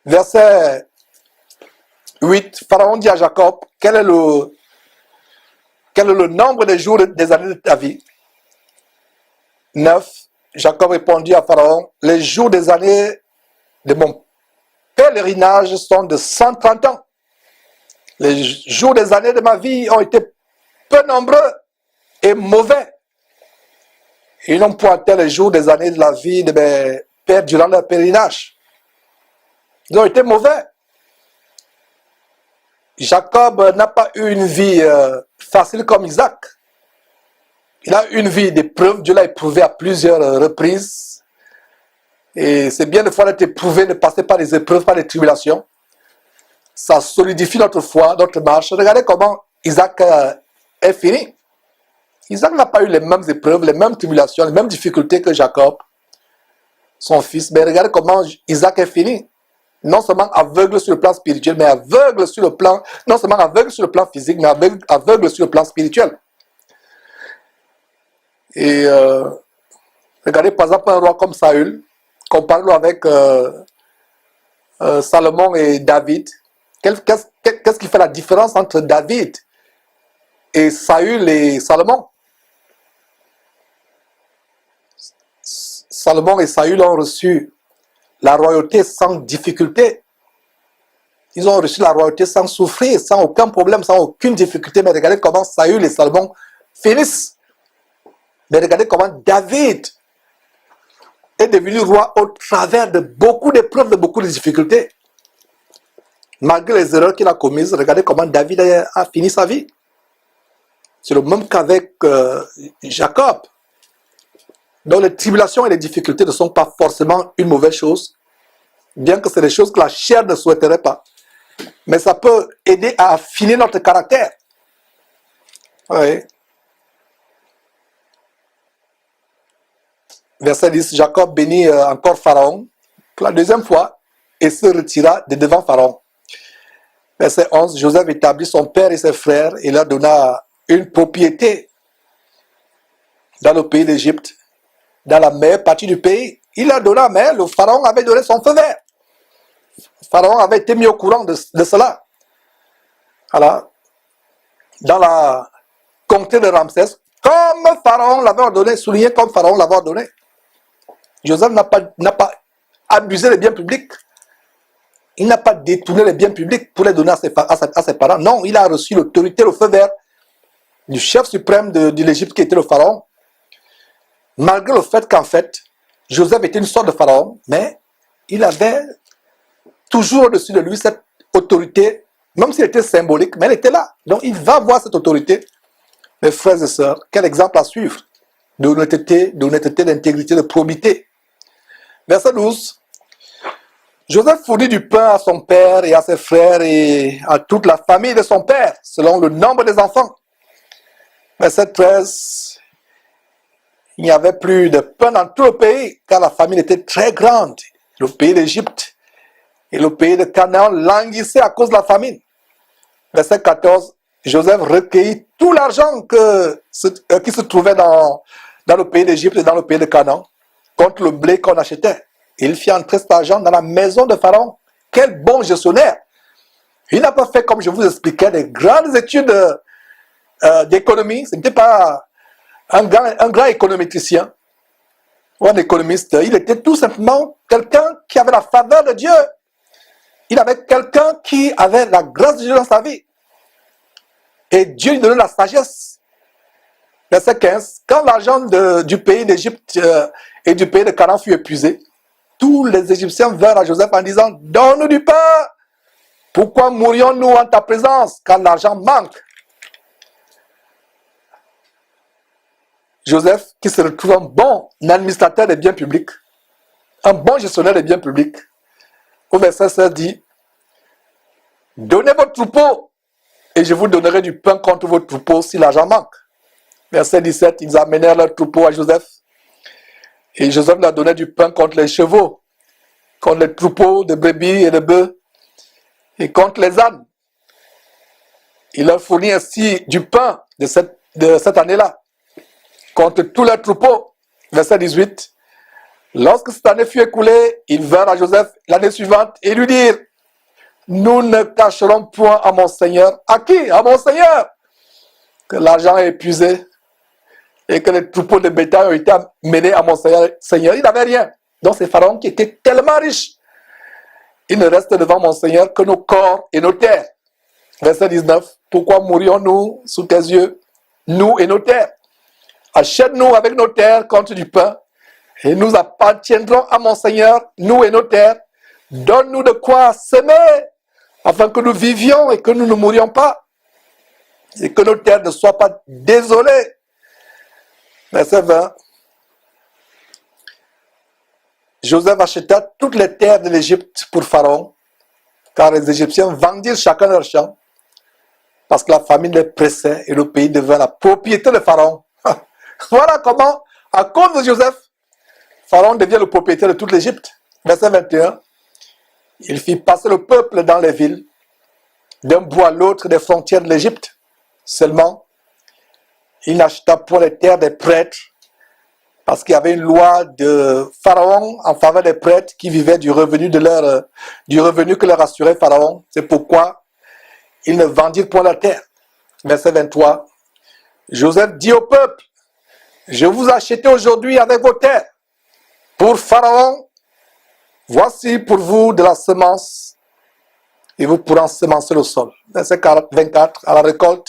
Verset 8, Pharaon dit à Jacob, quel est le nombre des jours des années de ta vie? 9, Jacob répondit à Pharaon, les jours des années de mon pèlerinage sont de 130 ans. Les jours des années de ma vie ont été peu nombreux et mauvais. Ils n'ont point été les jours des années de la vie de mes pères durant leur pèlerinage. Ils ont été mauvais. Jacob n'a pas eu une vie facile comme Isaac. Il a eu une vie d'épreuve. Dieu l'a éprouvé à plusieurs reprises. Et c'est bien de fois d'être éprouvé, de passer par des épreuves, par des tribulations. Ça solidifie notre foi, notre marche. Regardez comment Isaac est fini. Isaac n'a pas eu les mêmes épreuves, les mêmes tribulations, les mêmes difficultés que Jacob, son fils. Mais regardez comment Isaac est fini. Non seulement aveugle sur le plan spirituel, mais aveugle sur le plan, non seulement aveugle sur le plan physique, mais aveugle sur le plan spirituel. Et regardez par exemple un roi comme Saül, comparez-le avec Salomon et David. Qu'est-ce qui fait la différence entre David et Saül et Salomon? Salomon et Saül ont reçu la royauté sans difficulté. Ils ont reçu la royauté sans souffrir, sans aucun problème, sans aucune difficulté. Mais regardez comment Saül et Salomon finissent. Mais regardez comment David est devenu roi au travers de beaucoup d'épreuves, de beaucoup de difficultés. Malgré les erreurs qu'il a commises, regardez comment David a fini sa vie. C'est le même qu'avec Jacob. Donc les tribulations et les difficultés ne sont pas forcément une mauvaise chose, bien que c'est des choses que la chair ne souhaiterait pas. Mais ça peut aider à affiner notre caractère. Oui. Verset 10, Jacob bénit encore Pharaon pour la deuxième fois et se retira de devant Pharaon. Verset 11, Joseph établit son père et ses frères et leur donna une propriété dans le pays d'Égypte, dans la meilleure partie du pays. Il leur donna, mais le Pharaon avait donné son feu vert. Le Pharaon avait été mis au courant de cela. Voilà. Dans la comté de Ramsès, comme Pharaon l'avait ordonné, souligné comme Pharaon l'avait ordonné. Joseph n'a pas abusé des biens publics. Il n'a pas détourné les biens publics pour les donner à ses parents. Non, il a reçu l'autorité, le feu vert du chef suprême de l'Égypte qui était le Pharaon. Malgré le fait qu'en fait, Joseph était une sorte de Pharaon, mais il avait toujours au-dessus de lui cette autorité, même s'il était symbolique, mais elle était là. Donc il va voir cette autorité Mes frères et sœurs, quel exemple à suivre d'honnêteté, d'intégrité, de probité. Verset 12. Joseph fournit du pain à son père et à ses frères et à toute la famille de son père, selon le nombre des enfants. Verset 13. Il n'y avait plus de pain dans tout le pays, car la famine était très grande. Le pays d'Égypte et le pays de Canaan languissaient à cause de la famine. Verset 14. Joseph recueillit tout l'argent qui se trouvait dans le pays d'Égypte et dans le pays de Canaan contre le blé qu'on achetait. Il fit entrer cet argent dans la maison de Pharaon. Quel bon gestionnaire! Il n'a pas fait, comme je vous expliquais, des grandes études d'économie. Ce n'était pas un grand économétricien ou un économiste. Il était tout simplement quelqu'un qui avait la faveur de Dieu. Il avait quelqu'un qui avait la grâce de Dieu dans sa vie. Et Dieu lui donnait la sagesse. Verset 15. Quand l'argent du pays d'Égypte et du pays de Canaan fut épuisé, tous les Égyptiens vinrent à Joseph en disant, donne-nous du pain. Pourquoi mourions-nous en ta présence, car l'argent manque? Joseph, qui se retrouve un bon administrateur des biens publics, un bon gestionnaire des biens publics, au verset 16 dit, donnez votre troupeau et je vous donnerai du pain contre vos troupeaux si l'argent manque. Verset 17, ils amenèrent leur troupeau à Joseph. Et Joseph leur donnait du pain contre les chevaux, contre les troupeaux de brebis et de bœufs, et contre les ânes. Il leur fournit ainsi du pain de cette année-là, contre tous les troupeaux. Verset 18. Lorsque cette année fut écoulée, ils vinrent à Joseph l'année suivante et lui dirent, nous ne cacherons point à mon Seigneur. À qui? À mon Seigneur. Que l'argent est épuisé et que les troupeaux de bétail ont été menés à mon Seigneur. Il n'avait rien. Donc c'est Pharaon qui était tellement riche. Il ne reste devant mon Seigneur que nos corps et nos terres. Verset 19. Pourquoi mourions-nous sous tes yeux, nous et nos terres? Achète-nous avec nos terres contre du pain, et nous appartiendrons à mon Seigneur, nous et nos terres. Donne-nous de quoi semer, afin que nous vivions et que nous ne mourions pas, et que nos terres ne soient pas désolées. Verset 20. Joseph acheta toutes les terres de l'Égypte pour Pharaon, car les Égyptiens vendirent chacun leur champ, parce que la famine les pressait et le pays devint la propriété de Pharaon. Voilà comment, à cause de Joseph, Pharaon devient le propriétaire de toute l'Égypte. Verset 21. Il fit passer le peuple dans les villes, d'un bout à l'autre des frontières de l'Égypte. Seulement, il n'acheta point les terres des prêtres, parce qu'il y avait une loi de Pharaon en faveur des prêtres qui vivaient du revenu que leur assurait Pharaon. C'est pourquoi ils ne vendirent point la terre. Verset 23. Joseph dit au peuple, je vous ai acheté aujourd'hui avec vos terres. Pour Pharaon, voici pour vous de la semence, et vous pourrez ensemencer le sol. Verset 24, à la récolte,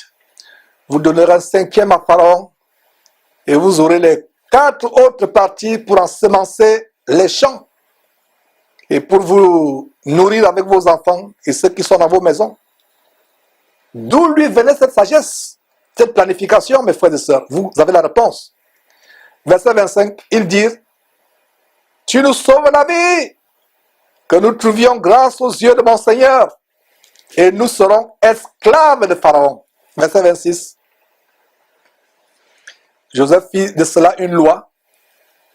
vous donnerez un cinquième à Pharaon, et vous aurez les 4 autres parties pour ensemencer les champs, et pour vous nourrir avec vos enfants et ceux qui sont dans vos maisons. D'où lui venait cette sagesse, cette planification, mes frères et sœurs? Vous avez la réponse. Verset 25, ils disent, tu nous sauves la vie, que nous trouvions grâce aux yeux de mon Seigneur, et nous serons esclaves de Pharaon. Verset 26. Joseph fit de cela une loi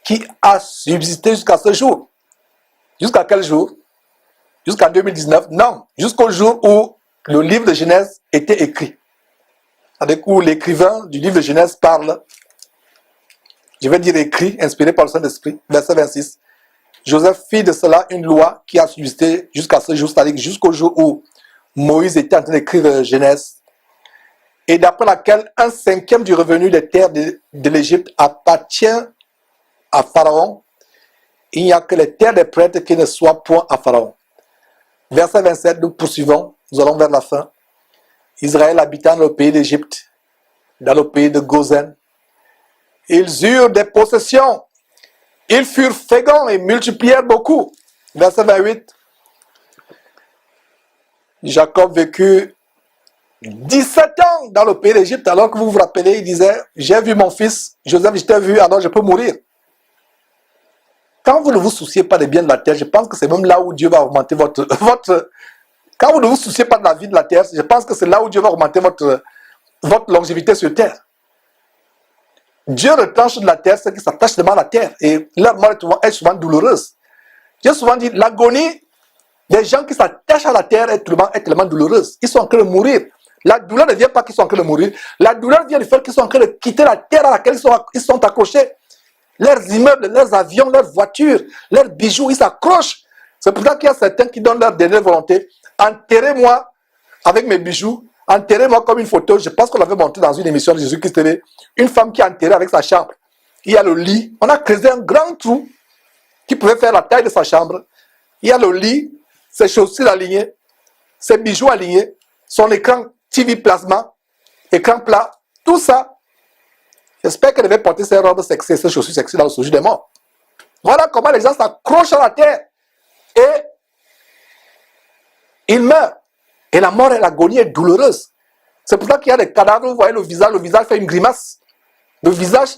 qui a subsisté jusqu'à ce jour. Jusqu'à quel jour? Jusqu'en 2019? Non, jusqu'au jour où le livre de Genèse était écrit. Avec où l'écrivain du livre de Genèse parle, je vais dire écrit, inspiré par le Saint-Esprit, verset 26. Joseph fit de cela une loi qui a subsisté jusqu'à ce jour, c'est-à-dire jusqu'au jour où Moïse était en train d'écrire Genèse, et d'après laquelle un cinquième du revenu des terres de l'Égypte appartient à Pharaon. Il n'y a que les terres des prêtres qui ne soient point à Pharaon. Verset 27, nous poursuivons, nous allons vers la fin. Israël habitant dans le pays d'Égypte, dans le pays de Gozen. Ils eurent des possessions. Ils furent féconds et multiplièrent beaucoup. Verset 28. Jacob vécut 17 ans dans le pays d'Égypte, alors que vous vous rappelez, il disait, j'ai vu mon fils, Joseph, je t'ai vu, alors je peux mourir. Quand vous ne vous souciez pas des biens de la terre, je pense que c'est même là où Dieu va augmenter votre... Quand vous ne vous souciez pas de la vie de la terre, je pense que c'est là où Dieu va augmenter votre longévité sur terre. Dieu retranche de la terre ceux qui s'attachent seulement à la terre. Et leur mort est souvent douloureuse. J'ai souvent dit, l'agonie des gens qui s'attachent à la terre est tellement douloureuse. Ils sont en train de mourir. La douleur ne vient pas qu'ils sont en train de mourir. La douleur vient du fait qu'ils sont en train de quitter la terre à laquelle ils sont accrochés. Leurs immeubles, leurs avions, leurs voitures, leurs bijoux, ils s'accrochent. C'est pour ça qu'il y a certains qui donnent leur dernière volonté. Enterrez-moi avec mes bijoux. Enterrez-moi comme une photo. Je pense qu'on l'avait montré dans une émission de Jésus-Christ TV. Une femme qui est enterrée avec sa chambre. Il y a le lit. On a creusé un grand trou qui pouvait faire la taille de sa chambre. Il y a le lit, ses chaussures alignées, ses bijoux alignés, son écran TV plasma, écran plat, tout ça. J'espère qu'elle devait porter ses robes sexy, ses chaussures sexy dans le séjour des morts. Voilà comment les gens s'accrochent à la terre. Et ils meurent. Et la mort et l'agonie est douloureuse. C'est pour ça qu'il y a des cadavres, vous voyez le visage fait une grimace. Le visage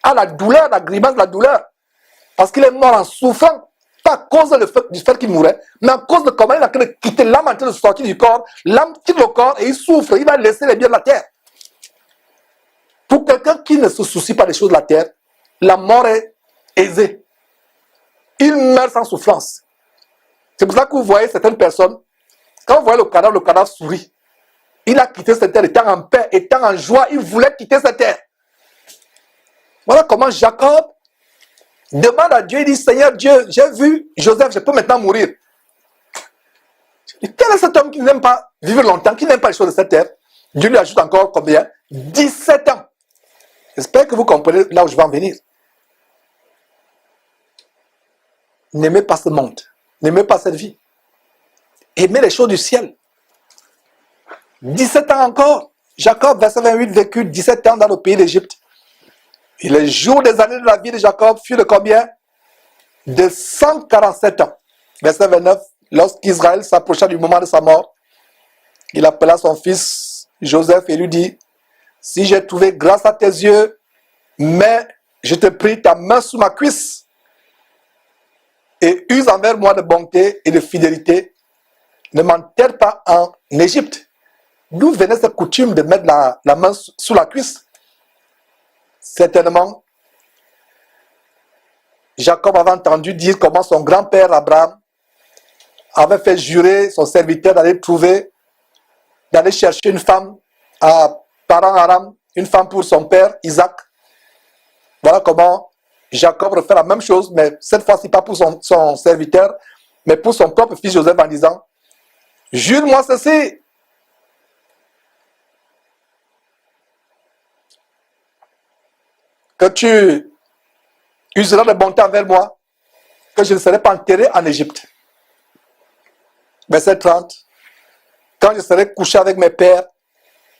a la douleur, la grimace, la douleur. Parce qu'il est mort en souffrant. Pas à cause du fait qu'il mourait, mais à cause de comment il a quitté l'âme en train de sortir du corps. L'âme quitte le corps et il souffre. Il va laisser les biens de la terre. Pour quelqu'un qui ne se soucie pas des choses de la terre, la mort est aisée. Il meurt sans souffrance. C'est pour ça que vous voyez certaines personnes, quand vous voyez le cadavre sourit. Il a quitté cette terre étant en paix, étant en joie. Il voulait quitter cette terre. Voilà comment Jacob demande à Dieu, il dit, Seigneur Dieu, j'ai vu Joseph, je peux maintenant mourir. Quel est cet homme qui n'aime pas vivre longtemps, qui n'aime pas les choses de cette terre? Dieu lui ajoute encore combien? 17 ans. J'espère que vous comprenez là où je vais en venir. N'aimez pas ce monde. N'aimez pas cette vie. Aimez les choses du ciel. 17 ans encore. Jacob, verset 28, vécut 17 ans dans le pays d'Égypte. Et les jours des années de la vie de Jacob furent de combien? De 147 ans. Verset 29, lorsqu'Israël s'approcha du moment de sa mort, il appela son fils Joseph et lui dit, si j'ai trouvé grâce à tes yeux, mais je te prie ta main sous ma cuisse et use envers moi de bonté et de fidélité, ne m'enterre pas en Égypte. D'où venait cette coutume de mettre la main sous la cuisse? Certainement, Jacob avait entendu dire comment son grand-père Abraham avait fait jurer son serviteur d'aller chercher une femme à Paran-Aram, une femme pour son père Isaac. Voilà comment Jacob refait la même chose, mais cette fois-ci pas pour son serviteur, mais pour son propre fils Joseph en disant, jure-moi ceci. Que tu useras de bonté envers moi, que je ne serai pas enterré en Égypte. Verset 30. Quand je serai couché avec mes pères,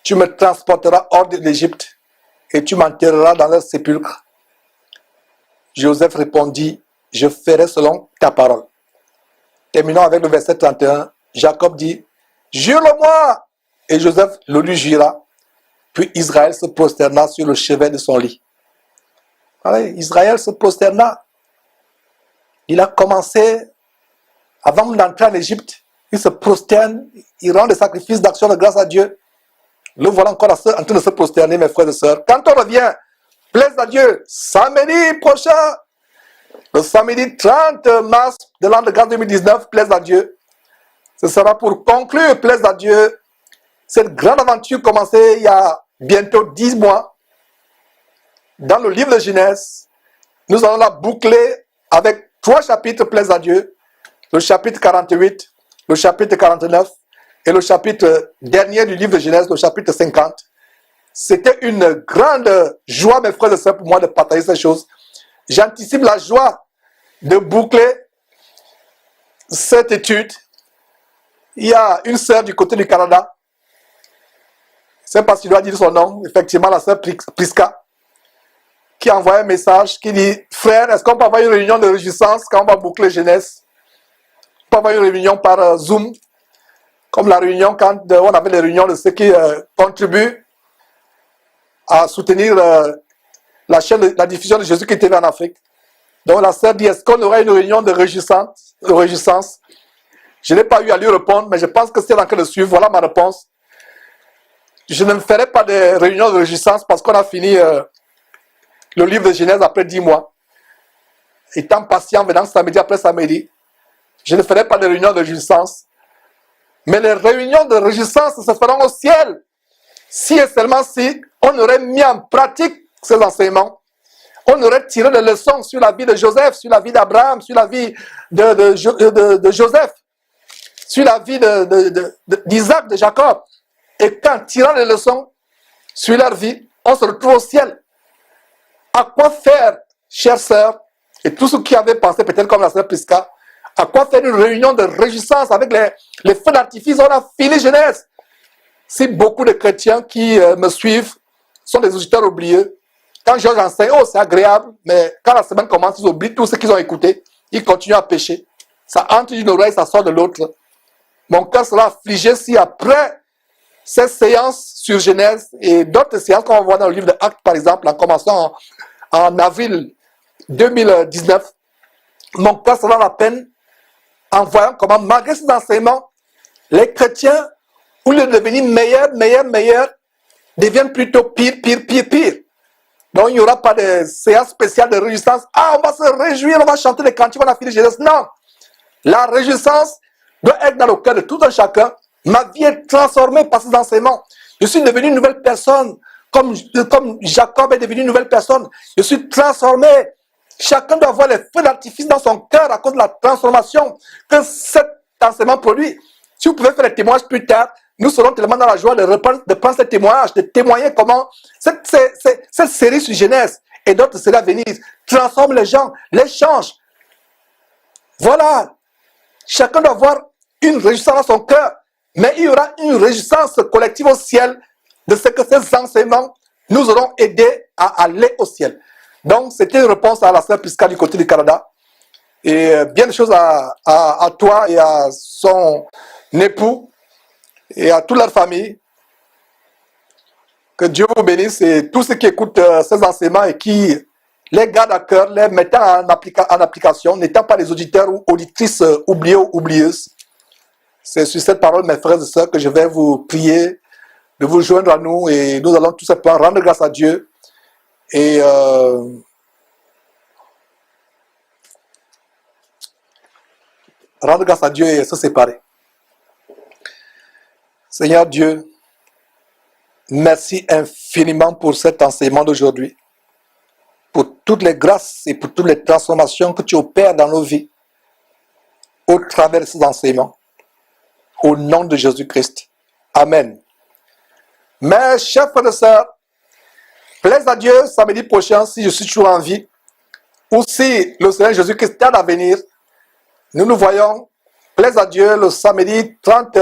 tu me transporteras hors de l'Égypte et tu m'enterreras dans leur sépulcre. Joseph répondit, je ferai selon ta parole. Terminons avec le verset 31. Jacob dit, jure-le-moi. Et Joseph le lui jura. Puis Israël se prosterna sur le chevet de son lit. Allez, Israël se prosterna. Il a commencé, avant d'entrer en Égypte, il se prosterne, il rend des sacrifices d'action de grâce à Dieu. Le voilà encore en train de se prosterner, mes frères et sœurs. Quand on revient, plaise à Dieu, samedi prochain, le samedi 30 mars de l'an de grâce 2019, plaise à Dieu. Ce sera pour conclure, plaise à Dieu, cette grande aventure commencée il y a bientôt 10 mois. Dans le livre de Genèse, nous allons la boucler avec 3 chapitres, plaise à Dieu. Le chapitre 48, le chapitre 49 et le chapitre dernier du livre de Genèse, le chapitre 50. C'était une grande joie, mes frères et sœurs, pour moi de partager ces choses. J'anticipe la joie de boucler cette étude. Il y a une sœur du côté du Canada. Je ne sais pas si je dois dire son nom. Effectivement, la sœur Priska, qui a envoyé un message qui dit, frère, est-ce qu'on peut avoir une réunion de réjouissance quand on va boucler Genèse? On peut avoir une réunion par Zoom. comme la réunion, quand on avait les réunions de ceux qui contribuent à soutenir la diffusion de Jésus qui était en Afrique. Donc la sœur dit, est-ce qu'on aurait une réunion de réjouissance? Je n'ai pas eu à lui répondre, mais je pense que c'est en train de suivre. Voilà ma réponse. Je ne ferai pas de réunion de réjouissance parce qu'on a fini le livre de Genèse après 10 mois. Étant patient, venant samedi après samedi, je ne ferai pas de réunion de réjouissance. Mais les réunions de réjouissance se feront au ciel. Si et seulement si on aurait mis en pratique ces enseignements, on aurait tiré des leçons sur la vie de Joseph, sur la vie d'Abraham, sur la vie de Joseph, sur la vie d'Isaac, de Jacob. Et qu'en tirant les leçons sur leur vie, on se retrouve au ciel. À quoi faire, chères sœurs, et tous ceux qui avaient pensé, peut-être comme la sœur Prisca, à quoi faire une réunion de réjouissance avec les feux d'artifice? On a fini Genèse. Si beaucoup de chrétiens qui me suivent sont des auditeurs oublieux, quand Georges enseigne, oh c'est agréable, mais quand la semaine commence, ils oublient tout ce qu'ils ont écouté, ils continuent à pécher. Ça entre d'une oreille, ça sort de l'autre. Mon cœur sera affligé si après ces séances sur Genèse et d'autres séances qu'on va voir dans le livre de Actes, par exemple, en commençant en avril 2019, mon cœur sera la peine en voyant comment, malgré ces enseignements, les chrétiens, au lieu de devenir meilleurs, deviennent plutôt pire. Donc, il n'y aura pas de séance spéciale de réjouissance. Ah, on va se réjouir, on va chanter les cantiques, on a fini Genèse. Non! La réjouissance doit être dans le cœur de tout un chacun. Ma vie est transformée par ces enseignements. Je suis devenu une nouvelle personne, comme Jacob est devenu une nouvelle personne. Je suis transformé. Chacun doit avoir les feux d'artifice dans son cœur à cause de la transformation que cet enseignement produit. Si vous pouvez faire des témoignages plus tard, nous serons tellement dans la joie de prendre ces témoignages, de témoigner comment cette série sur Genèse et d'autres séries à venir transforme les gens, les change. Voilà. Chacun doit avoir une réjouissance dans son cœur, mais il y aura une réjouissance collective au ciel de ce que ces enseignements nous auront aidés à aller au ciel. Donc, c'était une réponse à la sœur Prisca du côté du Canada. Et bien de choses à toi et à son époux et à toute leur famille. Que Dieu vous bénisse et tous ceux qui écoutent ces enseignements et qui les gardent à cœur, les mettant en application, n'étant pas des auditeurs ou auditrices oubliés ou oublieuses. C'est sur cette parole, mes frères et sœurs, que je vais vous prier de vous joindre à nous et nous allons tout simplement rendre grâce à Dieu et rendre grâce à Dieu et se séparer. Seigneur Dieu, merci infiniment pour cet enseignement d'aujourd'hui, pour toutes les grâces et pour toutes les transformations que tu opères dans nos vies au travers de ces enseignements. Au nom de Jésus-Christ. Amen. Mes chers frères et sœurs, plaise à Dieu samedi prochain, si je suis toujours en vie, ou si le Seigneur Jésus-Christ tarde à venir, nous nous voyons, plaise à Dieu, le samedi 30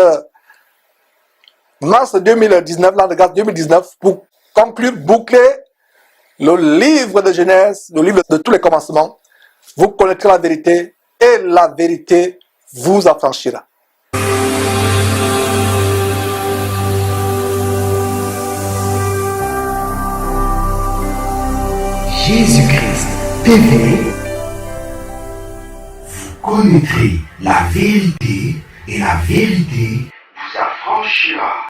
mars 2019, l'an de grâce 2019, pour conclure, boucler le livre de Genèse, le livre de tous les commencements. Vous connaîtrez la vérité et la vérité vous affranchira. Jésus-Christ TV, vous connaîtrez la vérité et la vérité vous affranchira.